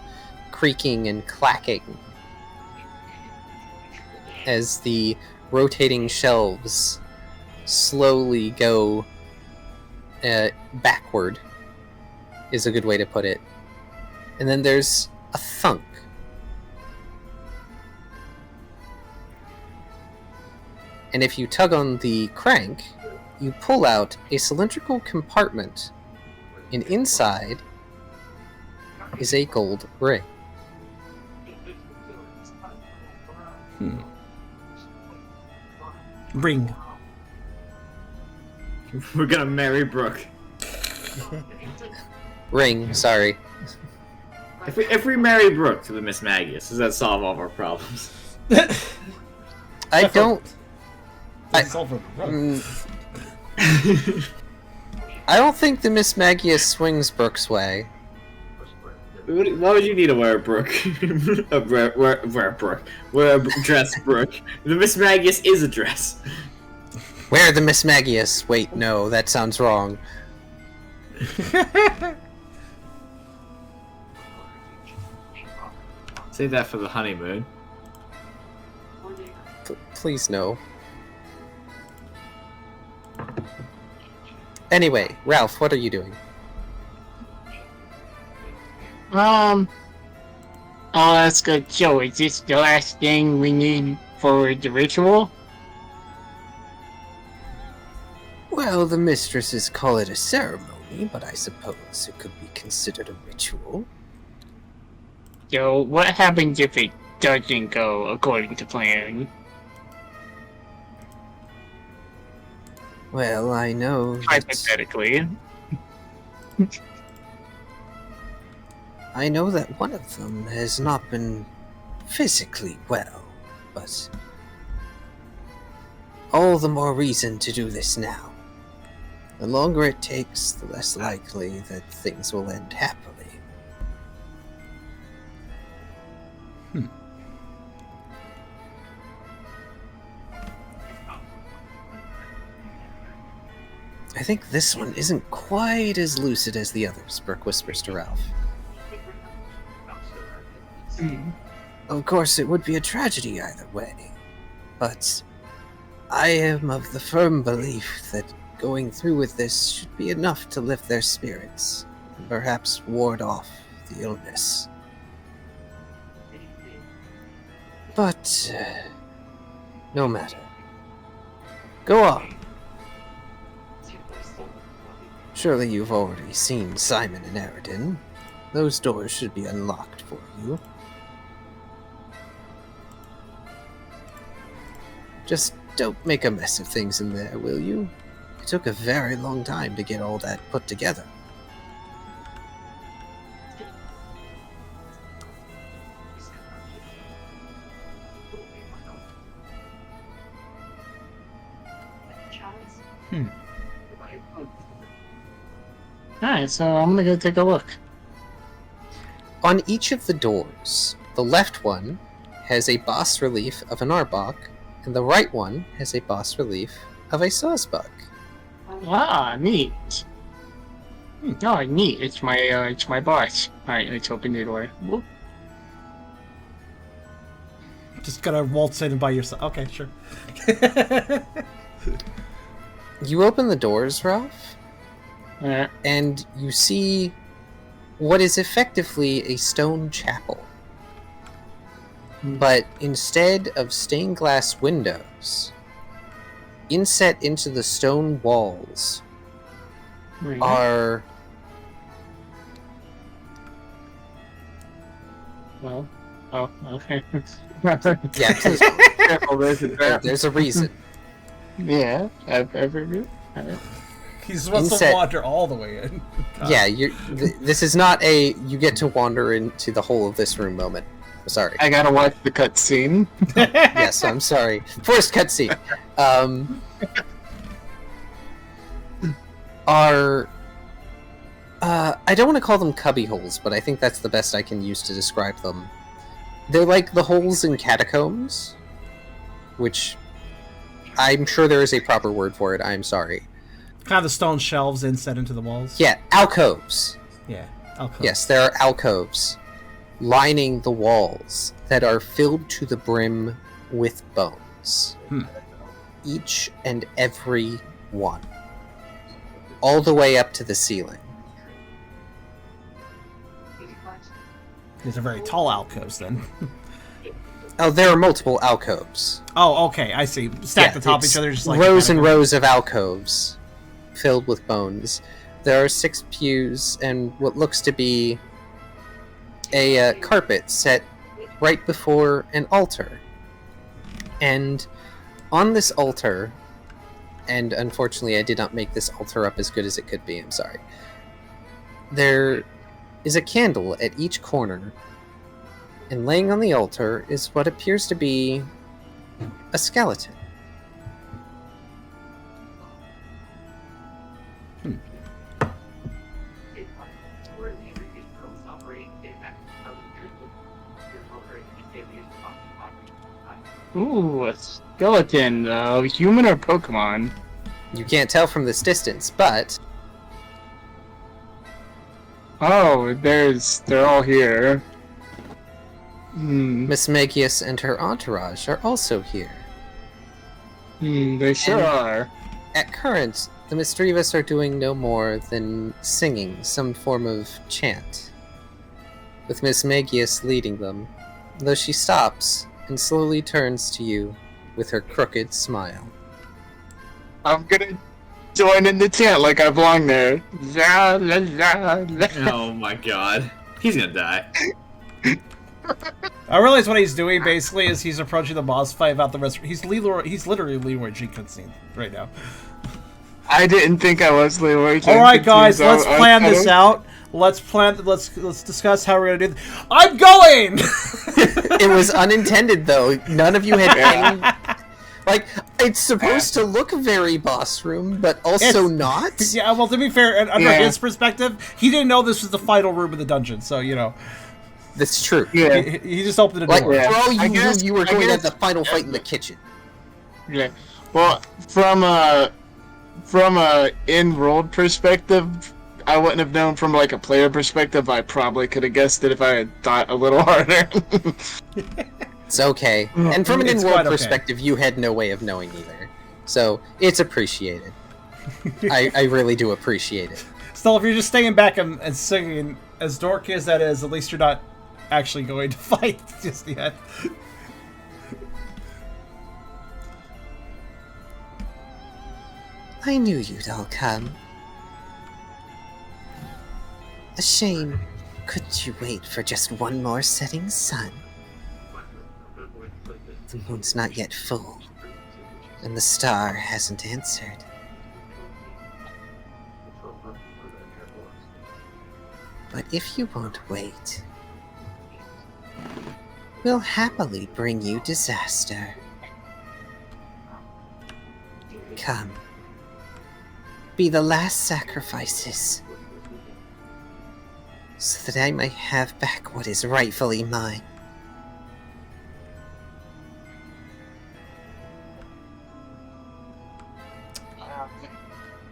creaking and clacking as the rotating shelves slowly go backward, is a good way to put it. And then there's a thunk. And if you tug on the crank, you pull out a cylindrical compartment, and inside is a gold ring. Ring. We're gonna marry Brooke. Ring, sorry. If we marry Brooke to the Miss Magius, does that solve all of our problems? I don't... I don't think the Miss Magius swings Brooke's way. Why would you need to wear a Brooke? wear a Brooke. Wear a dress Brooke. The Miss Magius is a dress. Wear the Miss Magius. Wait, no, that sounds wrong. Save that for the honeymoon. Please no. Anyway, Ralph, what are you doing? I'll ask Joe, is this the last thing we need for the ritual? Well, the mistresses call it a ceremony, but I suppose it could be considered a ritual. Joe, what happens if it doesn't go according to plan? Well, I know that, Hypothetically. I know that one of them has not been physically well, but all the more reason to do this now. The longer it takes, the less likely that things will end happily. I think this one isn't quite as lucid as the others, Brooke whispers to Ralph. Of course, it would be a tragedy either way, but I am of the firm belief that going through with this should be enough to lift their spirits, and perhaps ward off the illness. But, no matter. Go on. Surely you've already seen Simon and Eragon. Those doors should be unlocked for you. Just don't make a mess of things in there, will you? It took a very long time to get all that put together. Alright, so I'm gonna go take a look. On each of the doors, the left one has a bas relief of an Arbok, and the right one has a bas relief of a Sawsbuck. Ah, neat. Oh, neat. It's my boss. Alright, let's open the door. Whoop. Just gonna waltz in by yourself. Okay, sure. You open the doors, Ralph, and you see what is effectively a stone chapel. But instead of stained glass windows, inset into the stone walls are... Well, oh, okay. Yeah, there's a reason. Yeah, I've heard. He's supposed to Inset- wander all the way in. Yeah, this is not a you get to wander into the whole of this room moment. Sorry. I gotta watch the cutscene. Yes, I'm sorry. Forced cutscene. Are I don't want to call them cubby holes, but I think that's the best I can use to describe them. They're like the holes in catacombs, which I'm sure there is a proper word for it. I'm sorry. Kind of the stone shelves inset into the walls. Yeah, alcoves. Yeah, alcoves. Yes, there are alcoves lining the walls that are filled to the brim with bones. Each and every one. All the way up to the ceiling. These are very tall alcoves, then. Oh, there are multiple alcoves. Oh, okay, I see. Stacked on top of it's each other, just like... rows and rows of alcoves filled with bones. There are 6 pews and what looks to be a carpet set right before an altar. And on this altar, and unfortunately I did not make this altar up as good as it could be, I'm sorry. There is a candle at each corner, and laying on the altar is what appears to be a skeleton. Ooh, a skeleton. Human or Pokemon? You can't tell from this distance, but Oh, they're all here. Miss Magius and her entourage are also here. They sure And- are. At current, the Misdreavus are doing no more than singing some form of chant, with Miss Magius leading them, though she stops and slowly turns to you with her crooked smile. I'm gonna join in the chant like I belong there. La, la, la, la. Oh my god. He's gonna die. I realize what he's doing, basically, is he's approaching the boss fight without the rest... He's literally Leroy Jenkins right now. I didn't think I was Leroy. All right, guys, let's plan this out. Let's discuss how we're gonna do this. I'm going. It was unintended, though. None of you had any. Like, it's supposed to look very boss room, but also not. Yeah, well, to be fair, under his perspective, he didn't know this was the final room of the dungeon, so you know. That's true. Yeah. He just opened the Like, door. for all you guess- knew, you were I going to guess- have the final fight in the kitchen. Yeah. Well, from a in-world perspective, I wouldn't have known. From like a player perspective, I probably could have guessed it if I had thought a little harder. It's okay. And from an It's in-world quite okay. perspective, you had no way of knowing either. So, it's appreciated. I really do appreciate it. Still, if you're just staying back and singing, as dorky as that is, at least you're not actually going to fight just yet. I knew you'd all come. A shame. Couldn't you wait for just one more setting sun? The moon's not yet full, and the star hasn't answered. But if you won't wait, we'll happily bring you disaster. Come. Be the last sacrifices, so that I may have back what is rightfully mine.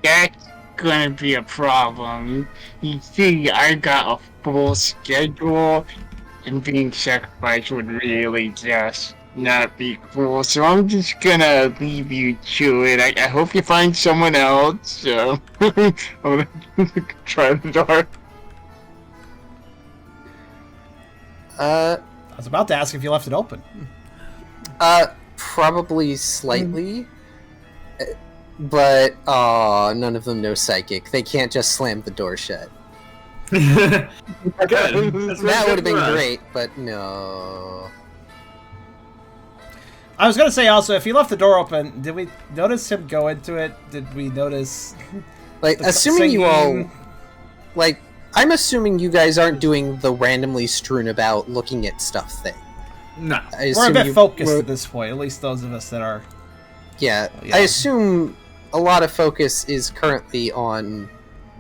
That's gonna be a problem. You see, I got a full schedule, and being sacrificed would really just not be cool. So I'm just gonna leave you to it. I hope you find someone else. I'm gonna try the door. I was about to ask if you left it open. Probably slightly. But, none of them know psychic. They can't just slam the door shut. Good. That would have been great, but no. I was gonna say also, if he left the door open, did we notice him go into it? Did we notice? Like, the assuming you all... singing? Like, I'm assuming you guys aren't doing the randomly strewn about looking at stuff thing. No. I We're a assume bit you focused were- at this point, at least those of us that are. Yeah, Yeah. I assume a lot of focus is currently on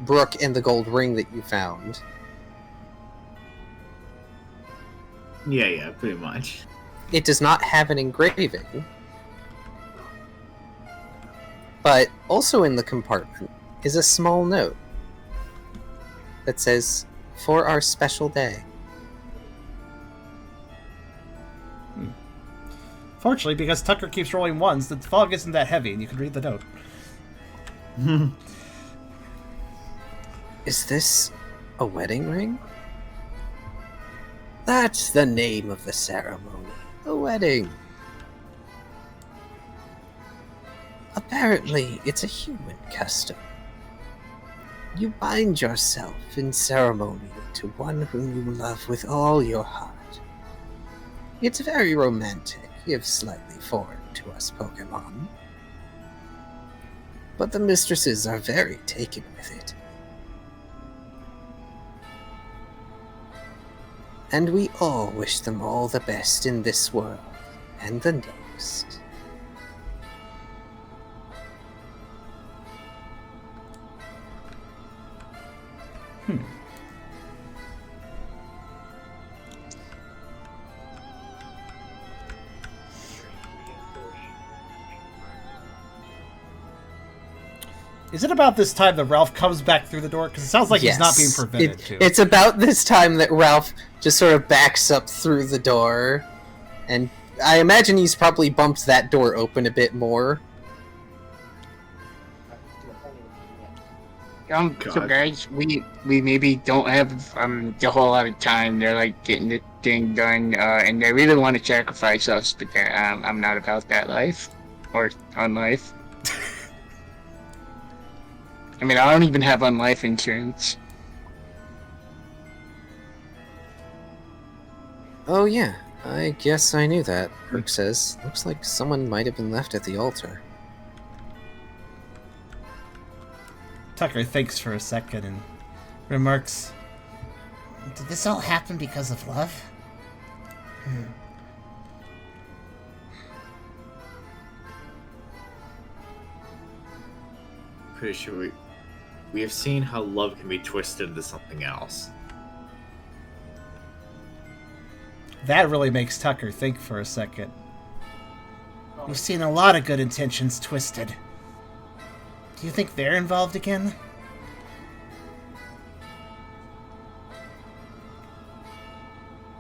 Brooke and the gold ring that you found. Yeah, pretty much. It does not have an engraving. But also in the compartment is a small note that says, "For our special day." Fortunately, because Tucker keeps rolling ones, the fog isn't that heavy, and you can read the note. Is this a wedding ring? That's the name of the ceremony. A wedding. Apparently, it's a human custom. You bind yourself in ceremony to one whom you love with all your heart. It's very romantic, if slightly foreign to us Pokemon. But the mistresses are very taken with it. And we all wish them all the best in this world and the next. Is it about this time that Ralph comes back through the door? Because it sounds like he's not being Yes. prevented to. It's about this time that Ralph just sort of backs up through the door, and I imagine he's probably bumped that door open a bit more. So God. guys, we maybe don't have a whole lot of time. They're like getting the thing done, and they really want to sacrifice us, but I'm not about that life or unlife. I mean, I don't even have unlife insurance. Oh yeah, I guess I knew that, Perk says. Looks like someone might have been left at the altar. Tucker thinks for a second and remarks, Did this all happen because of love? Pretty sure we have seen how love can be twisted into something else. that really makes Tucker think for a second. We've seen a lot of good intentions twisted. Do you think they're involved again?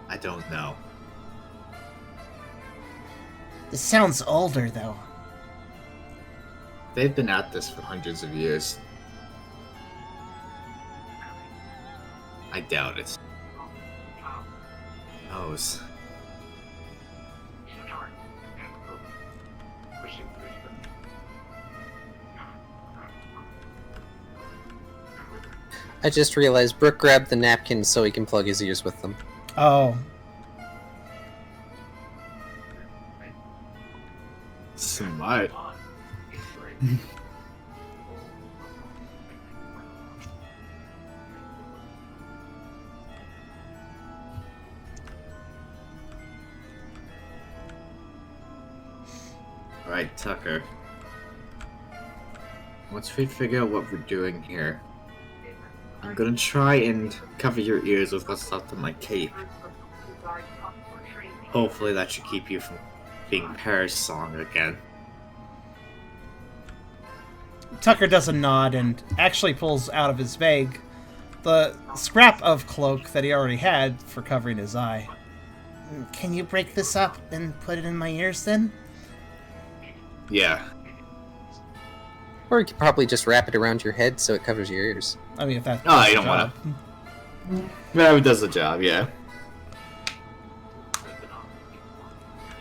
I don't know. This sounds older, though. They've been at this for hundreds of years. I doubt it. Who knows? I just realized Brooke grabbed the napkins so he can plug his ears with them. Oh, Smart. Right, Tucker. Once we figure out what we're doing here, I'm gonna try and cover your ears with what's left of my cape. Hopefully that should keep you from being Paris song again. Tucker does a nod and actually pulls out of his bag the scrap of cloak that he already had for covering his eye. Can you break this up and put it in my ears, then? Yeah. Or you could probably just wrap it around your head so it covers your ears. I mean, if that. Oh, you don't want to. That does the job, yeah.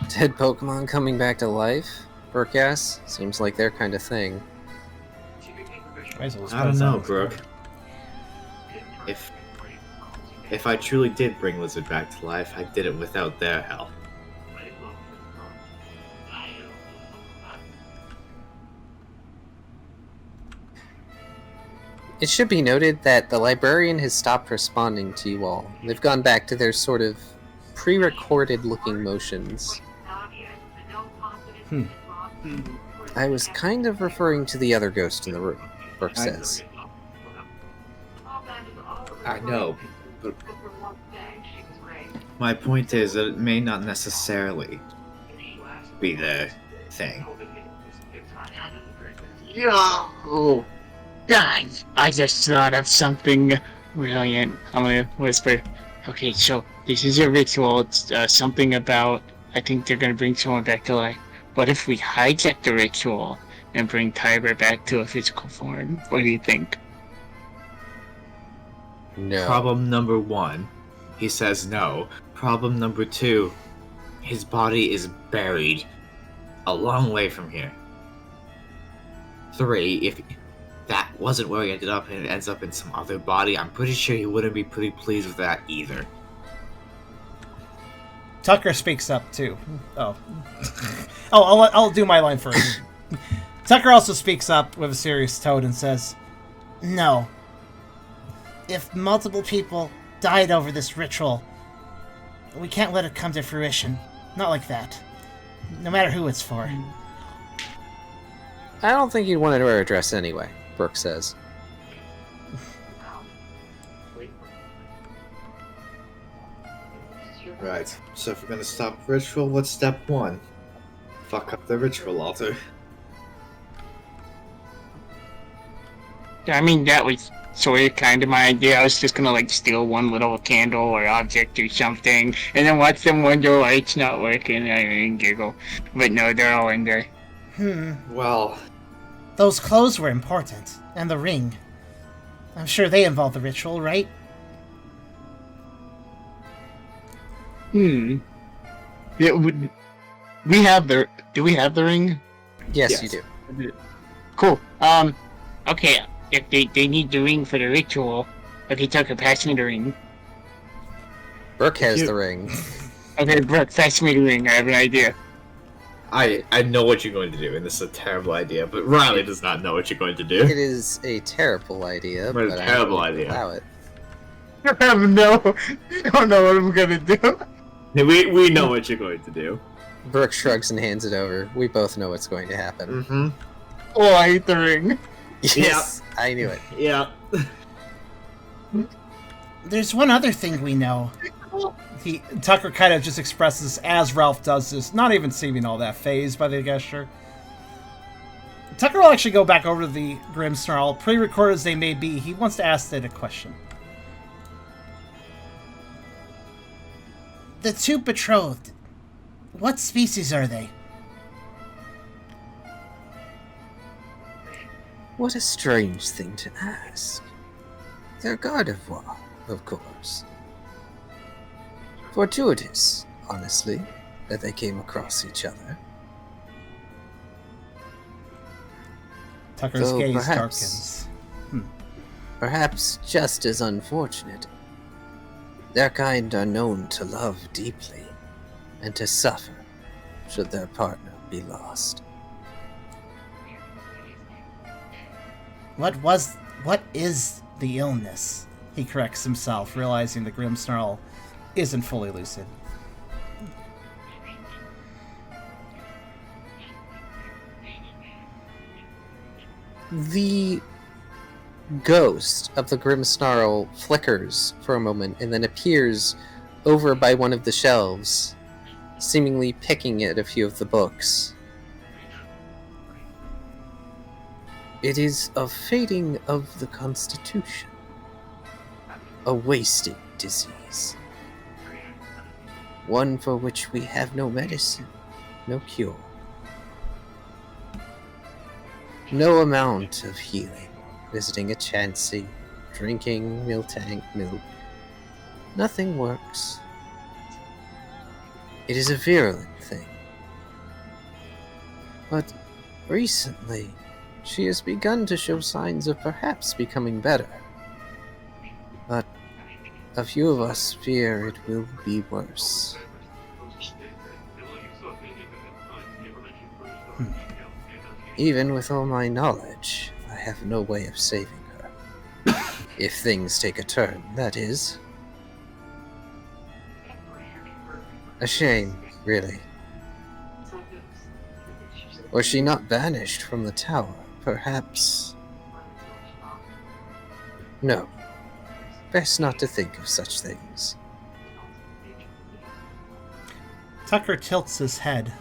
Dead Pokemon coming back to life? Brooke asks. Seems like their kind of thing. Might as well just I put don't his know, eyes. Brooke. If I truly did bring Lizard back to life, I did it without their help. It should be noted that the librarian has stopped responding to you all. They've gone back to their sort of pre-recorded looking motions. I was kind of referring to the other ghost in the room, Brooke says. I know, but my point is that it may not necessarily be the thing. Yo! Guys, I just thought of something brilliant. I'm gonna whisper. Okay, so this is a ritual. It's something about, I think they're gonna bring someone back to life. What if we hijack the ritual and bring Tiber back to a physical form? What do you think? No. Problem number 1, he says no. Problem number 2, his body is buried a long way from here. 3, if that wasn't where he ended up and it ends up in some other body, I'm pretty sure he wouldn't be pretty pleased with that either. Tucker speaks up too. Oh, I'll do my line first. Tucker also speaks up with a serious tone and says, No. If multiple people died over this ritual, we can't let it come to fruition. Not like that. No matter who it's for. I don't think you'd want to wear a dress anyway, Brooke says. Right, so if we're gonna stop ritual, what's step 1? Fuck up the ritual altar. I mean, that was sort of kind of my idea. I was just gonna like steal one little candle or object or something, and then watch them wonder why it's not working and giggle. But no, they're all in there. Well, Those clothes were important. And the ring. I'm sure they involved the ritual, right? Yeah, we have the. Do we have the ring? Yes, you do. Cool. Okay. If they need the ring for the ritual, okay, Tucker, pass me the ring. Brooke has the ring. Okay, Brooke, pass me the ring. I have an idea. I know what you're going to do, and this is a terrible idea, but Riley does not know what you're going to do. It is a terrible idea, What a but terrible I idea. allow it. I don't know what I'm gonna do. We know what you're going to do. Brooke shrugs and hands it over. We both know what's going to happen. Mm-hmm. Oh, I hate the ring. Yes, I knew it. Yeah. There's one other thing we know. Tucker kind of just expresses as Ralph does this, not even seeming all that fazed by the gesture. Tucker will actually go back over to the Grim Snarl. Pre-recorded as they may be, he wants to ask it a question. The two betrothed. What species are they? What a strange thing to ask. They're Gardevoir, of course. Fortuitous, honestly, that they came across each other. Tucker's Though gaze perhaps- darkens. Perhaps just as unfortunate. Their kind are known to love deeply, and to suffer should their partner be lost. What is the illness? He corrects himself, realizing the Grim Snarl isn't fully lucid. The ghost of the Grim Snarl flickers for a moment and then appears over by one of the shelves, seemingly picking at a few of the books. It is a fading of the constitution, a wasting disease, one for which we have no medicine, no cure. No amount of healing, visiting a chancy, drinking Miltank milk, nothing works. It is a virulent thing. But recently, she has begun to show signs of perhaps becoming better. But a few of us fear it will be worse. Even with all my knowledge, I have no way of saving her. If things take a turn, that is. A shame, really. Was she not banished from the tower? Perhaps. No. Best not to think of such things. Tucker tilts his head.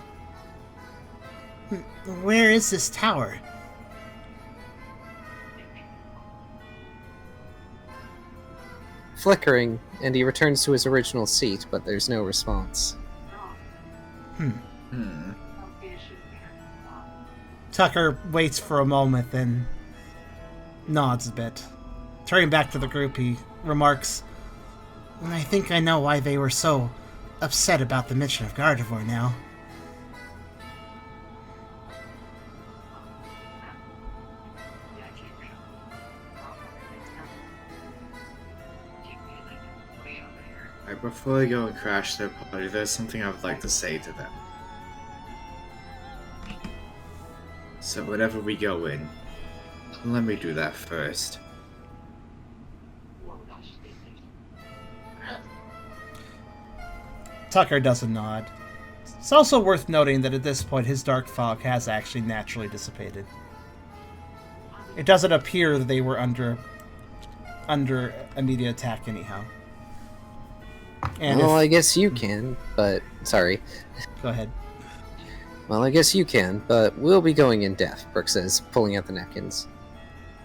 Where is this tower? Flickering, and he returns to his original seat, but there's no response. Tucker waits for a moment, then nods a bit. Turning back to the group, he remarks, I think I know why they were so upset about the mention of Gardevoir now. Right, before we go and crash their party, there's something I would like to say to them. So whenever we go in, let me do that first. Tucker doesn't nod. It's also worth noting that at this point his dark fog has actually naturally dissipated. It doesn't appear that they were under immediate attack anyhow. And Well, I guess you can, but... Sorry. go ahead. Well, I guess you can, but we'll be going in depth, Brooke says, pulling out the napkins.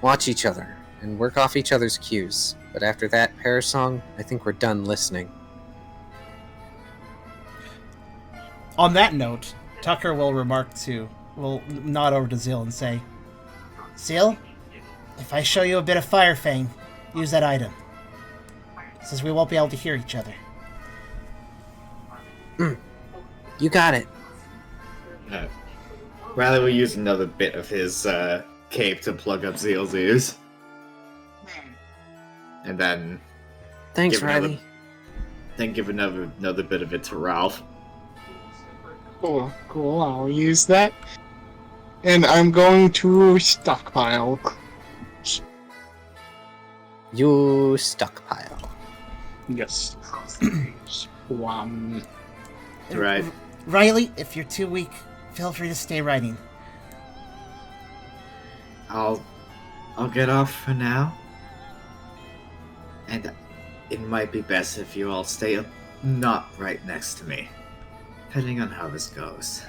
Watch each other, and work off each other's cues. But after that pair song, I think we're done listening. On that note, Tucker will nod over to Zil and say, Seal, if I show you a bit of Fire Fang, use that item. Since we won't be able to hear each other. You got it. Riley will use another bit of his cape to plug up Zeal's ears. And then Thanks, give another- Riley. then give another bit of it to Ralph. Cool. I'll use that. And I'm going to stockpile. You stockpile. Yes. Swam. Right. Riley, if you're too weak, feel free to stay writing. I'll get off for now. And it might be best if you all stay not right next to me. Depending on how this goes.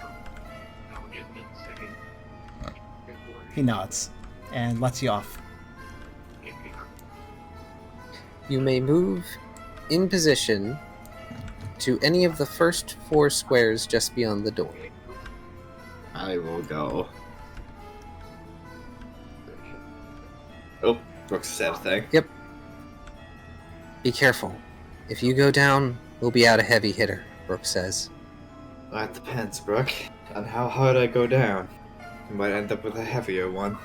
He nods and lets you off. You may move in position to any of the first 4 squares just beyond the door. I will go. Oh, Brooks said a thing. Yep. Be careful. If you go down, we'll be out a heavy hitter, Brooke says. That depends, Brooke, on how hard I go down. I might end up with a heavier one.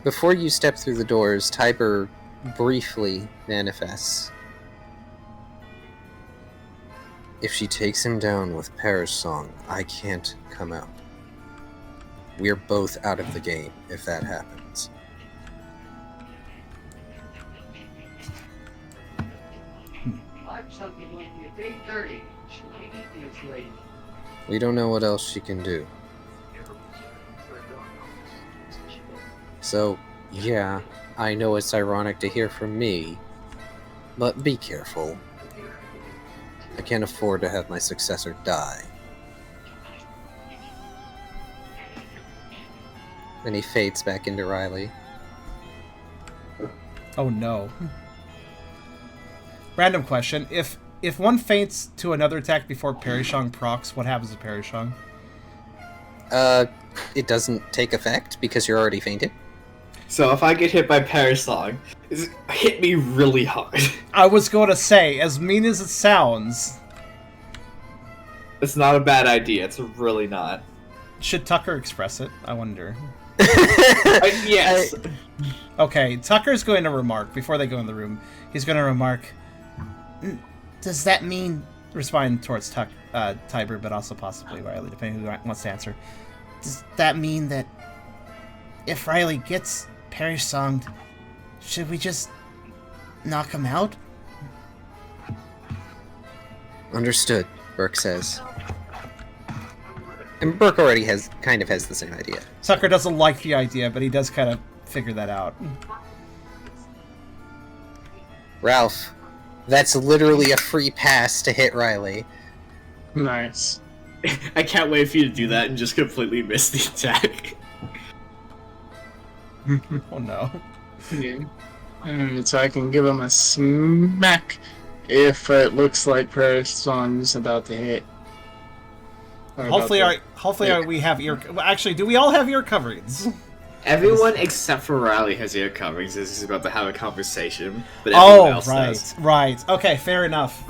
Before you step through the doors, Tiber briefly manifests. If she takes him down with Perish Song, I can't come out. We're both out of the game if that happens. We don't know what else she can do. So, yeah, I know it's ironic to hear from me, but be careful. I can't afford to have my successor die. Then he fades back into Riley. Oh no. Random question. If one faints to another attack before Perishong procs, what happens to Perishong? It doesn't take effect because you're already fainted. So if I get hit by Parasong, hit me really hard. I was going to say, as mean as it sounds... It's not a bad idea, it's really not. Should Tucker express it? I wonder. Yes. Okay, Tucker's going to remark, before they go in the room, he's going to remark, Does that mean... respond towards Tiber, but also possibly Riley, depending who wants to answer. Does that mean that if Riley gets Perish Songed, should we just knock him out? Understood, Burke says. And Burke already kind of has the same idea. Tucker doesn't like the idea, but he does kind of figure that out. Ralph, that's literally a free pass to hit Riley. Nice. I can't wait for you to do that and just completely miss the attack. Oh no. Yeah. And so I can give him a smack if it looks like Perish Song's about to hit. Hopefully we have ear... Well, actually, do we all have ear coverings? Everyone except for Riley has ear coverings as he's about to have a conversation, but everyone else does. Right. Okay, fair enough.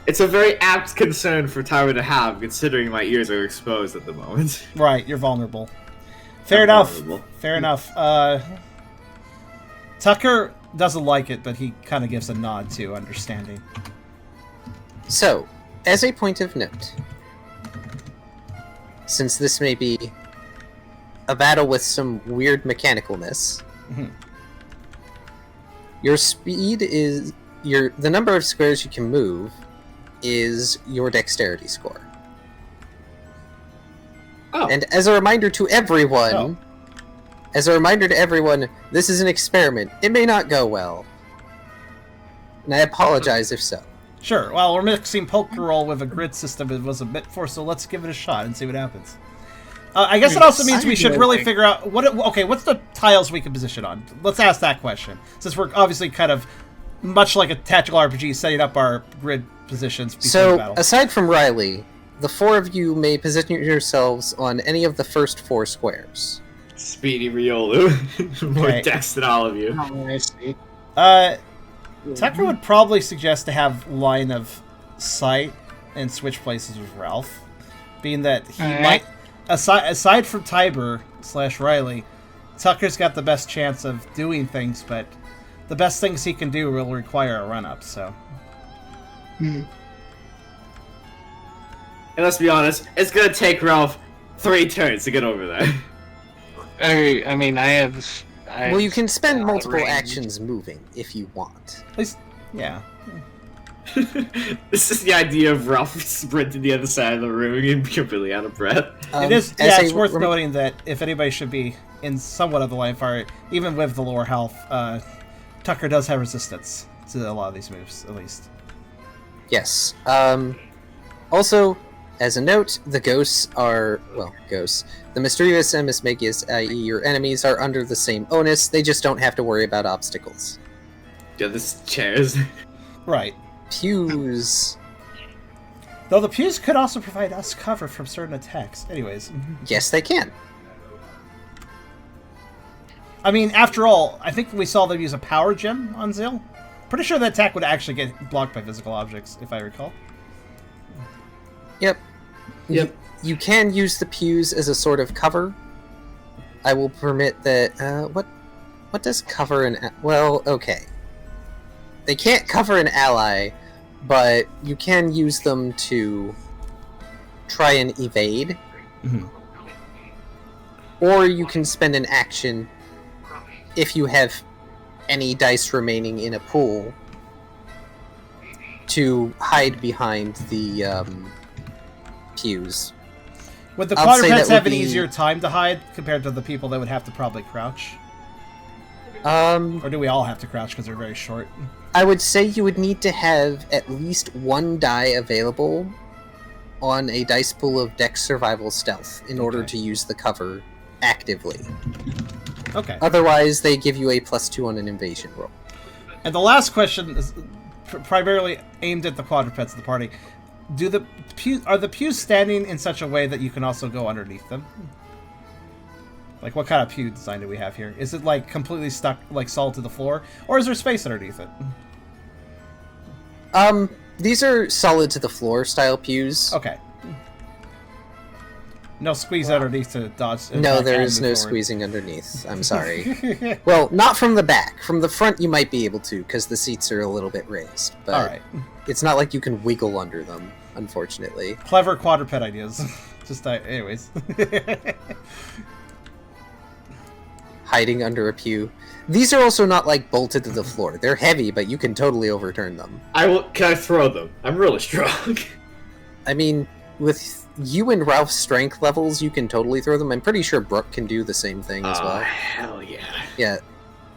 It's a very apt concern for Tyler to have, considering my ears are exposed at the moment. Right, you're vulnerable. Fair enough. Tucker doesn't like it, but he kind of gives a nod to understanding. So, as a point of note, since this may be a battle with some weird mechanicalness, your speed is the number of squares you can move is your dexterity score. Oh. And as a reminder to everyone, this is an experiment. It may not go well. And I apologize if so. Sure. Well, we're mixing Pokerole with a grid system. It was a bit for, so let's give it a shot and see what happens. I guess it also means we should really figure out what's the tiles we can position on. Let's ask that question, since we're obviously kind of much like a tactical RPG, setting up our grid positions before the battle. So, aside from Riley, the 4 of you may position yourselves on any of the first 4 squares. Speedy Riolu. More dex than all of you. Oh, I see. Tucker would probably suggest to have line of sight and switch places with Ralph, being that he might, aside from Tiber / Riley, Tucker's got the best chance of doing things, but the best things he can do will require a run-up, so... Hmm. And let's be honest, it's gonna take Ralph 3 turns to get over there. I mean, I have. Well, you can spend multiple range. actions moving if you want. At least, yeah. This is the idea of Ralph sprinting the other side of the room and completely out of breath. It is, as yeah, a it's worth rem- noting that if anybody should be in somewhat of the line of fire, even with the lower health, Tucker does have resistance to a lot of these moves, at least. Yes. Also, as a note, the ghosts are, well, ghosts. The mischievous and mismagious, i.e. your enemies, are under the same onus. They just don't have to worry about obstacles. Yeah, this chairs. Right. Pews. Though the pews could also provide us cover from certain attacks. Anyways. Yes, they can. I mean, after all, I think we saw them use a power gem on Zil. Pretty sure the attack would actually get blocked by physical objects, if I recall. Yep. Yep. You can use the pews as a sort of cover. I will permit that. What does cover an? Well, okay. They can't cover an ally, but you can use them to try and evade. Mhm. Or you can spend an action if you have any dice remaining in a pool to hide behind the pews. Would the I'll say quadrupeds that have would an be- easier time to hide compared to the people that would have to probably crouch? Um, Or do we all have to crouch because they're very short? I would say you would need to have at least one die available on a dice pool of Dex Survival Stealth in order Okay. to use the cover actively. Okay. Otherwise, they give you a +2 on an invasion roll. And the last question is primarily aimed at the quadrupeds of the party. Are the pews standing in such a way that you can also go underneath them? Like, what kind of pew design do we have here? Is it, like, completely stuck, like, solid to the floor? Or is there space underneath it? These are solid to the floor style pews. Okay. No squeeze underneath to dodge. No, attack there and is move no forward. squeezing underneath. I'm sorry. Well, not from the back. From the front, you might be able to, because the seats are a little bit raised. But Alright. it's not like you can wiggle under them, unfortunately. Clever quadruped ideas. Just, anyways. Hiding under a pew. These are also not, like, bolted to the floor. They're heavy, but you can totally overturn them. Can I throw them? I'm really strong. I mean, with you and Ralph's strength levels, you can totally throw them. I'm pretty sure Brooke can do the same thing as well. Hell yeah. Yeah,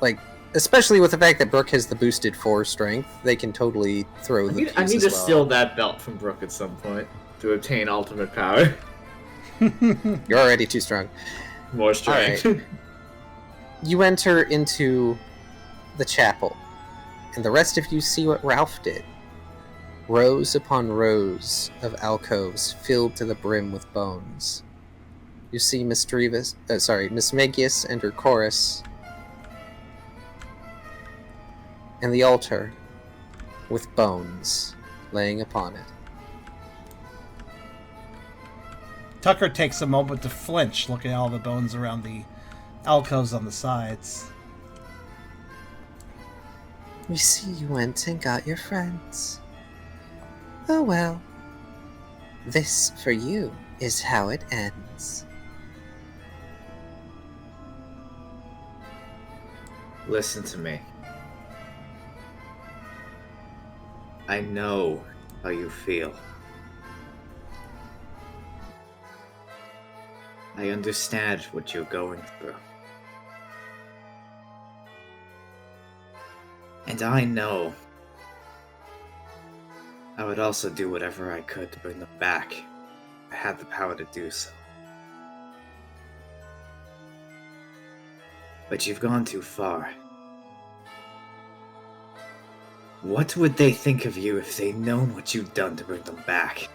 like, especially with the fact that Brooke has the boosted 4 strength, they can totally throw the pews I need as to well. steal that belt from Brooke at some point to obtain ultimate power. You're already too strong. More strength. Alright. You enter into the chapel, and the rest of you see what Ralph did. Rows upon rows of alcoves filled to the brim with bones. You see Miss Megius and her chorus, and the altar with bones laying upon it. Tucker takes a moment to flinch, looking at all the bones around the alcoves on the sides. We see you went and got your friends. Oh well. This, for you, is how it ends. Listen to me. I know how you feel. I understand what you're going through. And I know I would also do whatever I could to bring them back if I had the power to do so. But you've gone too far. What would they think of you if they'd known what you'd done to bring them back?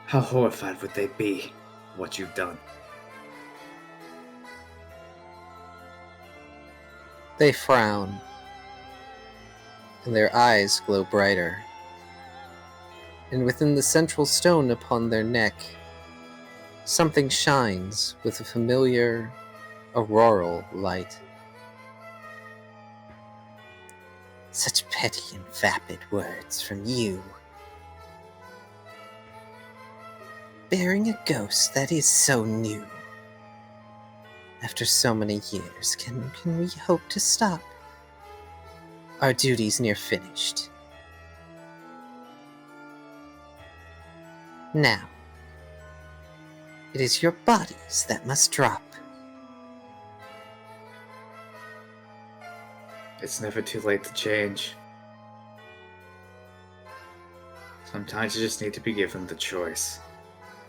How horrified would they be of what you've done? They frown, and their eyes glow brighter. And within the central stone upon their neck, something shines with a familiar auroral light. Such petty and vapid words from you. Bearing a ghost that is so new. After so many years, can we hope to stop? Our duty's near finished. Now, it is your bodies that must drop. It's never too late to change. Sometimes you just need to be given the choice,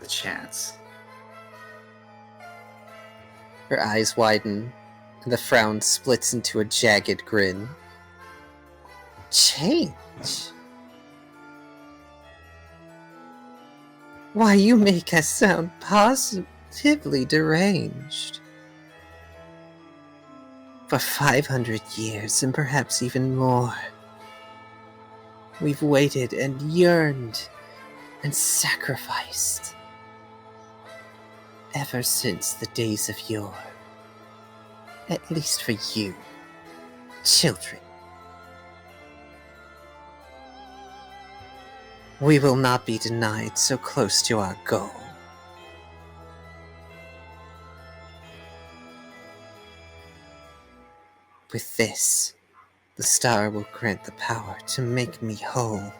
the chance. Her eyes widen, and the frown splits into a jagged grin. Change? Why, you make us sound positively deranged. For 500 years, and perhaps even more, we've waited and yearned and sacrificed. Ever since the days of yore. At least for you, children. We will not be denied so close to our goal. With this, the star will grant the power to make me whole.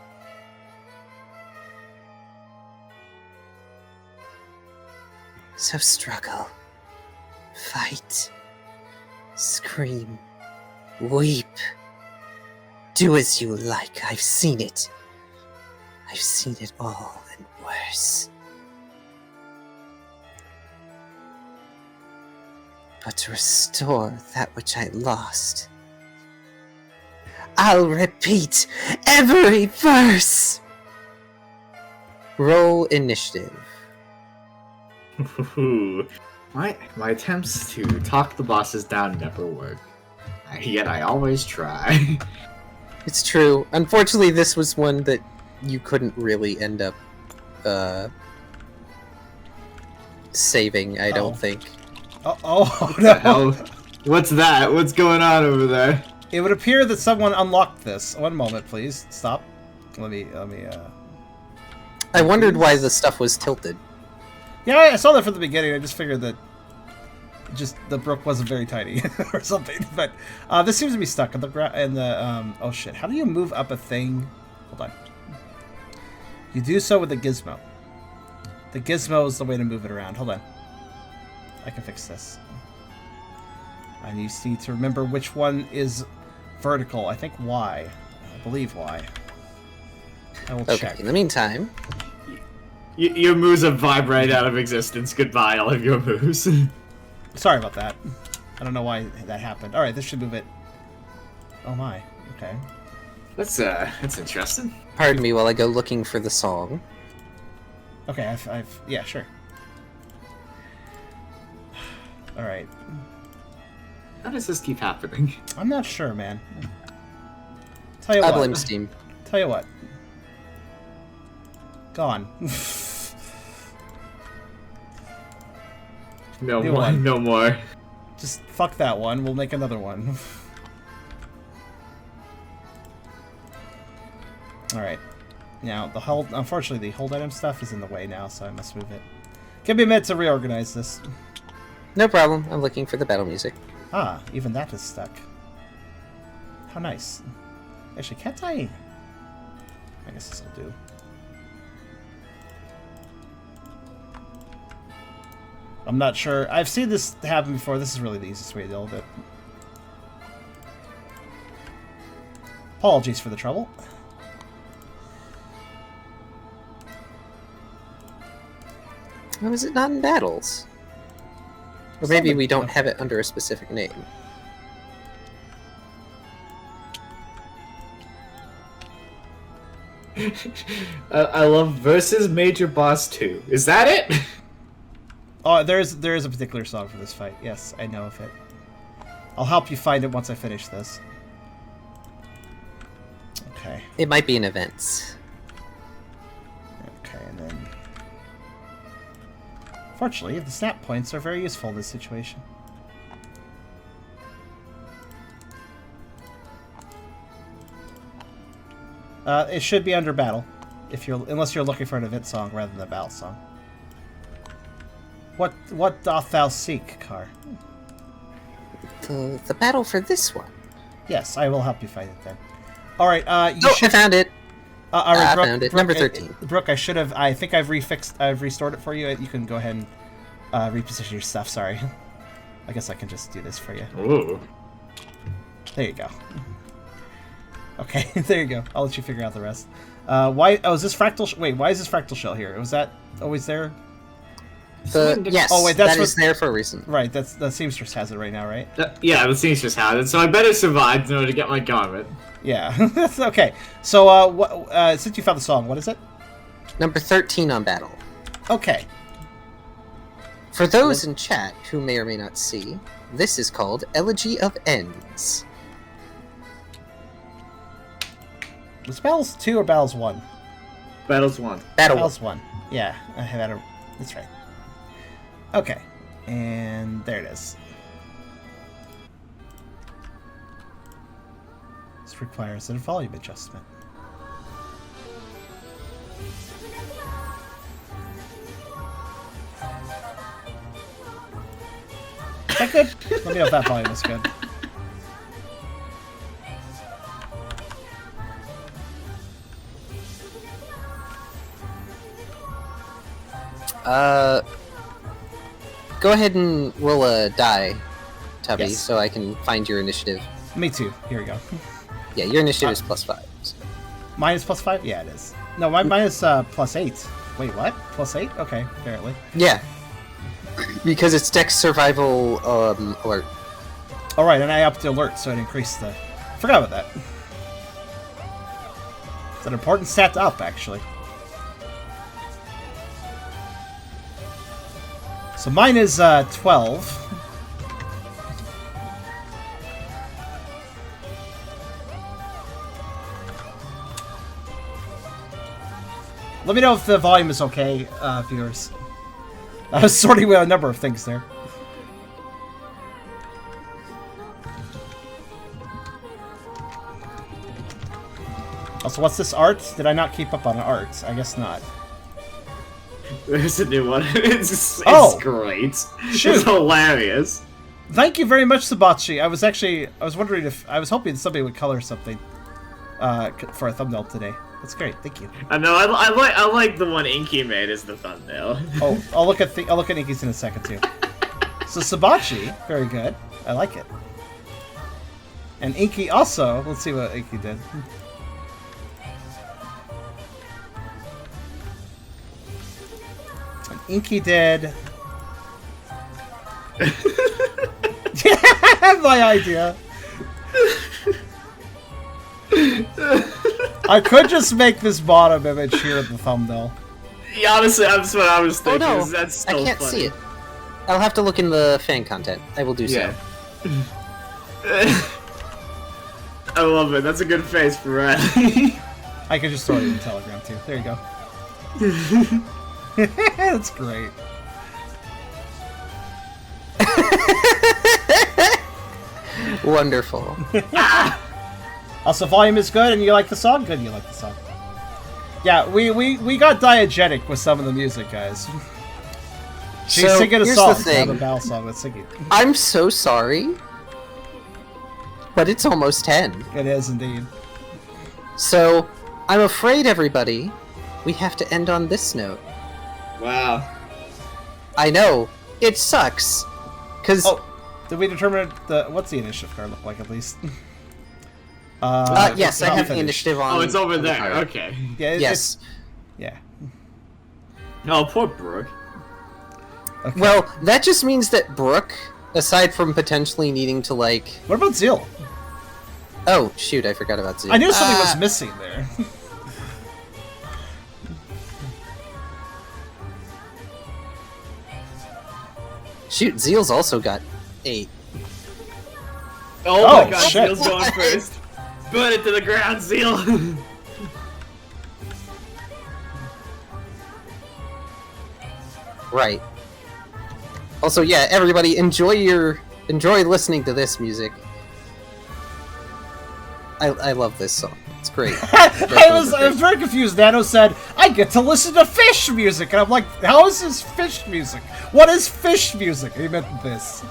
So struggle, fight, scream, weep. Do as you like, I've seen it. I've seen it all and worse. But to restore that which I lost, I'll repeat every verse! Roll initiative. My attempts to talk the bosses down never work. Yet I always try. It's true. Unfortunately, this was one that you couldn't really end up saving, I don't think. Oh What no! the hell? What's that? What's going on over there? It would appear that someone unlocked this. One moment, please. Stop. Let me. I wondered why the stuff was tilted. Yeah, I saw that from the beginning. I just figured that the brook wasn't very tidy or something. But this seems to be stuck in the ground. Oh shit! How do you move up a thing? Hold on. You do so with the gizmo. The gizmo is the way to move it around. Hold on. I can fix this. I just need to remember which one is vertical. I think Y. I believe Y. I will check. In the meantime, Your moves have vibrated out of existence. Goodbye, all of your moves. Sorry about that. I don't know why that happened. Alright, this should move it. Oh my. Okay. That's interesting. pardon me while I go looking for the song. Okay, yeah, sure. Alright. How does this keep happening? I'm not sure, man. Tell you I what. blame Steam. Tell you what. Gone. No New more. one. No more. Just fuck that one. We'll make another one. Alright. Now, unfortunately, the hold item stuff is in the way now, so I must move it. Give me a minute to reorganize this. No problem. I'm looking for the battle music. Ah, even that is stuck. How nice. Actually, can't I guess this will do. I'm not sure. I've seen this happen before. This is really the easiest way to deal with it. Apologies for the trouble. How is it not in battles? Or maybe we don't have it under a specific name. I love versus Major Boss 2. Is that it? Oh, there is a particular song for this fight. Yes, I know of it. I'll help you find it once I finish this. Okay. It might be in events. Okay, and then... Fortunately, the snap points are very useful in this situation. It should be under battle, unless you're looking for an event song rather than a battle song. What doth thou seek, Car? The battle for this one. Yes, I will help you fight it then. All right. I found it. All right, I Brooke, found it. Brooke, Number 13. Brooke, I think I've restored it for you. You can go ahead and reposition your stuff. Sorry. I guess I can just do this for you. Ooh. There you go. Okay, there you go. I'll let you figure out the rest. Why? Oh, is this fractal? Wait, why is this fractal shell here? Was that always there? Yes. Oh wait, that's that is there for a reason. Right. That's the seamstress has it right now, right? Yeah, the seamstress has it, so I better survive in order to get my garment. Yeah, that's okay. So, since you found the song, what is it? Number 13 on battle. Okay. For those in chat who may or may not see, this is called Elegy of Ends. Was Battles 2 or Battles 1? Battles 1. Battles 1. Yeah, I had a... That's right. Okay. And there it is. This requires a volume adjustment. Is that good? Let me know if that volume is good. Go ahead and roll a die, Tubby, Yes. so I can find your initiative. Me too. Here we go. Yeah, your initiative is +5. So. Mine is +5? Yeah, it is. No, mine is +8. Wait, what? +8? Okay, apparently. Yeah. Because it's Dex Survival Alert. Alright, and I upped the alert, so it increased the... Forgot about that. It's an important stat to up, actually. So mine is 12. Let me know if the volume is okay, viewers. I was sorting with a number of things there. Also, what's this art? Did I not keep up on art? I guess not. There's a new one. It's great. Shoot. It's hilarious. Thank you very much, Sabachi. I was wondering if... I was hoping somebody would color something for a thumbnail today. That's great. Thank you. I know. I like the one Inky made as the thumbnail. Oh, I'll look at Inky's in a second too. So Sabachi, very good. I like it. And Inky also. Let's see what Inky did. And Inky did. My idea. I could just make this bottom image here in the thumbnail. Yeah, honestly, that's what I was Oh thinking. no, That's still I can't funny. see it. I'll have to look in the fan content. I will do Yeah. so. I love it. That's a good face for Riley. I could just throw it in Telegram too. There you go. That's great. Wonderful. Also, volume is good, and you like the song? Good, you like the song. Yeah, we got diegetic with some of the music, guys. She's So, singing a here's song, the not thing. a battle song. Let's sing it. I'm so sorry, but it's almost 10. It is indeed. So, I'm afraid, everybody, we have to end on this note. Wow. I know, it sucks. Because, Oh, did we determine what's the initiative card look like at least? yes, I have the finished. initiative on. Oh, it's over on the there. card. Okay. Yeah, Yes. yeah. Oh, poor Brooke. Okay. Well, that just means that Brooke, aside from potentially needing to, like... What about Zeal? Oh, shoot, I forgot about Zeal. I knew something was missing there. Shoot, Zeal's also got 8. Oh, Oh, my god, shit. Zeal's going first. Burn it to the ground, Zeal. Right. Also, yeah, everybody, enjoy listening to this music. I love this song. It's great. I was very confused. Nano said, I get to listen to fish music. And I'm like, how is this fish music? What is fish music? He meant this.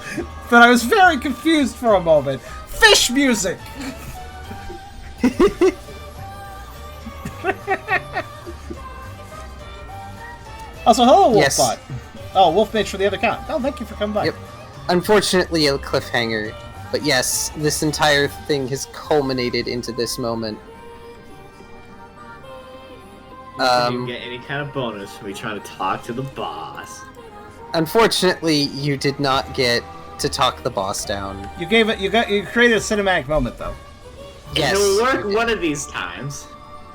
But I was very confused for a moment. Fish music! Also, hello, Wolfbot. Oh, Wolfmage for the other account. Oh, thank you for coming by. Yep. Unfortunately, a cliffhanger. But yes, this entire thing has culminated into this moment. Did you get any kind of bonus from me trying to talk to the boss? Unfortunately, you did not get to talk the boss down. You created a cinematic moment, though. Yes. It'll work one of these times.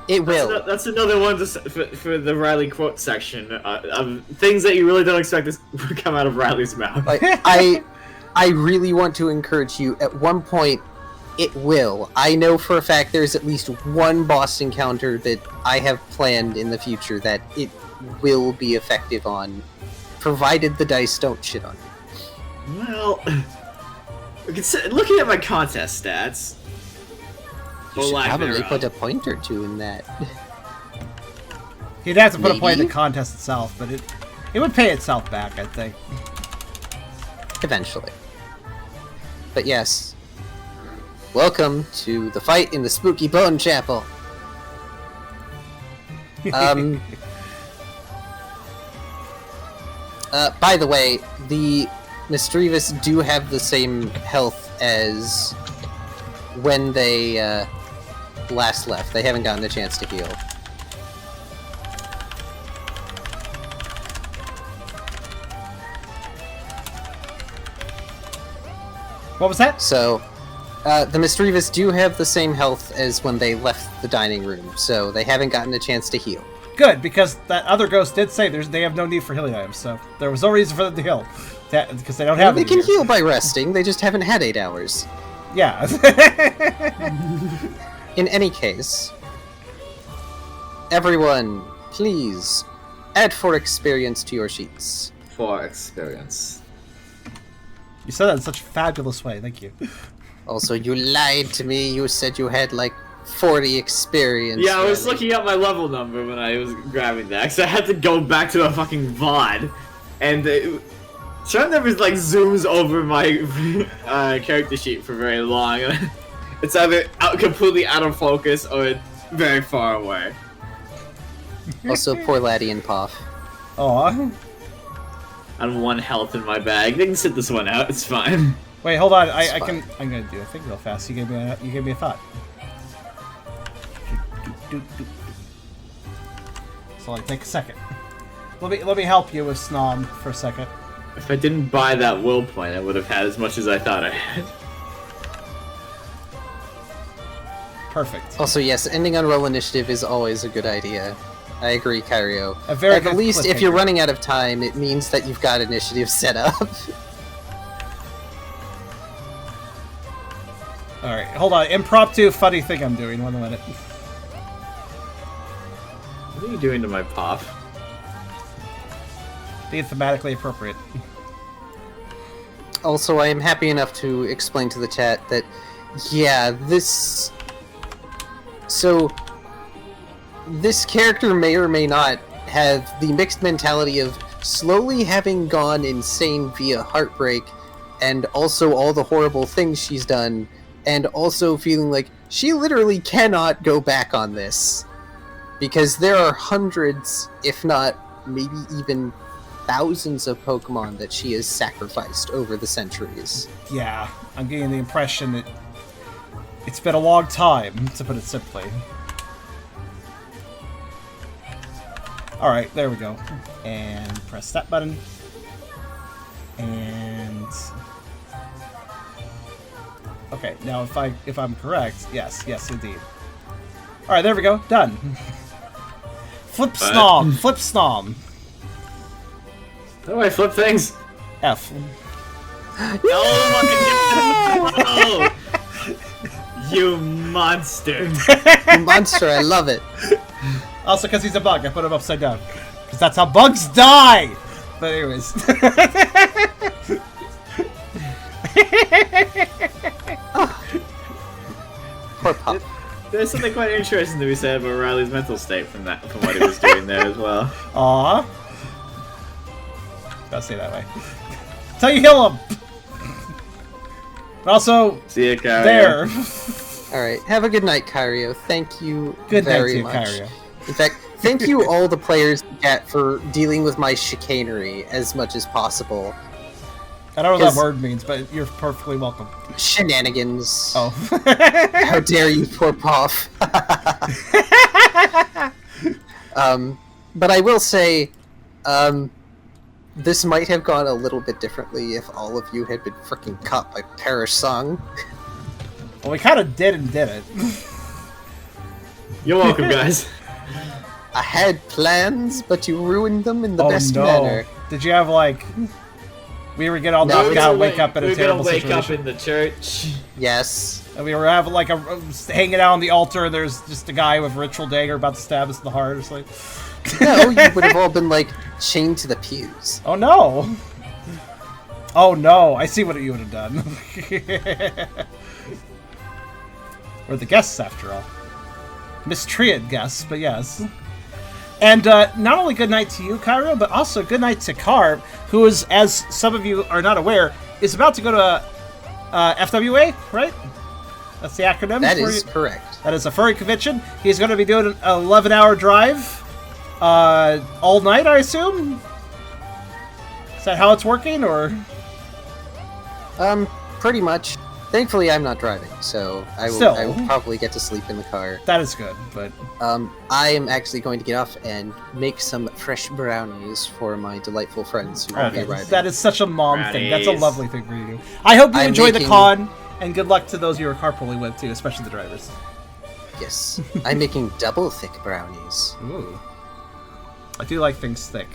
It will. That's another one for the Riley quote section of things that you really don't expect to come out of Riley's mouth. Like, I really want to encourage you. At one point, it will. I know for a fact there's at least one boss encounter that I have planned in the future that it will be effective on, provided the dice don't shit on you. Well, looking at my contest stats. You should probably put a point or two in that. He'd have to put a point in the contest itself, but it would pay itself back, I think. Eventually. But yes. Welcome to the fight in the Spooky Bone Chapel. By the way, the Mischievous do have the same health as when they last left. They haven't gotten a chance to heal. What was that? So, the Mischievous do have the same health as when they left the dining room, so they haven't gotten a chance to heal. Good, because that other ghost did say they have no need for healing items, so there was no reason for them to heal. Because they don't have They any can here. heal by resting, they just haven't had 8 hours. Yeah. In any case, everyone, please add 4 experience to your sheets. 4 experience. You said that in such a fabulous way, thank you. Also, you lied to me. You said you had like 40 experience. Yeah, I was Riley. looking up my level number when I was grabbing that, because I had to go back to a fucking VOD. And Charem never like zooms over my character sheet for very long. It's either completely out of focus or very far away. Also, poor Laddie and Poff. Aw. On 1 health in my bag. They can sit this one out. It's fine. Wait, hold on. I'm gonna do a thing real fast. You gave me a thought. So like, take a second. Let me help you with Snom for a second. If I didn't buy that will point, I would have had as much as I thought I had. Perfect. Also, yes, ending on roll initiative is always a good idea. I agree, Kyrio. A very At the good least, if you're cliffhanger. running out of time, it means that you've got initiative set up. Alright, hold on. Impromptu funny thing I'm doing. 1 minute. What are you doing to my pop? Being thematically appropriate. Also, I am happy enough to explain to the chat that, yeah, this... So, this character may or may not have the mixed mentality of slowly having gone insane via heartbreak, and also all the horrible things she's done, and also feeling like she literally cannot go back on this. Because there are hundreds, if not maybe even thousands of Pokemon that she has sacrificed over the centuries. Yeah, I'm getting the impression that it's been a long time, to put it simply. Alright, there we go. And press that button. And... Okay, now if I'm correct, yes, indeed. Alright, there we go, done. Flip Snom, flip Snom. How do I flip things? F. No! You monster! Monster, I love it. Also, because he's a bug, I put him upside down. Because that's how bugs die! But anyways. Poor Pup. there's something quite interesting to be said about Riley's mental state from what he was doing there as well. Aw. Gotta say that way. Till you heal him! But also, See you, Kyrio. there. Alright, have a good night, Kyrio. Thank you Good night very to you, much. Kyrio. In fact, thank you all the players for dealing with my chicanery as much as possible. I don't know what that 'Cause- word means, but you're perfectly welcome. Shenanigans. Oh. How dare you, poor Poff. But I will say, this might have gone a little bit differently if all of you had been freaking caught by Parish Song. Well, we kind of did and did it. You're welcome, guys. I had plans, but you ruined them in the Oh best no. manner. Did you have, like... We were getting all No, drunk we out, were wake up in a terrible We're gonna wake situation. up in the church. Yes. And we were having like hanging out on the altar, and there's just a guy with a ritual dagger about to stab us in the heart. It's like, No, you would have all been, like, chained to the pews. oh no! Oh no! I see what you would have done. We're the guests, after all. Mistreated guests, but yes. And not only good night to you, Kyrio, but also good night to Carb, who is, as some of you are not aware, is about to go to FWA, right? That's the acronym? That for is you? correct. That is a furry convention. He's going to be doing an 11-hour drive all night, I assume? Is that how it's working, or...? Pretty much. Thankfully, I'm not driving, so I Still. will probably get to sleep in the car. That is good, but... I am actually going to get off and make some fresh brownies for my delightful friends who will be arriving. That is such a mom thing. That's a Brownies. lovely thing for you to do. I hope you I'm enjoy the making- con, and good luck to those you are carpooling with, too, especially the drivers. Yes. I'm making double thick brownies. Ooh. I do like things thick.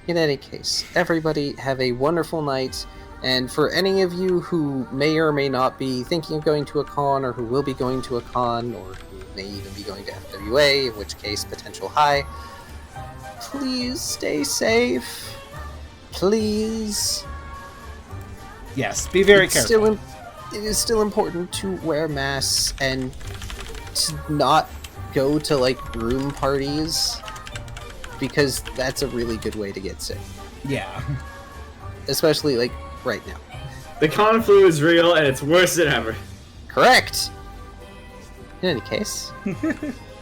In any case, everybody have a wonderful night. And for any of you who may or may not be thinking of going to a con, or who will be going to a con, or who may even be going to FWA, in which case potential high, please stay safe. Please. Yes, be very It's careful. It is still important to wear masks and to not go to, like, room parties, because that's a really good way to get sick. Yeah. Especially, like, right now. The con flu is real, and it's worse than ever. Correct! In any case,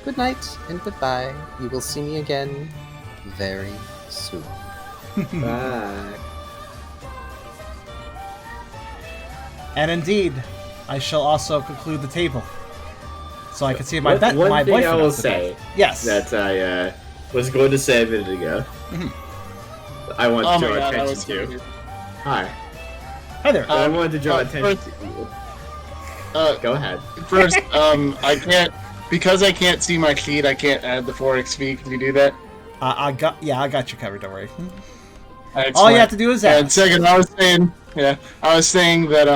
good night and goodbye. You will see me again very soon. Bye. And indeed, I shall also conclude the table. So I can see my One my thing boyfriend. I will up to bed. say Yes. that I was going to say a minute ago. I want to draw attention to. Hi. Hi there. I wanted to draw attention first- to. Go ahead. First, I can't, because I can't see my sheet, I can't add the 4xp. Can you do that? I got you covered. Don't worry. All Excellent. you have to do is And ask. second, I was saying that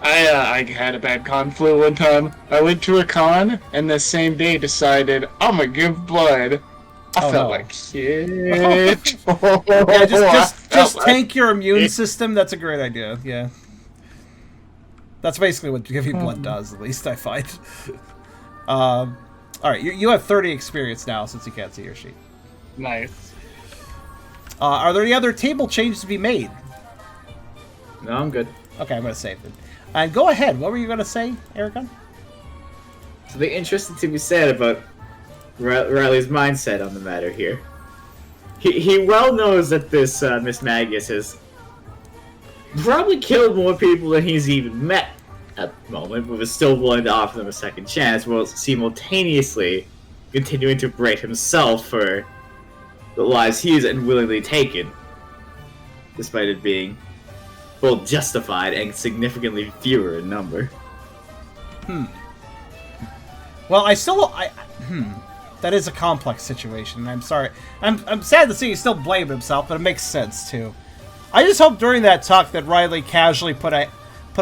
I had a bad con flu one time. I went to a con and the same day decided I'm gonna give blood. I Oh, felt no. like shit. Yeah, just felt tank your immune system. That's a great idea. Yeah. That's basically what giving blood does. At least I find. All right, you have 30 experience now since you can't see your sheet. nice. Are there any other table changes to be made? No, I'm good. Okay, I'm gonna save it. And go ahead. What were you gonna say, Eragon? Something interesting to be said about Riley's mindset on the matter here. He well knows that this Miss Magus has probably killed more people than he's even met at the moment, but was still willing to offer them a second chance, while simultaneously continuing to berate himself for the lives he has unwillingly taken, despite it being both justified and significantly fewer in number. Well, that is a complex situation. I'm sorry. I'm sad to see he still blamed himself, but it makes sense too. I just hope during that talk that Riley casually put a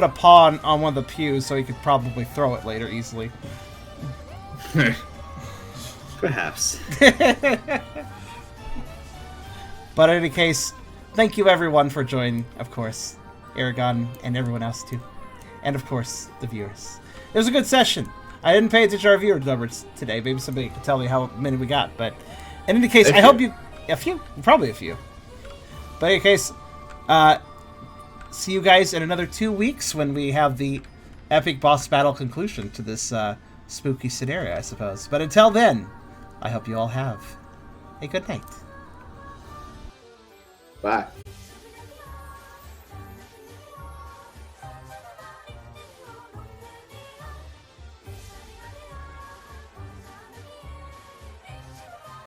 pawn on one of the pews so he could probably throw it later easily. Perhaps. But in any case, thank you everyone for joining, of course, Eragon and everyone else too. and of course, the viewers. It was a good session. I didn't pay attention to our viewer numbers today. Maybe somebody can tell me how many we got. But in any case, I hope you... A few? Probably a few. But in any case, see you guys in another 2 weeks when we have the epic boss battle conclusion to this spooky scenario, I suppose. But until then, I hope you all have a good night. Bye.